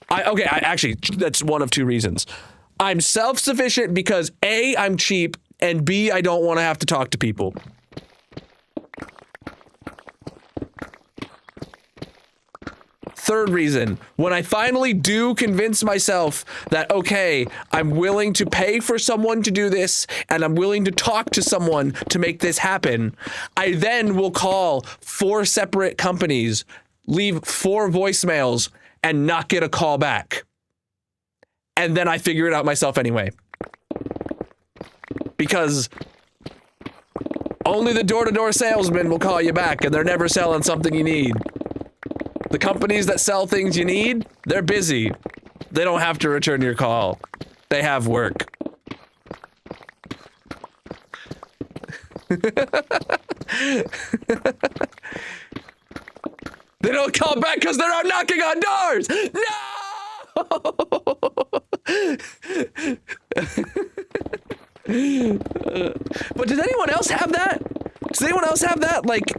Actually, that's one of two reasons. I'm self-sufficient because A, I'm cheap, and B, I don't want to have to talk to people. Third reason, when I finally do convince myself that, okay, I'm willing to pay for someone to do this and I'm willing to talk to someone to make this happen, I then will call 4 separate companies, leave 4 voicemails, and not get a call back. And then I figure it out myself anyway. Because only the door-to-door salesman will call you back, and they're never selling something you need. The companies that sell things you need, they're busy. They don't have to return your call. They have work. They don't call back because they're out knocking on doors. No! But does anyone else have that? Does anyone else have that? Like,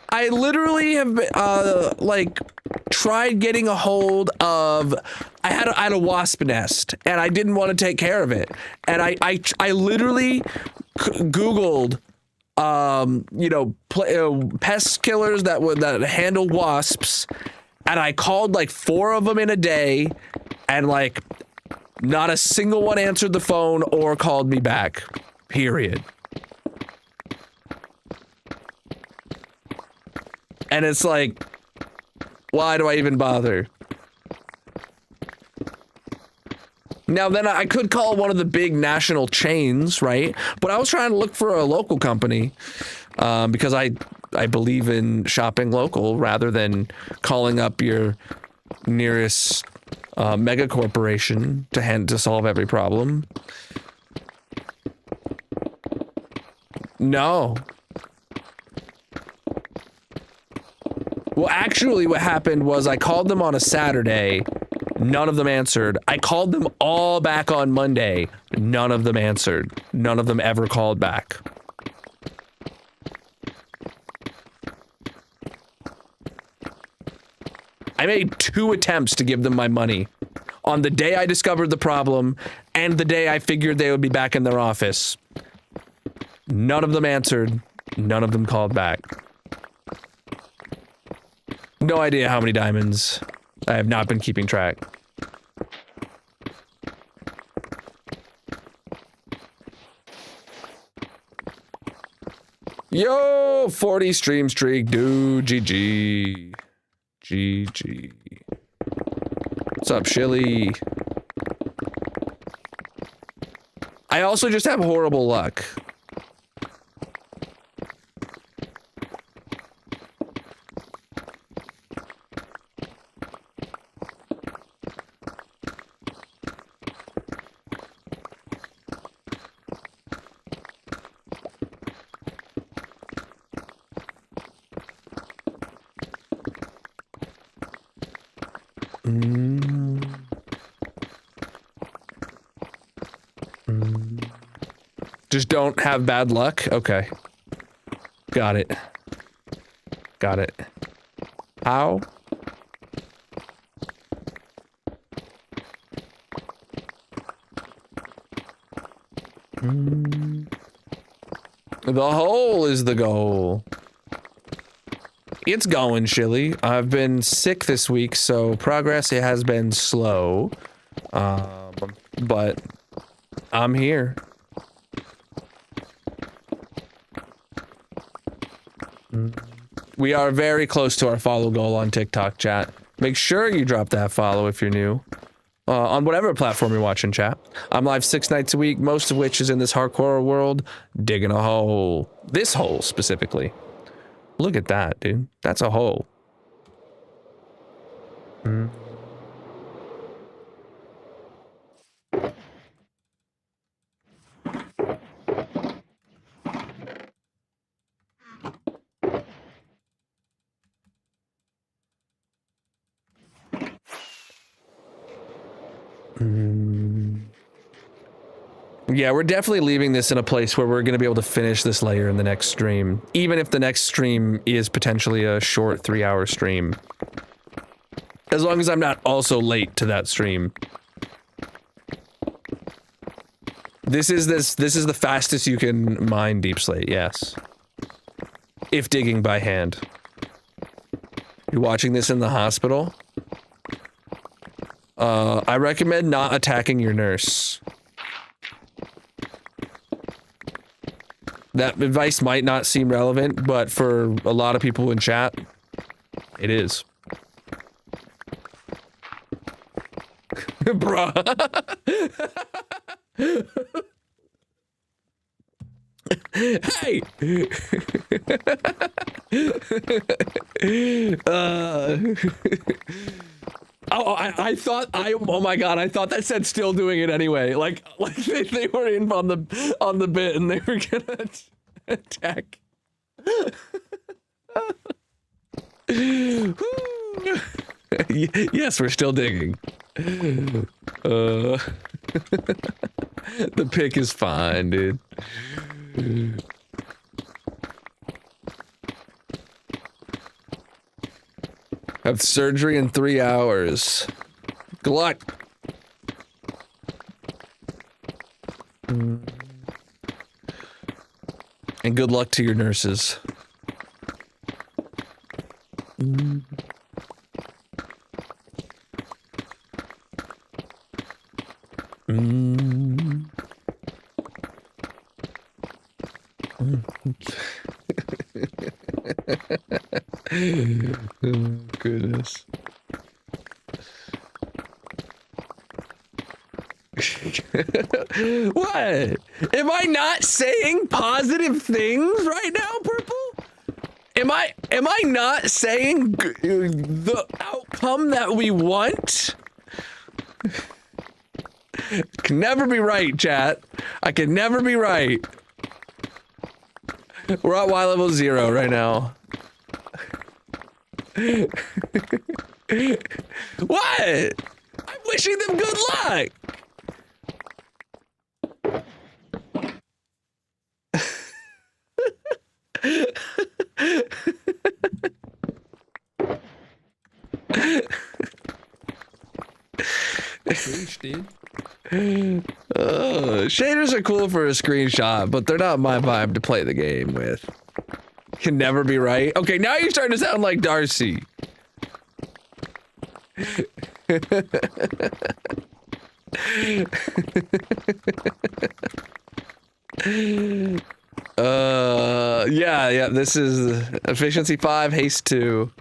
I literally have like tried getting a hold of. I had a wasp nest, and I didn't want to take care of it, and I literally Googled, you know, pest killers that handle wasps, and I called like 4 of them in a day, and like not a single one answered the phone or called me back. Period. And it's like, why do I even bother? Now then I could call one of the big national chains, right? But I was trying to look for a local company because I believe in shopping local rather than calling up your nearest mega corporation to solve every problem. No. Well, actually what happened was I called them on a Saturday. None of them answered. I called them all back on Monday. None of them answered. None of them ever called back. I made 2 attempts to give them my money. On the day I discovered the problem and the day I figured they would be back in their office. None of them answered. None of them called back. No idea how many diamonds. I have not been keeping track. Yo, 40 stream streak, dude. GG. GG. What's up, Shilly? I also just have horrible luck. Just don't have bad luck? Okay. Got it. Got it. How? The hole is the goal. It's going, Shilly. I've been sick this week, so progress has been slow. But I'm here. We are very close to our follow goal on TikTok, chat. Make sure you drop that follow if you're new. On whatever platform you're watching, chat. I'm live 6 nights a week, most of which is in this hardcore world, digging a hole. This hole, specifically. Look at that, dude. That's a hole. Mm. Yeah, we're definitely leaving this in a place where we're going to be able to finish this layer in the next stream. Even if the next stream is potentially a short 3-hour stream. As long as I'm not also late to that stream. This is the fastest you can mine Deepslate, yes. If digging by hand. You're watching this in the hospital? I recommend not attacking your nurse. That advice might not seem relevant, but for a lot of people in chat, it is. Bruh. Hey! Oh my god, I thought that said still doing it anyway. Like they were in on the bit and they were gonna attack. Yes, we're still digging. The pick is fine, dude. Have surgery in 3 hours. Good luck. And good luck to your nurses. Oh, goodness. What? Am I not saying positive things right now, Purple? Am I not saying the outcome that we want? Can never be right, chat. I can never be right. We're at Y level 0 right now. What? I'm wishing them good luck. Preach, dude. Shaders are cool for a screenshot, but they're not my vibe to play the game with. Can never be right. Okay, now you're starting to sound like Darcy. Yeah, this is efficiency 5, haste 2.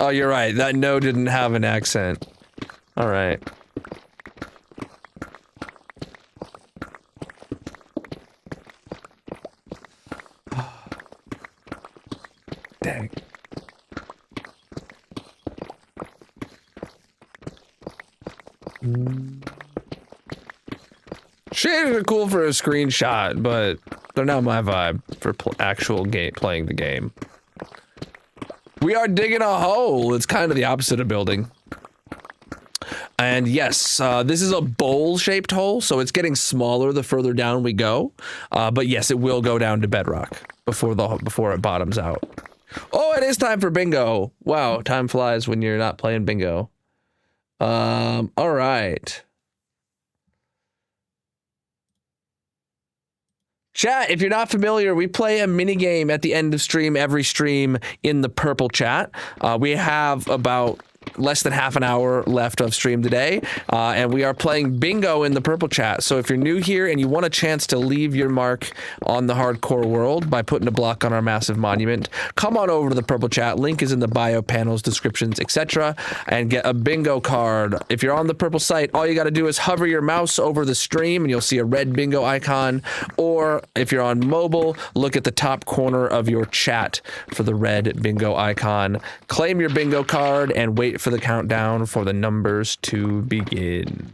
Oh, you're right. That no didn't have an accent. All right. Dang. Shaders are cool for a screenshot, but they're not my vibe for actual playing the game. We are digging a hole. It's kind of the opposite of building. And yes, this is a bowl-shaped hole, so it's getting smaller the further down we go. But yes, it will go down to bedrock before it bottoms out. Oh, it is time for bingo. Wow, time flies when you're not playing bingo. All right. Chat, if you're not familiar, we play a mini game at the end of stream, every stream in the purple chat. We have about less than half an hour left of stream today, and we are playing bingo in the purple chat. So if you're new here and you want a chance to leave your mark on the hardcore world by putting a block on our massive monument, come on over to the purple chat. Link is in the bio panels, descriptions, etc., and get a bingo card. If you're on the purple site, all you got to do is hover your mouse over the stream and you'll see a red bingo icon, or if you're on mobile, look at the top corner of your chat for the red bingo icon. Claim your bingo card and wait for the countdown for the numbers to begin.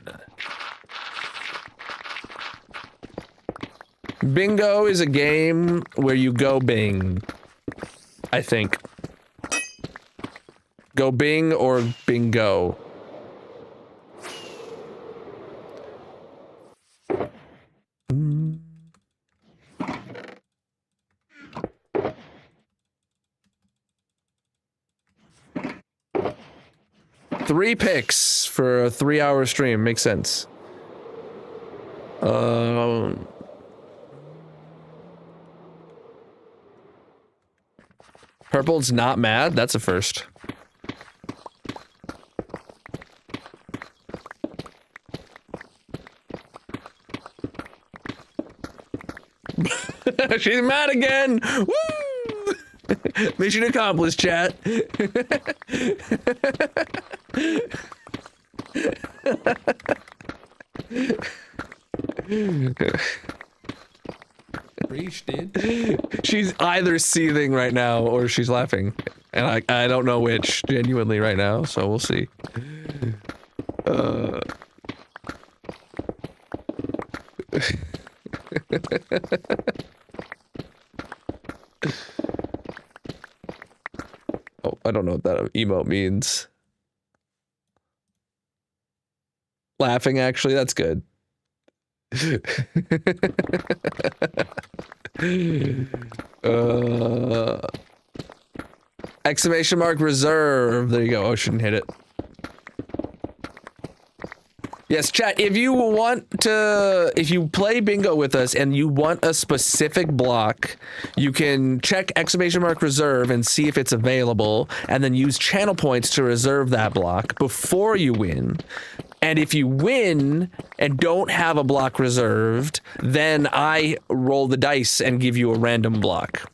Bingo is a game where you go bing, I think. Go bing or bingo. Three picks for a 3-hour stream. Makes sense. Purple's not mad. That's a first. She's mad again. Woo! Mission accomplished, chat. Preach, dude. She's either seething right now or she's laughing. And I don't know which, genuinely, right now, so we'll see. Oh, I don't know what that emote means. Laughing, actually, that's good. Exclamation mark reserve. There you go. Oh, shouldn't hit it. Yes, chat, if you play bingo with us and you want a specific block, you can check exclamation mark reserve and see if it's available, and then use channel points to reserve that block before you win. And if you win and don't have a block reserved, then I roll the dice and give you a random block.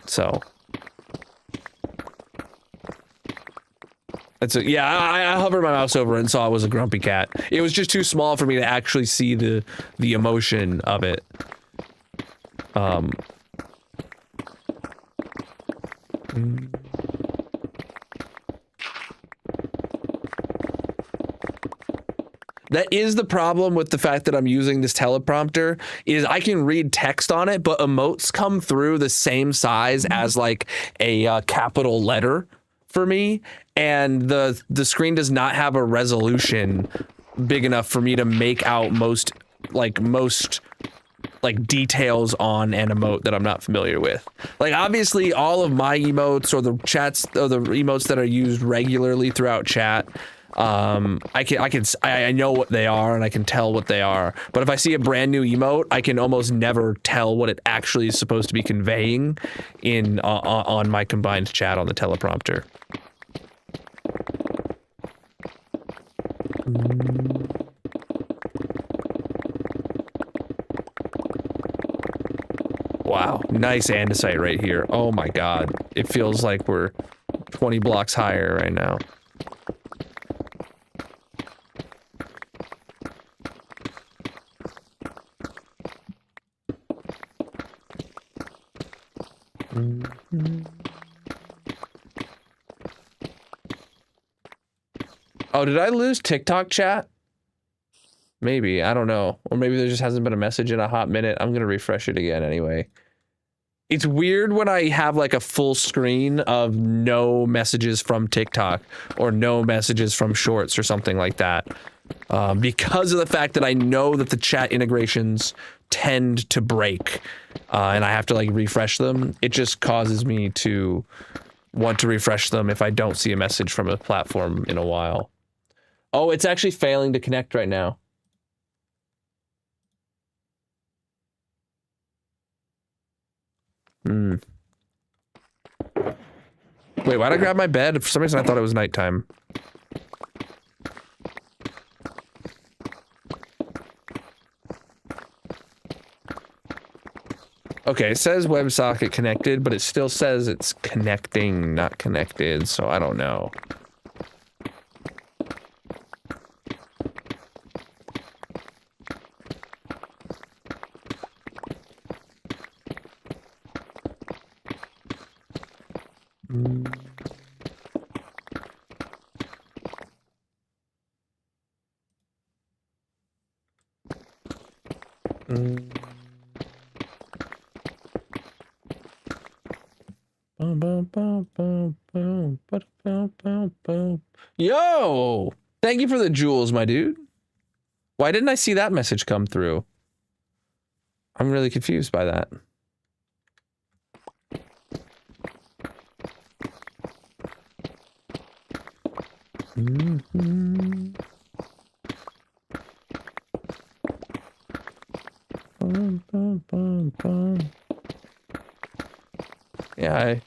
So. Yeah, I hovered my mouse over it and saw it was a grumpy cat. It was just too small for me to actually see the emotion of it. That is the problem with the fact that I'm using this teleprompter, is I can read text on it, but emotes come through the same size as like a capital letter for me, and the screen does not have a resolution big enough for me to make out most details on an emote that I'm not familiar with. Like, obviously all of my emotes or the chats or the emotes that are used regularly throughout chat, I know what they are and I can tell what they are. But if I see a brand new emote, I can almost never tell what it actually is supposed to be conveying in on my combined chat on the teleprompter. Wow, nice andesite right here. Oh my god, it feels like we're 20 blocks higher right now. Oh, did I lose TikTok chat? Maybe, I don't know. Or maybe there just hasn't been a message in a hot minute. I'm gonna refresh it again anyway. It's weird when I have like a full screen of no messages from TikTok or no messages from Shorts or something like that. Because of the fact that I know that the chat integrations tend to break and I have to like refresh them, it just causes me to want to refresh them if I don't see a message from a platform in a while. Oh, it's actually failing to connect right now. Wait, why'd I grab my bed? For some reason I thought it was nighttime. Okay, it says WebSocket connected, but it still says it's connecting, not connected, so I don't know. Yo! Thank you for the jewels, my dude. Why didn't I see that message come through? I'm really confused by that. Yeah,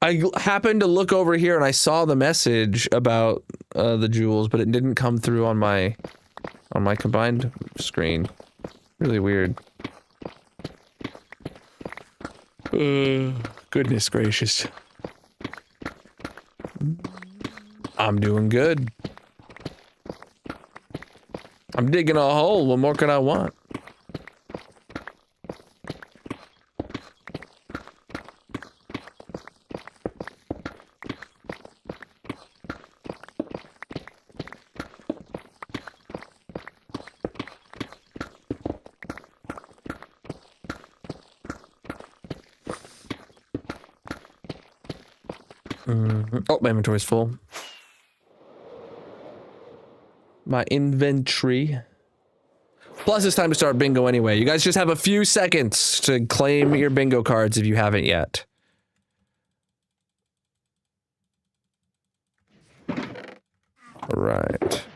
I happened to look over here and I saw the message about the jewels, but it didn't come through on my combined screen. Really weird. Goodness gracious. I'm doing good. I'm digging a hole. What more could I want? Oh, my inventory's full. My inventory. Plus, it's time to start bingo anyway. You guys just have a few seconds to claim your bingo cards if you haven't yet. All right.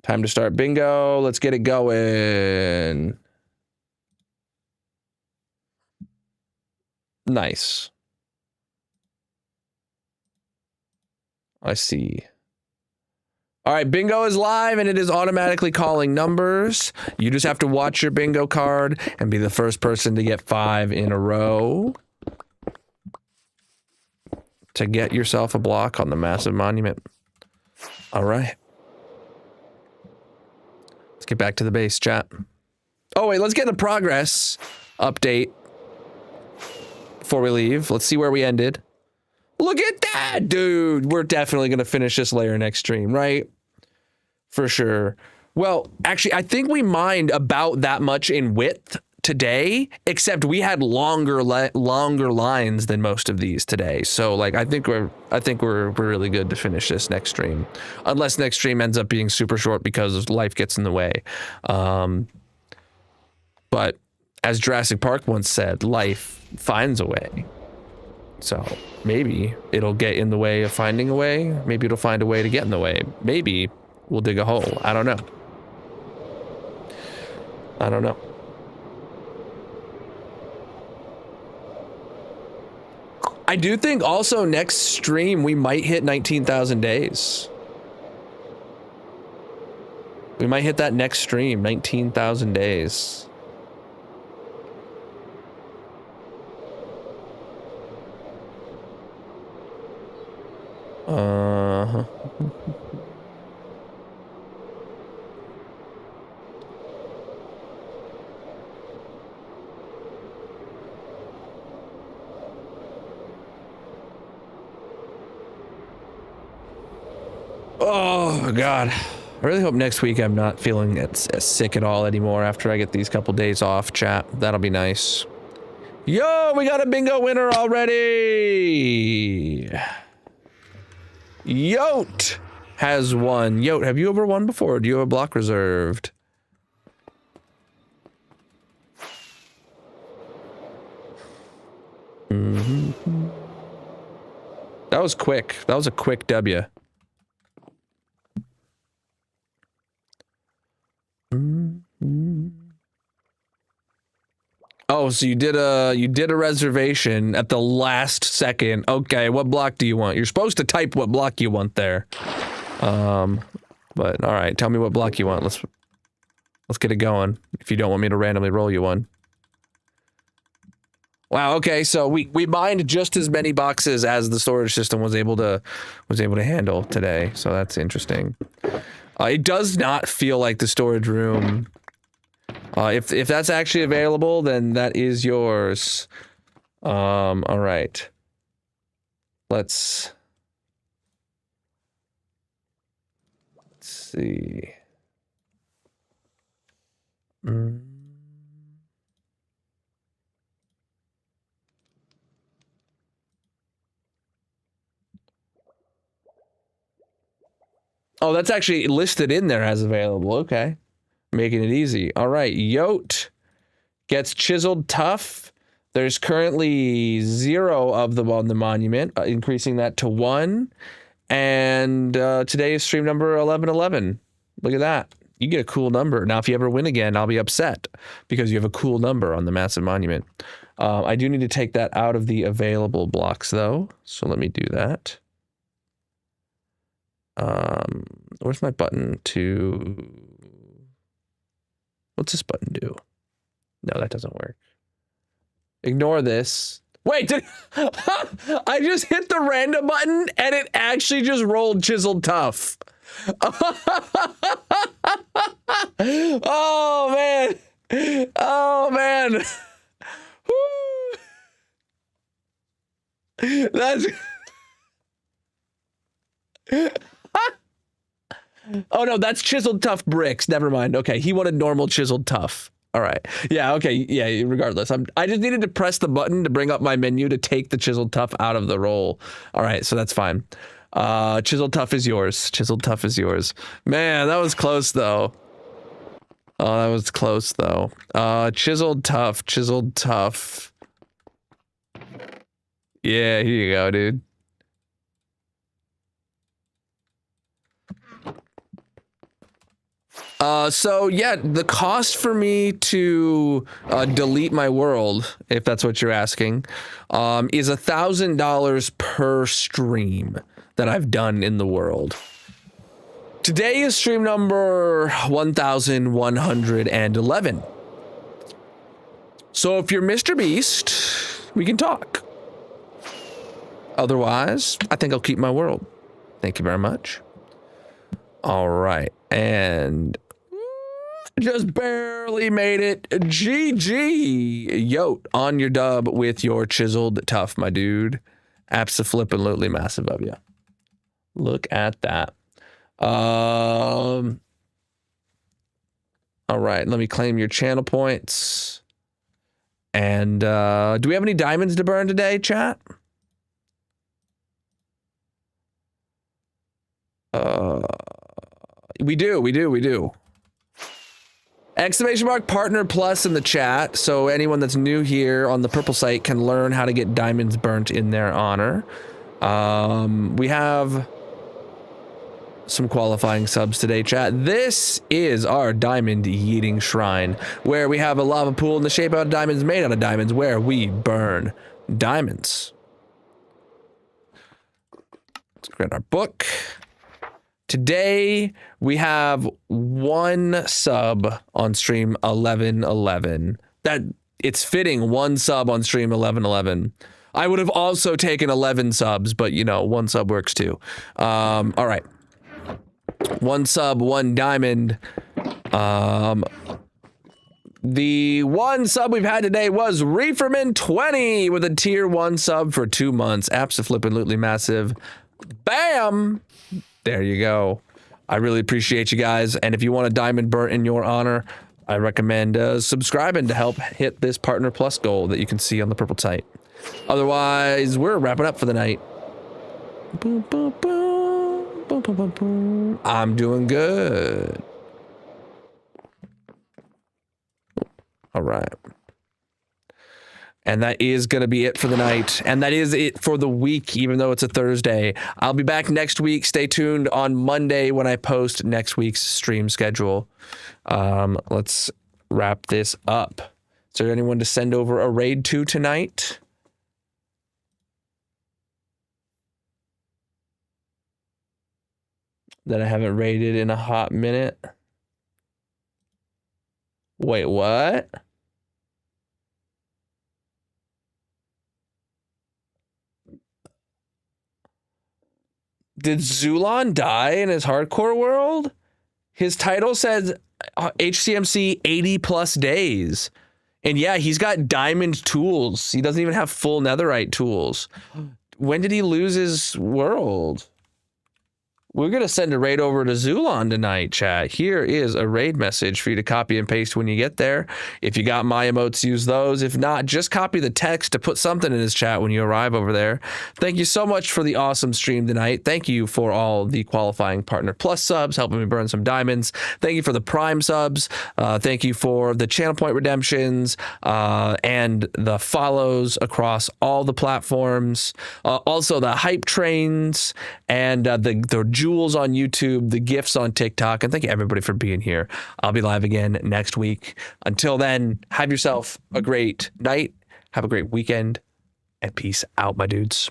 Time to start bingo. Let's get it going. Nice. I see. All right, bingo is live and it is automatically calling numbers. You just have to watch your bingo card and be the first person to get 5 in a row to get yourself a block on the massive monument. All right. Let's get back to the base, chat. Oh, wait, let's get the progress update before we leave. Let's see where we ended. Look at that, dude. We're definitely going to finish this layer next stream, right? For sure. Well, actually, I think we mined about that much in width today, except we had longer lines than most of these today. So, like, I think we're really good to finish this next stream, unless next stream ends up being super short because life gets in the way. But as Jurassic Park once said, life finds a way. So maybe it'll get in the way of finding a way. Maybe it'll find a way to get in the way. Maybe we'll dig a hole. I don't know. I don't know. I do think also next stream we might hit 19,000 days. We might hit that next stream, 19,000 days. Oh God. I really hope next week I'm not feeling as sick at all anymore after I get these couple days off, chat. That'll be nice. Yo, we got a bingo winner already. Yote has won. Yote, have you ever won before? Or do you have a block reserved? That was quick. That was a quick W. Oh, Oh, so you did a reservation at the last second. Okay, what block do you want? You're supposed to type what block you want there. But all right, tell me what block you want. Let's get it going. If you don't want me to randomly roll you one. Wow. Okay, so we mined just as many boxes as the storage system was able to handle today. So that's interesting. It does not feel like the storage room. If that's actually available, then that is yours. All right. Let's see. Oh, that's actually listed in there as available. Okay. Making it easy. All right. Yote gets chiseled tough. There's currently 0 of them on the monument, increasing that to 1. And today is stream number 1111. Look at that. You get a cool number. Now, if you ever win again, I'll be upset because you have a cool number on the massive monument. I do need to take that out of the available blocks, though. So let me do that. Where's my button to... What's this button do? No, that doesn't work. Ignore this. Wait, did I just hit the random button and it actually just rolled chiseled tough. Oh man. Oh man. Woo. That's Oh no, that's chiseled tough bricks. Never mind. Okay, he wanted normal chiseled tough. All right. Yeah, okay. Yeah, regardless. I just needed to press the button to bring up my menu to take the chiseled tough out of the roll. All right, so that's fine. Chiseled tough is yours. Chiseled tough is yours. Man, that was close though. Oh, that was close though. Chiseled tough, chiseled tough. Yeah, here you go, dude. So yeah, the cost for me to delete my world, if that's what you're asking, is $1,000 per stream that I've done in the world. Today is stream number 1111. So if you're Mr. Beast, we can talk. Otherwise, I think I'll keep my world. Thank you very much. All right, and just barely made it. GG, Yote, on your dub with your chiseled tough, my dude. Abso-flippin'-lutely massive of you. Look at that. All right, let me claim your channel points. And do we have any diamonds to burn today, chat? We do. Exclamation mark partner plus in the chat, so anyone that's new here on the purple site can learn how to get diamonds burnt in their honor. We have some qualifying subs today, chat. This is our diamond yeeting shrine, where we have a lava pool in the shape of diamonds made out of diamonds, where we burn diamonds. Let's grab our book. Today, we have 1 sub on stream 1111. That it's fitting 1 sub on stream 1111. I would have also taken 11 subs, but you know, 1 sub works too. All right. 1 sub, 1 diamond. The 1 sub we've had today was Reeferman20 with a tier 1 sub for 2 months. Abso-flippin'-lutely massive. Bam! There you go. I really appreciate you guys. And if you want a diamond burnt in your honor, I recommend subscribing to help hit this Partner Plus goal that you can see on the purple site. Otherwise, we're wrapping up for the night. Boom, boom, boom, boom, boom, boom, boom. I'm doing good. All right. And that is going to be it for the night. And that is it for the week, even though it's a Thursday. I'll be back next week. Stay tuned on Monday when I post next week's stream schedule. Let's wrap this up. Is there anyone to send over a raid to tonight? That I haven't raided in a hot minute? Wait, what? Did Zulon die in his hardcore world? His title says HCMC 80 plus days. And yeah, he's got diamond tools. He doesn't even have full netherite tools. When did he lose his world? We're going to send a raid over to Zulon tonight, chat. Here is a raid message for you to copy and paste when you get there. If you got my emotes, use those. If not, just copy the text to put something in his chat when you arrive over there. Thank you so much for the awesome stream tonight. Thank you for all the qualifying Partner Plus subs, helping me burn some diamonds. Thank you for the Prime subs. Thank you for the channel point redemptions and the follows across all the platforms. Also the hype trains and the jewels on YouTube, the gifts on TikTok, and thank you everybody for being here. I'll be live again next week. Until then, have yourself a great night, have a great weekend, and peace out, my dudes.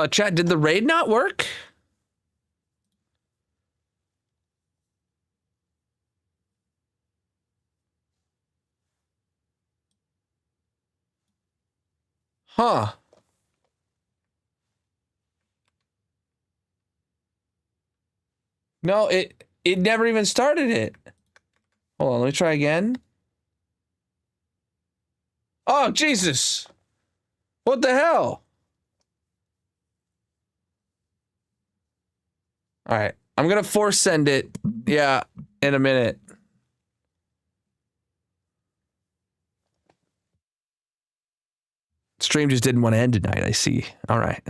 Chat, did the raid not work? Huh. No, it never even started it. Hold on, let me try again. Oh, Jesus. What the hell? All right, I'm gonna force send it. Yeah, in a minute. Stream just didn't want to end tonight, I see. All right.